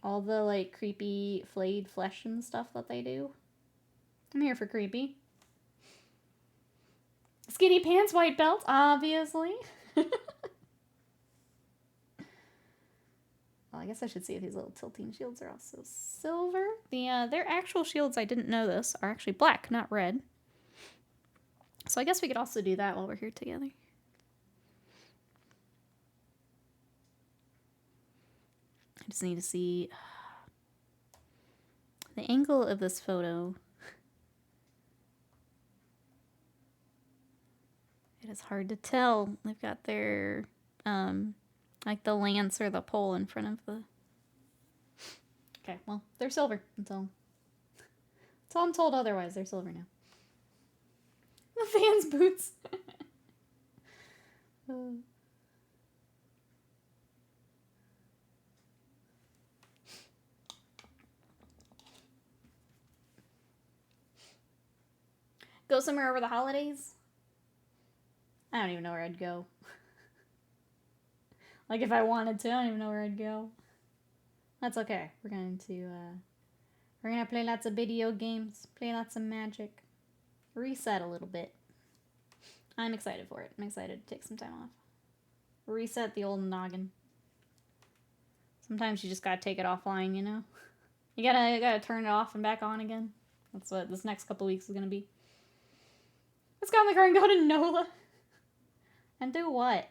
All the, like, creepy flayed flesh and stuff that they do. I'm here for creepy. Skinny pants, white belt, obviously. Well, I guess I should see if these little tilting shields are also silver. Their actual shields, I didn't know this, are actually black, not red. So I guess we could also do that while we're here together. I just need to see the angle of this photo. It is hard to tell. They've got their, like the lance or the pole in front of the... Okay, well, they're silver until I'm told otherwise. They're silver now. The fans' boots. Go somewhere over the holidays? I don't even know where I'd go. Like, if I wanted to, I don't even know where I'd go. That's okay. We're gonna play lots of video games, play lots of Magic, reset a little bit. I'm excited for it. I'm excited to take some time off. Reset the old noggin. Sometimes you just gotta take it offline, you know? You gotta turn it off and back on again. That's what this next couple weeks is gonna be. Let's go in the car and go to NOLA. And do what?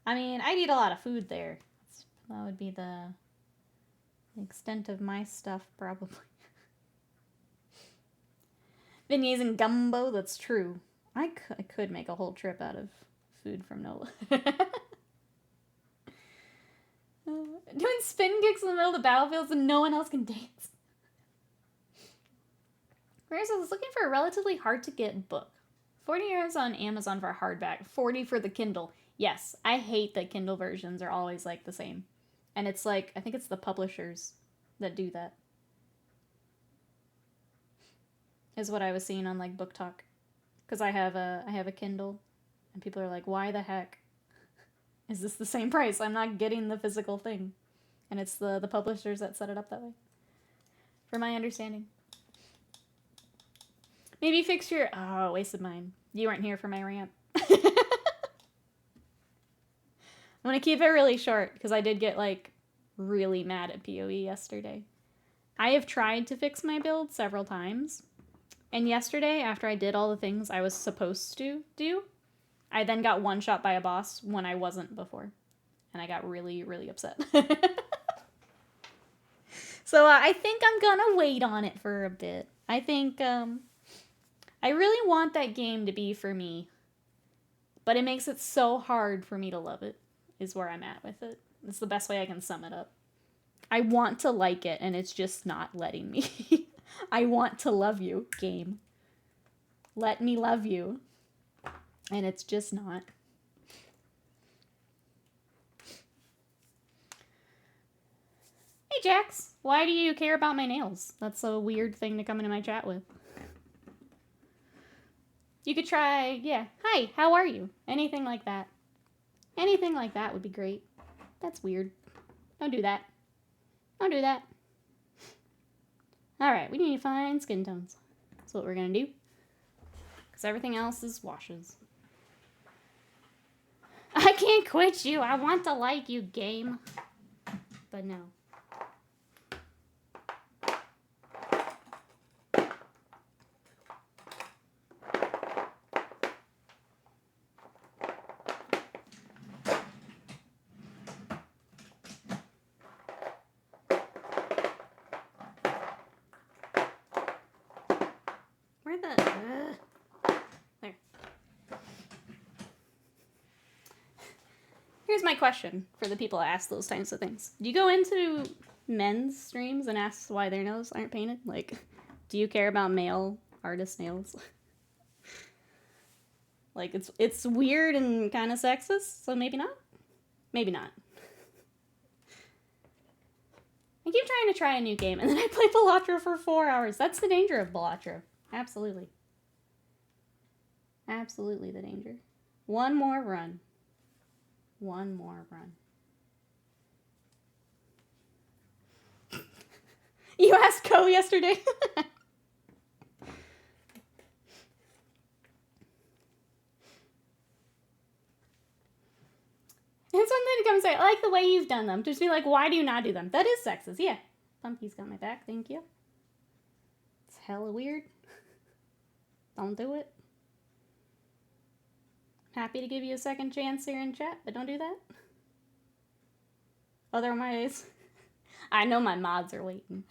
I mean, I'd eat a lot of food there. That would be the extent of my stuff, probably. Beignets and gumbo, that's true. I could make a whole trip out of food from NOLA. Doing spin kicks in the middle of the battlefield so no one else can dance. Whereas I was looking for a relatively hard-to-get book. €40 on Amazon for a hardback, $40 for the Kindle. Yes, I hate that Kindle versions are always, like, the same. And it's like, I think it's the publishers that do that. Is what I was seeing on, like, Book Talk. Because I have a Kindle. And people are like, why the heck is this the same price? I'm not getting the physical thing. And it's the publishers that set it up that way. For my understanding. Maybe fix your... Oh, wasted mine. You weren't here for my rant. I'm gonna keep it really short, because I did get, like, really mad at PoE yesterday. I have tried to fix my build several times. And yesterday, after I did all the things I was supposed to do, I then got one-shot by a boss when I wasn't before. And I got really, really upset. So I think I'm gonna wait on it for a bit. I think, I really want that game to be for me. But it makes it so hard for me to love it, is where I'm at with it. It's the best way I can sum it up. I want to like it, and it's just not letting me. I want to love you, game. Let me love you. And it's just not. Hey, Jax. Why do you care about my nails? That's a weird thing to come into my chat with. You could try, yeah. Hi, how are you? Anything like that. Anything like that would be great. That's weird. Don't do that. Don't do that. Alright, we need to find skin tones. That's what we're gonna do. Because everything else is washes. I can't quit you. I want to like you, game. But no. There. Here's my question for the people that ask those types of things. Do you go into men's streams and ask why their nails aren't painted? Like, do you care about male artist nails? Like, it's weird and kind of sexist, so maybe not? Maybe not. I keep trying to try a new game, and then I play Balatro for 4 hours. That's the danger of Balatro. Absolutely. Absolutely the danger. One more run. One more run. You asked Ko yesterday? It's something to come say, I like the way you've done them. Just be like, why do you not do them? That is sexist, yeah. Pumpy's got my back, thank you. It's hella weird. Don't do it. Happy to give you a second chance here in chat, but don't do that. Otherwise, I know my mods are waiting.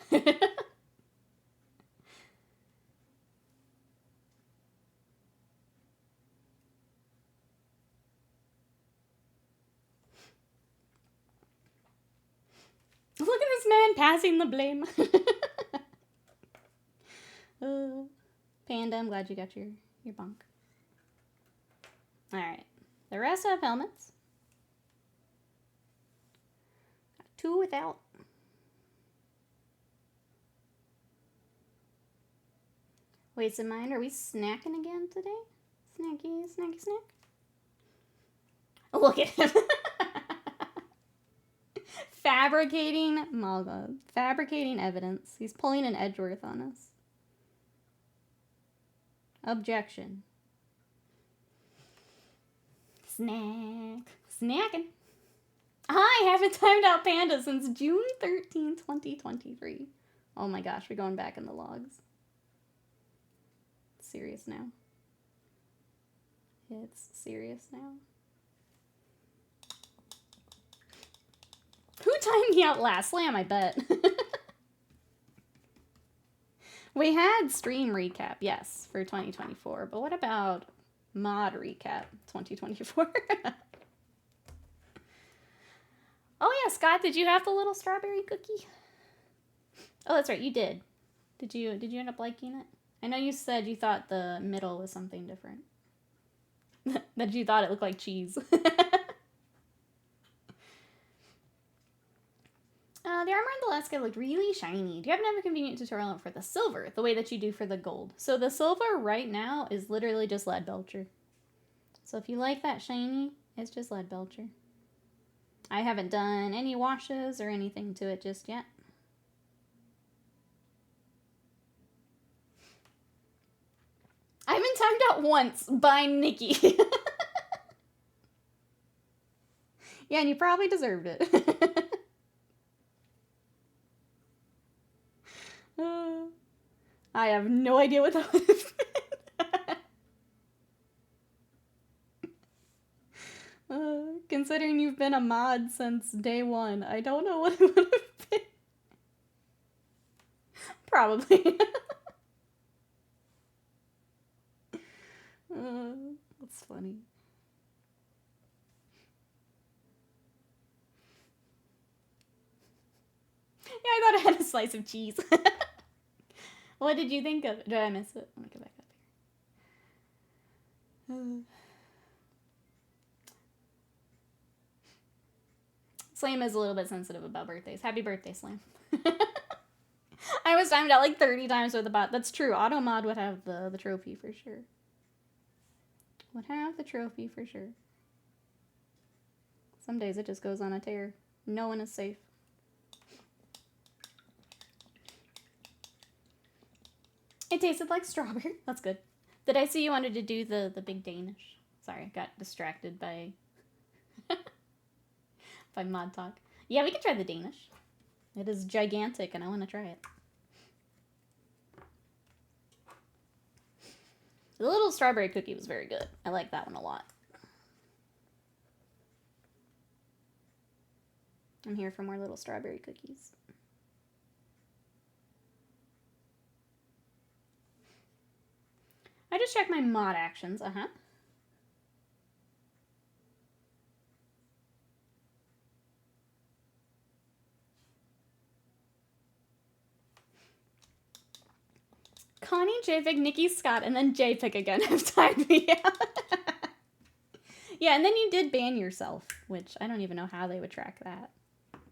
Look at this man passing the blame. Panda, I'm glad you got your bunk. Alright. The rest have helmets. Got 2 without. Wait, so mine, are we snacking again today? Snacky, snacky, snack? Look at him. Fabricating Malga. Fabricating evidence. He's pulling an Edgeworth on us. Objection. Snack. Snacking. I haven't timed out Panda since June 13, 2023. Oh my gosh, we're going back in the logs. It's serious now. It's serious now. Who timed me out last? Slam, I bet. We had stream recap, yes, for 2024. But what about mod recap 2024? Oh yeah, Scott, did you have the little strawberry cookie? Oh, that's right, you did. Did you end up liking it? I know you said you thought the middle was something different. That you thought it looked like cheese. The armor in the last guy looked really shiny. Do you happen to have a convenient tutorial for the silver, the way that you do for the gold? So the silver right now is literally just lead belcher. So if you like that shiny, it's just lead belcher. I haven't done any washes or anything to it just yet. I've been timed out once by Nikki. Yeah, and you probably deserved it. I have no idea what that was. Considering you've been a mod since day 1, I don't know what it would have been. Probably. That's funny. Yeah, I thought I had a slice of cheese. What did you think of it? Did I miss it? Let me go back up here. Slam is a little bit sensitive about birthdays. Happy birthday, Slam. I was timed out like 30 times with the bot. That's true. Automod would have the trophy for sure. Would have the trophy for sure. Some days it just goes on a tear. No one is safe. It tasted like strawberry. That's good. Did I see you wanted to do the big Danish? Sorry, got distracted by by mod talk. Yeah, we can try the Danish. It is gigantic and I want to try it. The little strawberry cookie was very good. I like that one a lot. I'm here for more little strawberry cookies. I just checked my mod actions, Connie, JPEG, Nikki, Scott, and then JPEG again have timed me out. Yeah, and then you did ban yourself, which I don't even know how they would track that.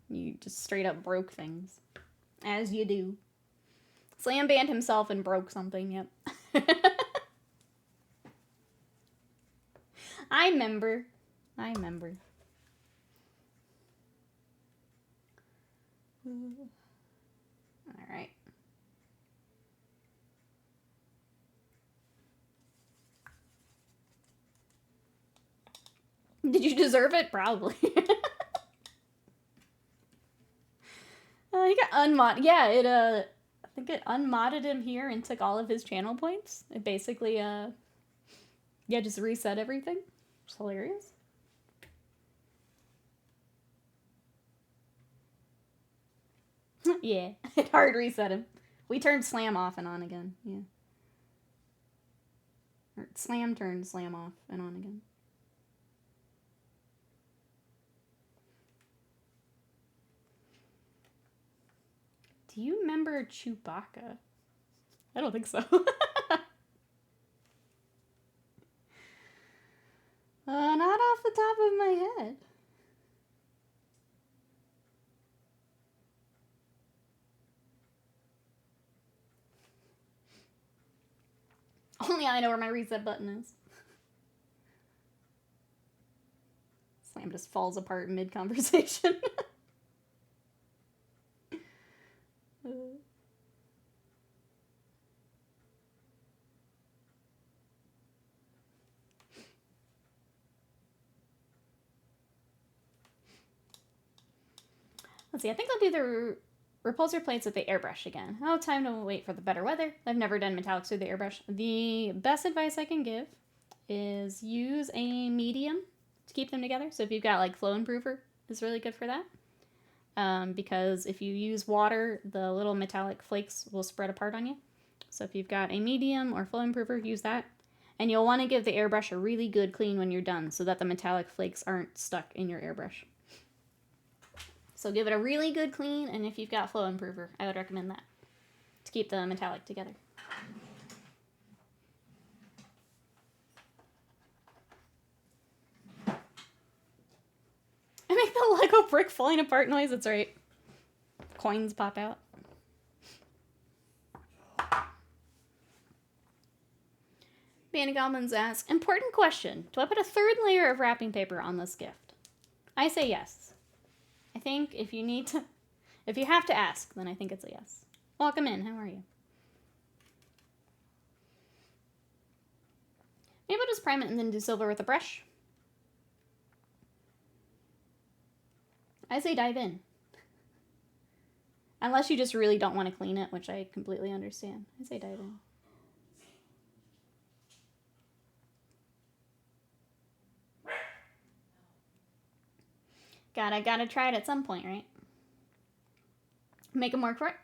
You just straight up broke things. As you do. Slam banned himself and broke something, yep. I remember. Alright. Did you deserve it? Probably. He got unmod. Yeah, I think it unmodded him here and took all of his channel points. It basically, yeah, just reset everything. It's hilarious. Yeah, it hard reset him. We turned Slam off and on again. Yeah. Or Slam turned Slam off and on again. Do you remember Chewbacca? I don't think so. Not off the top of my head. Only I know where my reset button is. Slam just falls apart mid-conversation. Let's see, I think I'll do the repulsor plates with the airbrush again. Oh, time to wait for the better weather. I've never done metallics with the airbrush. The best advice I can give is use a medium to keep them together. So if you've got like flow improver, is really good for that. Because if you use water, the little metallic flakes will spread apart on you. So if you've got a medium or flow improver, use that. And you'll want to give the airbrush a really good clean when you're done so that the metallic flakes aren't stuck in your airbrush. So give it a really good clean, and if you've got flow improver, I would recommend that to keep the metallic together. I make the Lego brick falling apart noise, that's right. Coins pop out. Bandy Goblins ask, important question. Do I put a third layer of wrapping paper on this gift? I say yes. I think if you have to ask, then I think it's a yes. Welcome in, how are you? Maybe I'll just prime it and then do silver with a brush. I say dive in. Unless you just really don't want to clean it, which I completely understand. I say dive in. Gotta try it at some point, right? Make them work for it.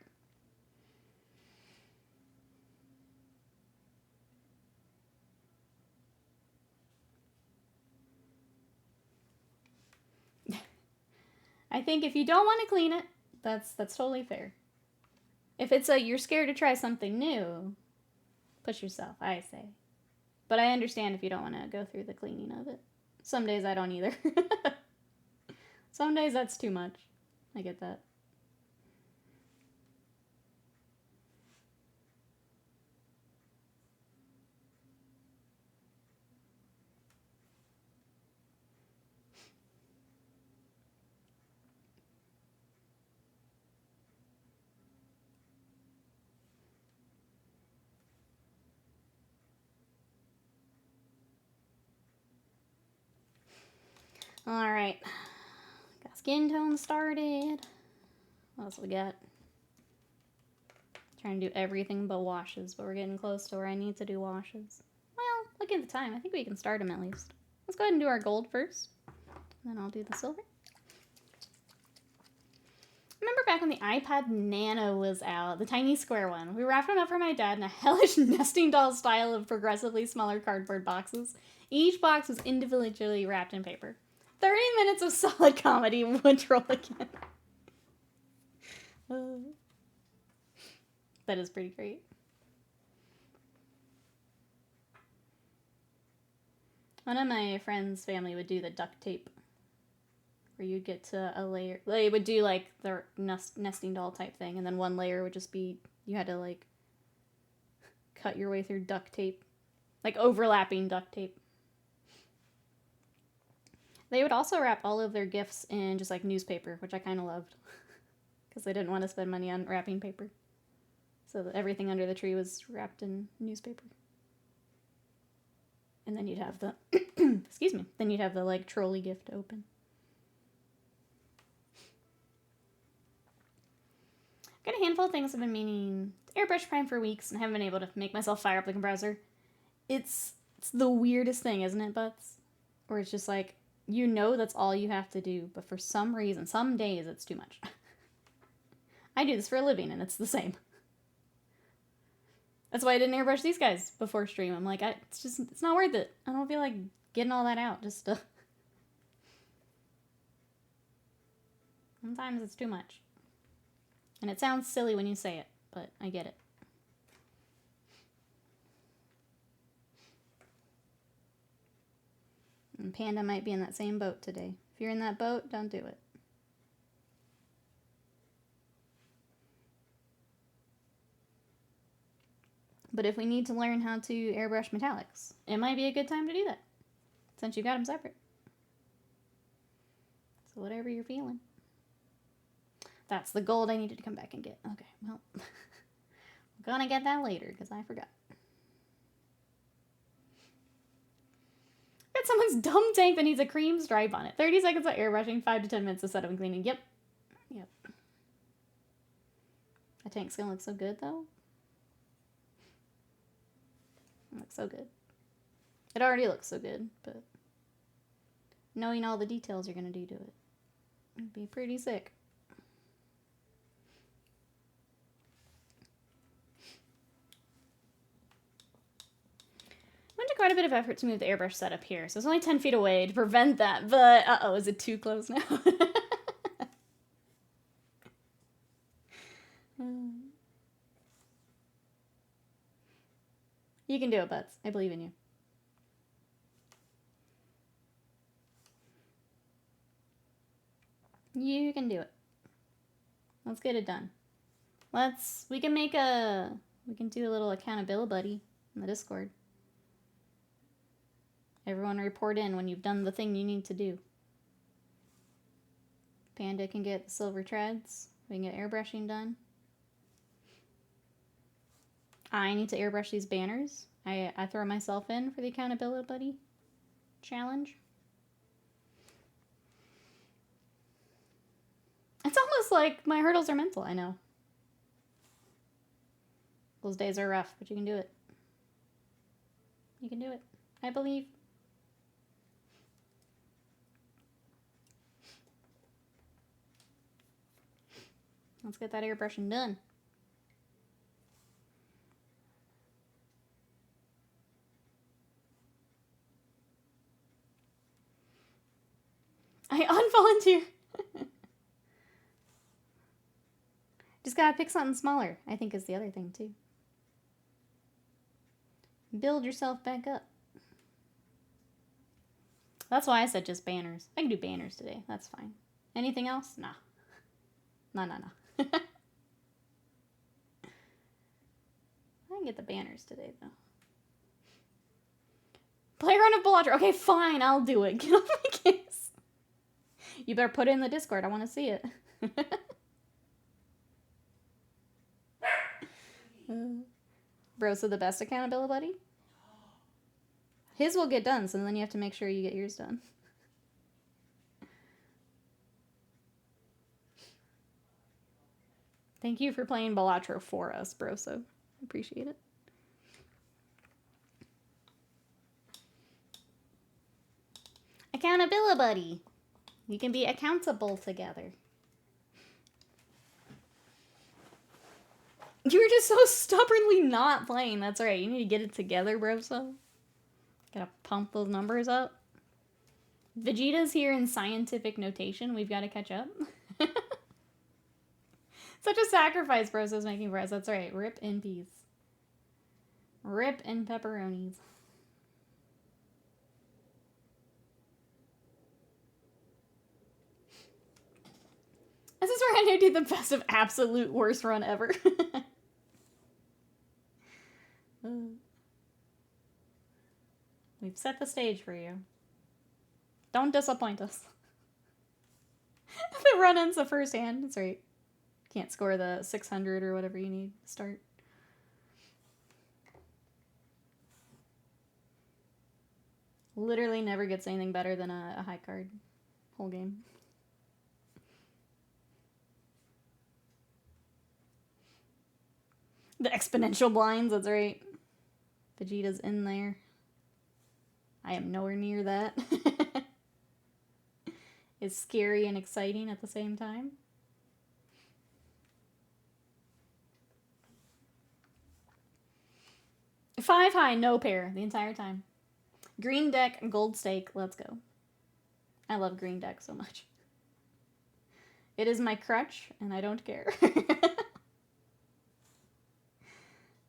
I think if you don't want to clean it, that's totally fair. If it's you're scared to try something new, push yourself, I say. But I understand if you don't want to go through the cleaning of it. Some days I don't either. Some days that's too much. I get that. Alright. Got skin tone started. What else we got? Trying to do everything but washes, but we're getting close to where I need to do washes. Well, look at the time. I think we can start them at least. Let's go ahead and do our gold first. And then I'll do the silver. Remember back when the iPad Nano was out, the tiny square one? We wrapped them up for my dad in a hellish nesting doll style of progressively smaller cardboard boxes. Each box was individually wrapped in paper. 30 minutes of solid comedy would roll again. That is pretty great. One of my friend's family would do the duct tape where you'd get to a layer. They would do like the nesting doll type thing, and then one layer would just be, you had to like cut your way through duct tape, like overlapping duct tape. They would also wrap all of their gifts in just like newspaper, which I kind of loved because they didn't want to spend money on wrapping paper. So that everything under the tree was wrapped in newspaper. And then you'd have the, excuse me, then you'd have the like trolley gift open. I've got a handful of things I've been meaning to airbrush prime for weeks and haven't been able to make myself fire up the compressor. It's the weirdest thing, isn't it, Butts? Where it's just like, you know that's all you have to do, but for some reason, some days it's too much. I do this for a living, and it's the same. That's why I didn't airbrush these guys before stream. I'm like, it's not worth it. I don't feel like getting all that out just to... Sometimes it's too much. And it sounds silly when you say it, but I get it. And Panda might be in that same boat today. If you're in that boat, don't do it. But if we need to learn how to airbrush metallics, it might be a good time to do that, since you got them separate. So whatever you're feeling. That's the gold I needed to come back and get. Okay, well, I'm gonna get that later, because I forgot. Got someone's dumb tank that needs a cream stripe on it. 30 seconds of airbrushing, 5 to 10 minutes of setup and cleaning. Yep. Yep. That tank's gonna look so good, though. It looks so good. It already looks so good, but knowing all the details you're gonna do to it would be pretty sick. Went to quite a bit of effort to move the airbrush setup here, so it's only 10 feet away to prevent that, but uh-oh, is it too close now? You can do it, Butts. I believe in you. You can do it. Let's get it done. We can do a little accountability buddy in the Discord. Everyone report in when you've done the thing you need to do. Panda can get the silver treads. We can get airbrushing done. I need to airbrush these banners. I throw myself in for the accountability buddy challenge. It's almost like my hurdles are mental, I know. Those days are rough, but you can do it. You can do it. I believe. Let's get that airbrushing done. I unvolunteer. Just gotta pick something smaller, I think is the other thing too. Build yourself back up. That's why I said just banners. I can do banners today. That's fine. Anything else? Nah. No. I can get the banners today, though. Playground of Bellatrix. Okay, fine. I'll do it. Get off my case. You better put it in the Discord. I want to see it. Bro, so the best accountability buddy? His will get done, so then you have to make sure you get yours done. Thank you for playing Bellatrix for us, bro, so appreciate it. Accountability buddy. We can be accountable together. You were just so stubbornly not playing. That's right. You need to get it together, bro, so. Gotta pump those numbers up. Vegeta's here in scientific notation. We've got to catch up. Such a sacrifice Broso's making for us. That's right. Rip in peace. Rip in pepperonis. This is where I did the best of absolute worst run ever. We've set the stage for you. Don't disappoint us. If the run ends the first hand, that's right. Can't score the 600 or whatever you need to start. Literally never gets anything better than a high card. Whole game. The exponential blinds, that's right. Vegeta's in there. I am nowhere near that. It's scary and exciting at the same time. Five high, no pair the entire time. Green deck, gold stake, let's go. I love green deck so much. It is my crutch, and I don't care.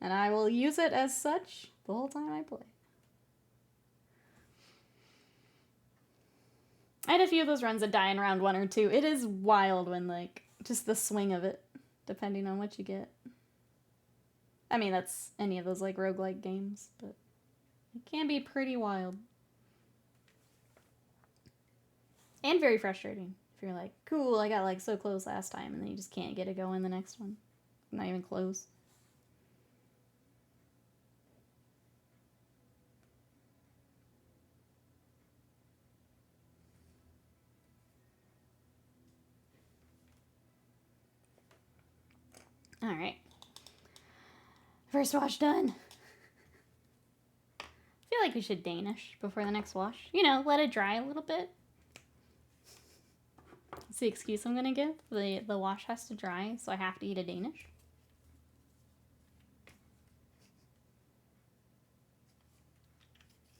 And I will use it as such the whole time I play. I had a few of those runs that die in round 1 or 2. It is wild when, like, just the swing of it, depending on what you get. I mean, that's any of those, like, roguelike games, but it can be pretty wild. And very frustrating. If you're like, cool, I got, like, so close last time, and then you just can't get it going the next one. Not even close. Alright. First wash done. I feel like we should Danish before the next wash. You know, let it dry a little bit. That's the excuse I'm gonna give. The wash has to dry, so I have to eat a Danish.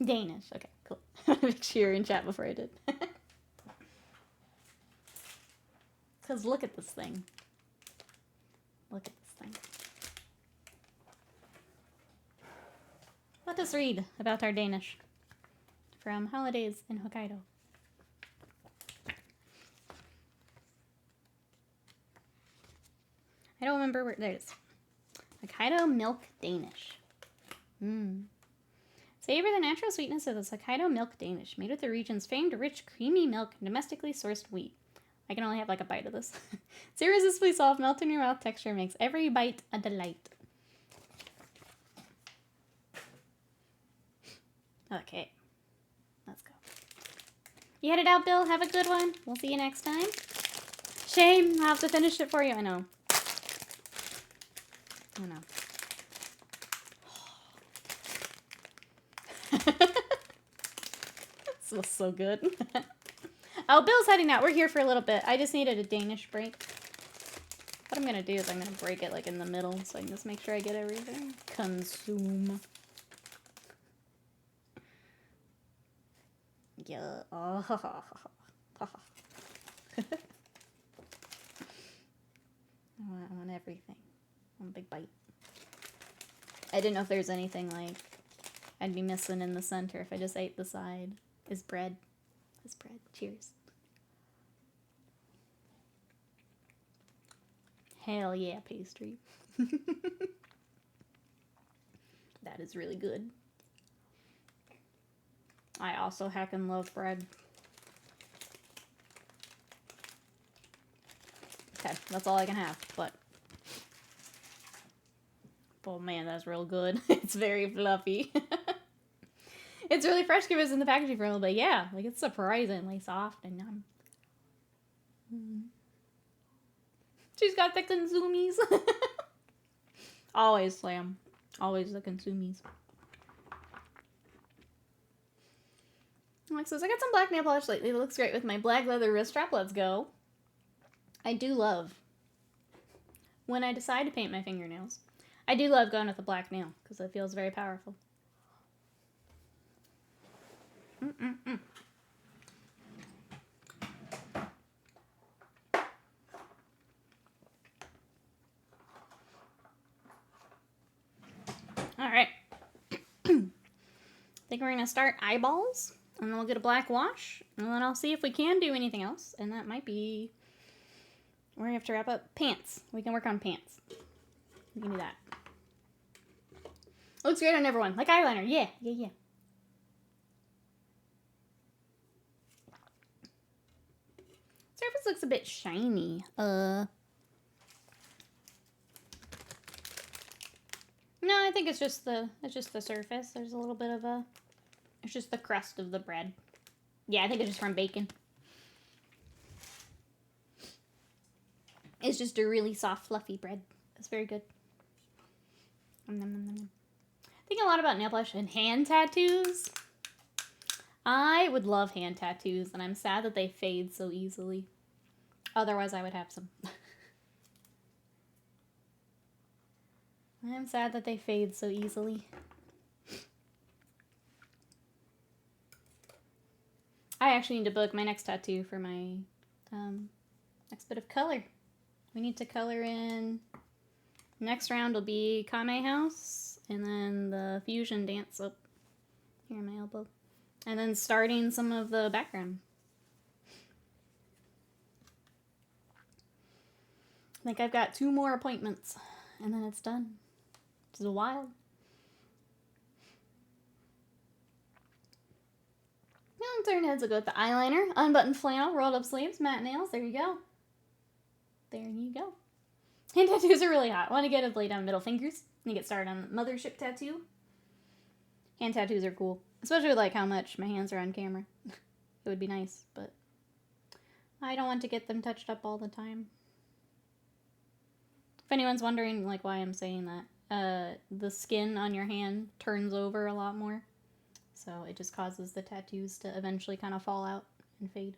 Danish, okay, cool. Make sure you're in chat before I did. Because look at this thing. Look at this thing. Let us read about our Danish from Holidays in Hokkaido. I don't remember where, there it is. Hokkaido milk Danish. Savor the natural sweetness of the Hokkaido milk Danish, made with the region's famed rich, creamy milk and domestically sourced wheat. I can only have like a bite of this. It's irresistibly soft, melt in your mouth texture, makes every bite a delight. Okay, let's go. You headed out, Bill? Have a good one. We'll see you next time. Shame, I'll have to finish it for you. I know. I know. This was so good. Oh, Bill's heading out. We're here for a little bit. I just needed a Danish break. What I'm gonna do is I'm gonna break it like in the middle so I can just make sure I get everything. Consume. Yeah. Oh. I want everything. One big bite. I didn't know if there's anything like I'd be missing in the center if I just ate the side. Is bread. Is bread. Cheers. Hell yeah, pastry. That is really good. I also heckin' love bread. Okay, that's all I can have, but... Oh man, that's real good. It's very fluffy. It's really fresh because it was in the packaging for a little bit. Yeah, like it's surprisingly soft and numb. She's got the consumies. Always Slam. Always the consumies. Alex says, I got some black nail polish lately. It looks great with my black leather wrist strap. Let's go. I do love when I decide to paint my fingernails. I do love going with a black nail because it feels very powerful. All right. I think we're going to start eyeballs, and then we'll get a black wash, and then I'll see if we can do anything else, and that might be We're gonna have to wrap up pants. We can work on pants. We can do that. Looks great on everyone. Like eyeliner. Yeah, yeah, yeah. Surface looks a bit shiny. No, I think it's just the surface. There's a little bit of a, it's just the crust of the bread. Yeah, I think it's just from bacon. It's just a really soft, fluffy bread. It's very good. Thinking a lot about nail polish and hand tattoos. I would love hand tattoos, and I'm sad that they fade so easily. Otherwise, I would have some. I'm sad that they fade so easily. I actually need to book my next tattoo for my next bit of color. We need to color in. Next round will be Kame House, and then the fusion dance up here in my elbow. And then starting some of the background. I think I've got 2 more appointments, and then it's done. This is wild. Now turn heads will go with the eyeliner, unbuttoned flannel, rolled up sleeves, matte nails. There you go. There you go. Hand tattoos are really hot. I want to get a blade on middle fingers and get started on the mothership tattoo. Hand tattoos are cool. Especially with like how much my hands are on camera. It would be nice, but I don't want to get them touched up all the time. If anyone's wondering like why I'm saying that, the skin on your hand turns over a lot more. So it just causes the tattoos to eventually kind of fall out and fade.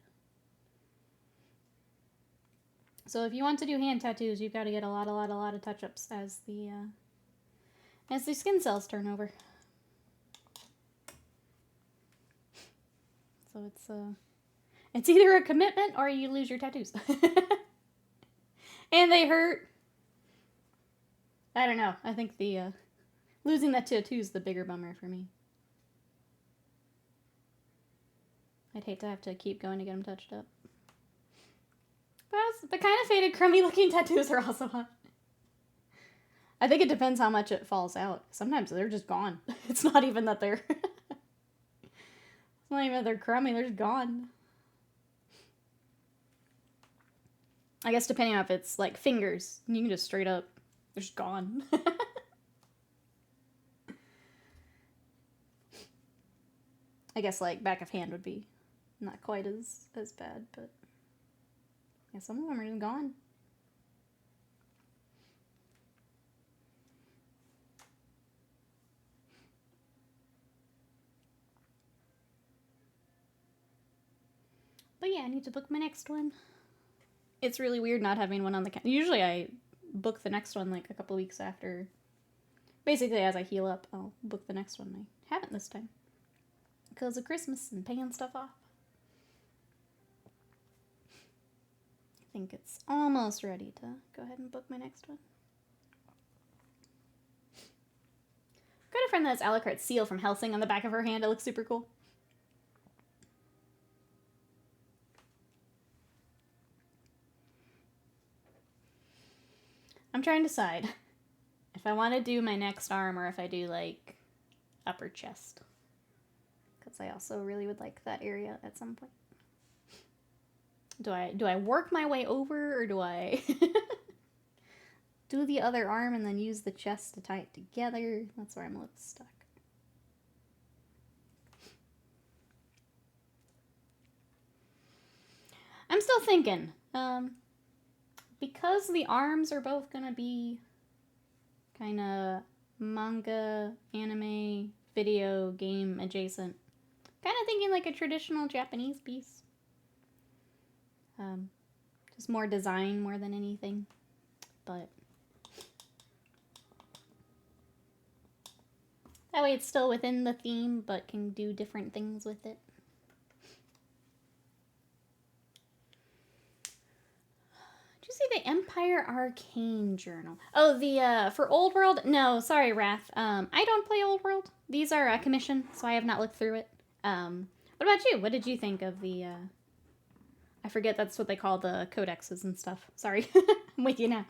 So if you want to do hand tattoos, you've got to get a lot of touch-ups as the skin cells turn over. So it's either a commitment or you lose your tattoos. And they hurt. I don't know. I think the losing that tattoo is the bigger bummer for me. I'd hate to have to keep going to get them touched up. But the kind of faded, crummy looking tattoos are also hot. I think it depends how much it falls out. Sometimes they're just gone. It's not even that they're... It's not even that they're crummy, they're just gone. I guess depending on if it's like fingers, you can just straight up, they're just gone. I guess like back of hand would be not quite as bad, but yeah, some of them are just gone. But yeah, I need to book my next one. It's really weird not having one on the calendar. Usually I book the next one like a couple weeks after. Basically, as I heal up, I'll book the next one. I haven't this time. Because of Christmas and paying stuff off. I think it's almost ready to go ahead and book my next one. Got a friend that has Alucard seal from Helsing on the back of her hand. It looks super cool. I'm trying to decide if I want to do my next arm or if I do like upper chest. Because I also really would like that area at some point. Do I work my way over or do I do the other arm and then use the chest to tie it together? That's where I'm a little stuck. I'm still thinking. Because the arms are both gonna be kind of manga, anime, video, game adjacent. Kind of thinking like a traditional Japanese piece. Just more design more than anything. But that way it's still within the theme, but can do different things with it. Did you see the Empire Arcane Journal? Oh, the, for Old World? No, sorry, Wrath. I don't play Old World. These are a commission, so I have not looked through it. What about you? What did you think of the I forget that's what they call the codexes and stuff. Sorry. I'm with you now.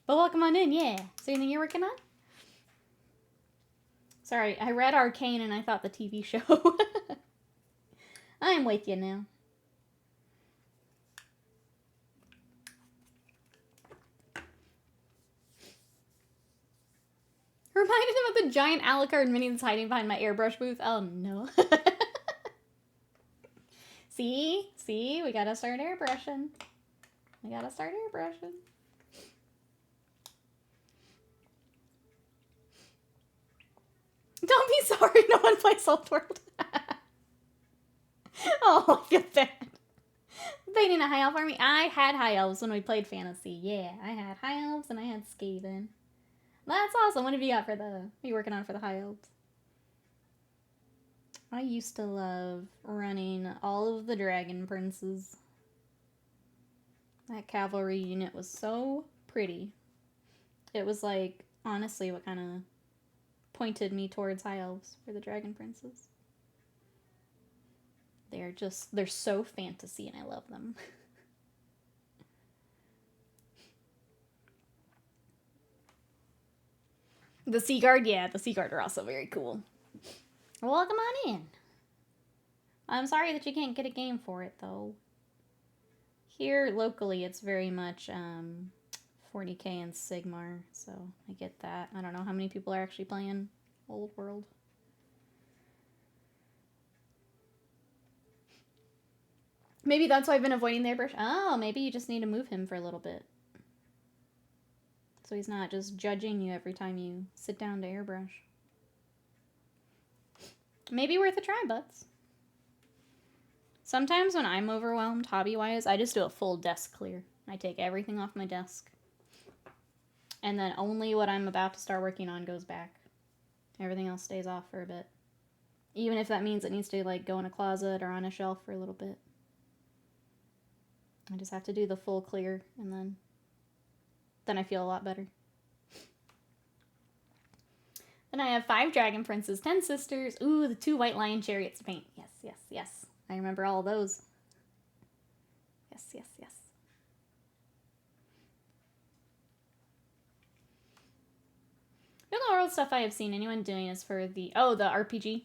But welcome on in, yeah. Is there anything you're working on? Sorry, I read Arcane and I thought the TV show. I'm with you now. Reminded him of the giant Alucard minions hiding behind my airbrush booth. Oh no. See? See? We gotta start airbrushing. We gotta start airbrushing. Don't be sorry, no one plays Old World. Oh, look at that. They need a high elf army. I had high elves when we played fantasy. Yeah, I had high elves and I had Skaven. That's awesome. What have you got for the... What are you working on for the high elves? I used to love running all of the dragon princes. That cavalry unit was so pretty. It was like, honestly, what kind of pointed me towards high elves for the dragon princes. They're so fantasy and I love them. The Sea Guard, yeah, the Sea Guard are also very cool. Welcome on in. I'm sorry that you can't get a game for it, though. Here, locally, it's very much 40k and Sigmar, so I get that. I don't know how many people are actually playing Old World. Maybe that's why I've been avoiding the airbrush. Oh, maybe you just need to move him for a little bit. So he's not just judging you every time you sit down to airbrush. Maybe worth a try, butts. Sometimes when I'm overwhelmed, hobby-wise, I just do a full desk clear. I take everything off my desk. And then only what I'm about to start working on goes back. Everything else stays off for a bit. Even if that means it needs to, like, go in a closet or on a shelf for a little bit. I just have to do the full clear, and then I feel a lot better. Then I have 5 dragon princes, 10 sisters. Ooh, the 2 white lion chariots to paint. Yes, yes, yes. I remember all those. Yes, yes, yes. The only world stuff I have seen anyone doing is for the RPG.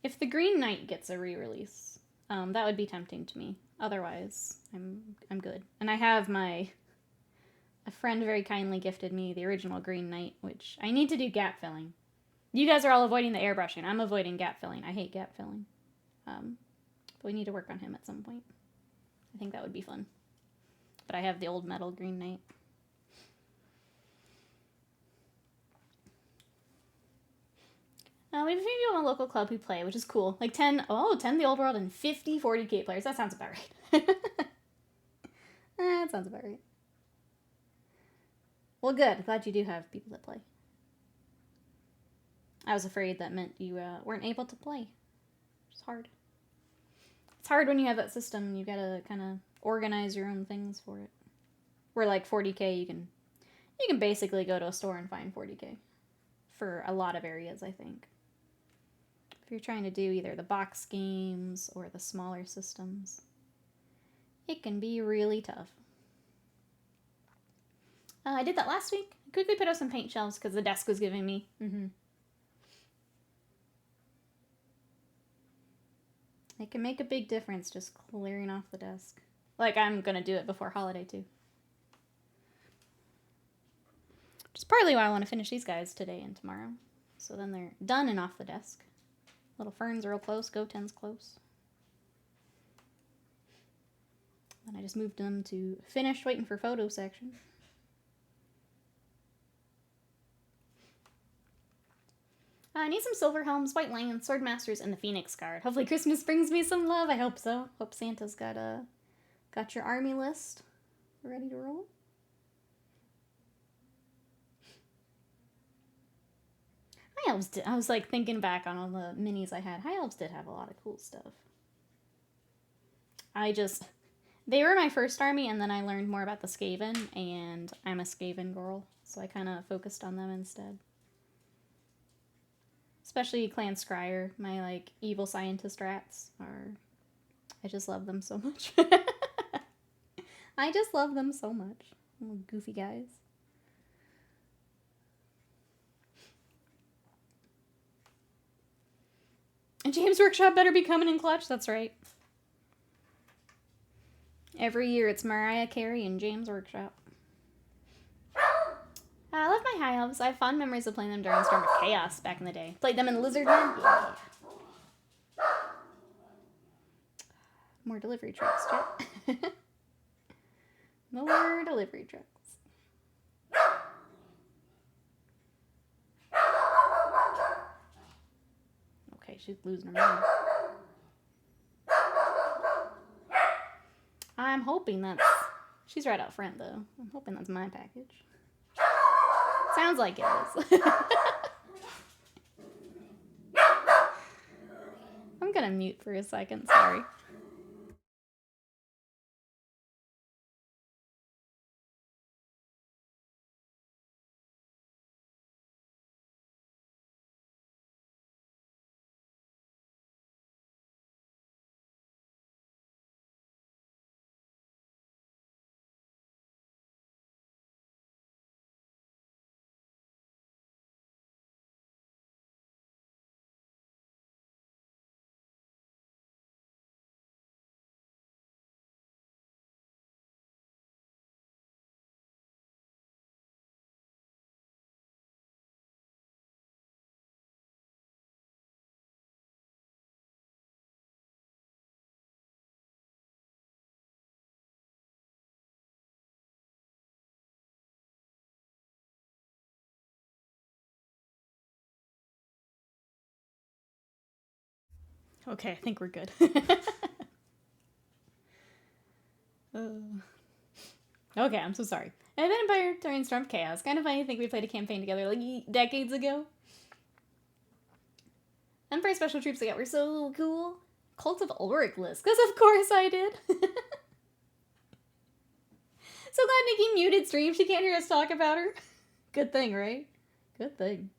If the Green Knight gets a re-release, that would be tempting to me. Otherwise, I'm good. And I have a friend very kindly gifted me the original Green Knight, which I need to do gap filling. You guys are all avoiding the airbrushing. I'm avoiding gap filling. I hate gap filling. But we need to work on him at some point. I think that would be fun. But I have the old metal Green Knight. We have a few people in a local club who play, which is cool. Like 10 the old world and 50 40k players. That sounds about right. That sounds about right. Well, good. Glad you do have people that play. I was afraid that meant you weren't able to play. It's hard. It's hard when you have that system. You gotta kind of organize your own things for it. Where like 40k, you can basically go to a store and find 40k for a lot of areas, I think. If you're trying to do either the box games or the smaller systems, it can be really tough. I did that last week. I quickly put up some paint shelves because the desk was giving me. It can make a big difference just clearing off the desk. Like, I'm going to do it before holiday, too. Which is partly why I want to finish these guys today and tomorrow. So then they're done and off the desk. Little Fern's real close. Goten's close. Then I just moved them to finished, waiting for photo section. I need some silver helms, white lions, sword masters, and the phoenix guard. Hopefully Christmas brings me some love. I hope so. Hope Santa's got your army list ready to roll. High elves did. I was like thinking back on all the minis I had. High elves did have a lot of cool stuff. They were my first army, and then I learned more about the Skaven, and I'm a Skaven girl, so I kind of focused on them instead. Especially Clan Scryer, my, like, evil scientist rats are... I just love them so much. I just love them so much. Little goofy guys. And James Workshop better be coming in clutch, that's right. Every year it's Mariah Carey and James Workshop. I love my high elves. I have fond memories of playing them during Storm of Chaos back in the day. Played them in Lizardman? Yeah. More delivery trucks, chat. More delivery trucks. Okay, she's losing her mind. I'm hoping that's... She's right out front, though. I'm hoping that's my package. Sounds like it is. I'm gonna mute for a second, sorry. Okay, I think we're good. Okay, I'm so sorry. I've been Empire during Storm of Chaos. Kind of funny to think we played a campaign together like decades ago. Empire Special Troops I got were so cool. Cult of Ulrich list, because of course I did. So glad Nikki muted stream. She can't hear us talk about her. Good thing, right? Good thing.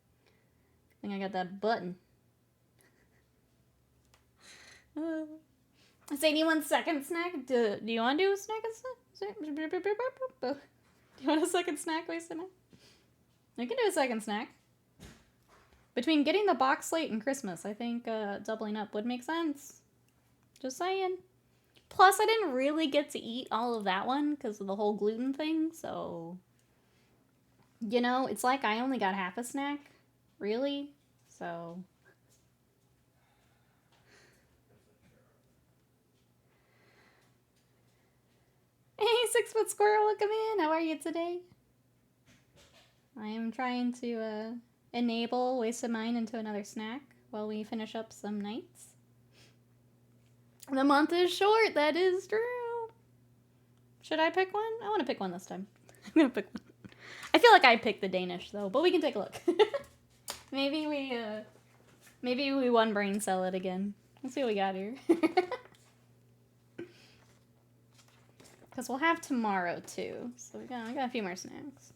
I think I got that button. Say, do you want second snack? Do you want to do a snack? Do you want a second snack, Wasted Man? I can do a second snack. Between getting the box late and Christmas, I think doubling up would make sense. Just saying. Plus, I didn't really get to eat all of that one because of the whole gluten thing, so... You know, it's like I only got half a snack, really, so... Hey, 6-foot squirrel, welcome in. How are you today? I am trying to enable Wasted Mind into another snack while we finish up some nights. The month is short, that is true. Should I pick one? I want to pick one this time. I'm gonna pick one. I feel like I picked the Danish though, but we can take a look. Maybe we one brain cell it again. Let's see what we got here. Because we'll have tomorrow, too. So we got a few more snacks.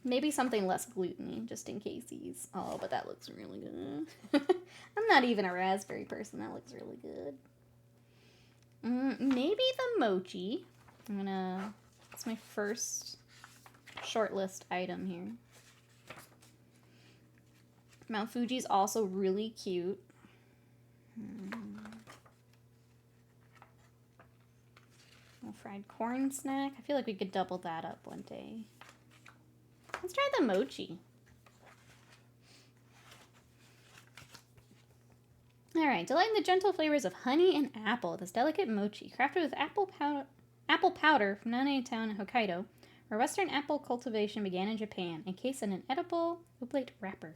Maybe something less gluten-y, just in case he's... Oh, but that looks really good. I'm not even a raspberry person. That looks really good. Maybe the mochi. I'm gonna... It's my first shortlist item here. Mount Fuji's also really cute. Fried corn snack. I feel like we could double that up one day. Let's try the mochi. Alright, delighting the gentle flavors of honey and apple. This delicate mochi, crafted with apple powder from Nane Town in Hokkaido, where Western apple cultivation began in Japan, encased in an edible oblate wrapper.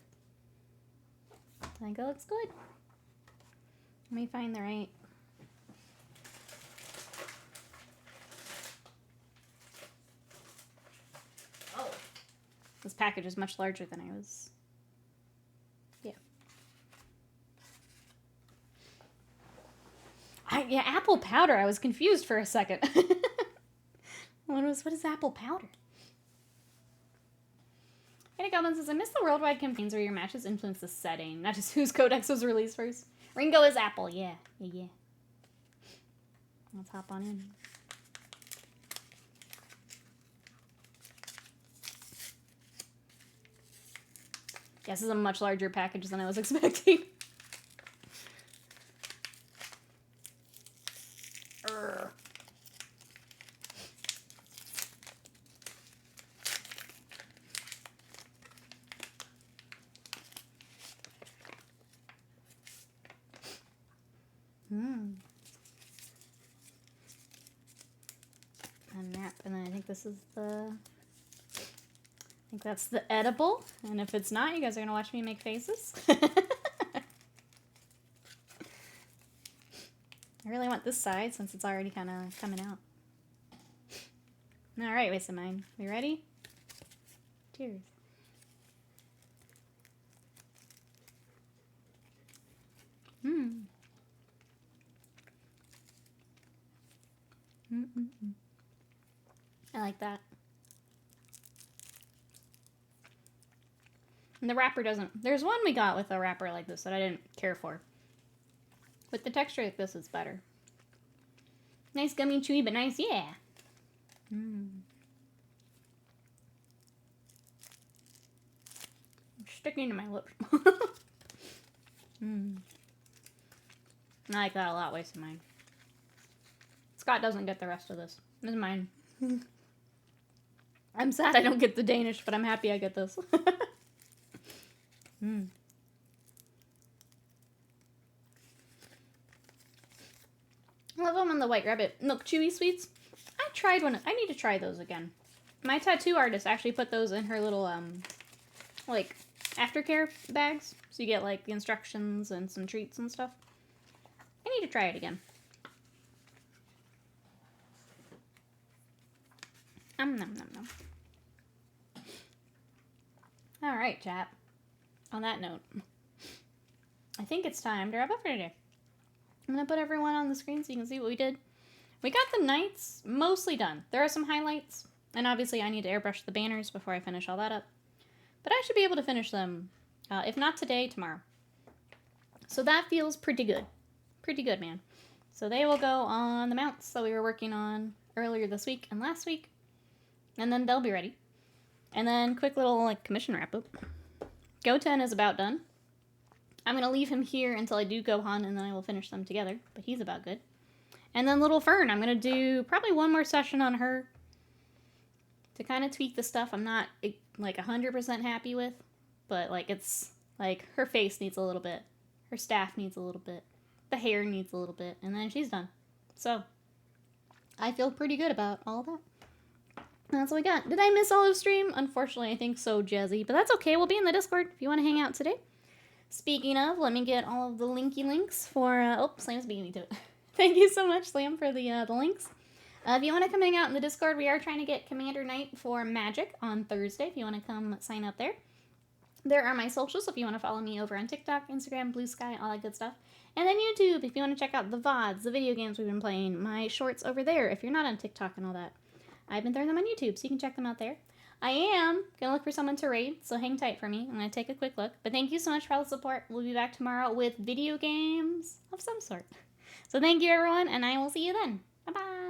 I think it looks good. Let me find the right... This package is much larger than I was... Yeah. Yeah, apple powder. I was confused for a second. What is apple powder? Hey, Goblin says, I miss the worldwide campaigns where your matches influence the setting, not just whose codex was released first. Ringo is Apple, yeah. Let's hop on in. This is a much larger package than I was expecting. A map, and then I think this is the... I think that's the edible, and if it's not, you guys are gonna watch me make faces. I really want this side since it's already kind of coming out. All right, waste of mine. We ready? Cheers. I like that. And the wrapper doesn't... There's one we got with a wrapper like this that I didn't care for. With the texture like this, it's better. Nice gummy chewy, but nice, yeah. It's sticking to my lips. I like that a lot, wasting mine. Scott doesn't get the rest of this. This is mine. I'm sad I don't get the Danish, but I'm happy I get this. I love them on the White Rabbit Milk Chewy Sweets. I tried one. I need to try those again. My tattoo artist actually put those in her little, like, aftercare bags. So you get, like, the instructions and some treats and stuff. I need to try it again. Nom, nom, nom. Alright, chat. On that note, I think it's time to wrap up for today. I'm going to put everyone on the screen so you can see what we did. We got the Knights mostly done. There are some highlights, and obviously I need to airbrush the banners before I finish all that up. But I should be able to finish them, if not today, tomorrow. So that feels pretty good. Pretty good, man. So they will go on the mounts that we were working on earlier this week and last week. And then they'll be ready. And then quick little, like, commission wrap-up. Goten is about done. I'm going to leave him here until I do Gohan, and then I will finish them together. But he's about good. And then Little Fern, I'm going to do probably one more session on her to kind of tweak the stuff I'm not, like, 100% happy with. But, like, it's, like, her face needs a little bit. Her staff needs a little bit. The hair needs a little bit. And then she's done. So, I feel pretty good about all that. And that's what we got. Did I miss all of stream? Unfortunately, I think so, Jazzy. But that's okay. We'll be in the Discord if you want to hang out today. Speaking of, let me get all of the linky links for... oh, Slam's beating me to it. Thank you so much, Slam, for the links. If you want to come hang out in the Discord, we are trying to get Commander Night for Magic on Thursday. If you want to come sign up there. There are my socials if you want to follow me over on TikTok, Instagram, Blue Sky, all that good stuff. And then YouTube if you want to check out the VODs, the video games we've been playing, my shorts over there if you're not on TikTok and all that. I've been throwing them on YouTube, so you can check them out there. I am going to look for someone to raid, so hang tight for me. I'm going to take a quick look. But thank you so much for all the support. We'll be back tomorrow with video games of some sort. So thank you, everyone, and I will see you then. Bye-bye.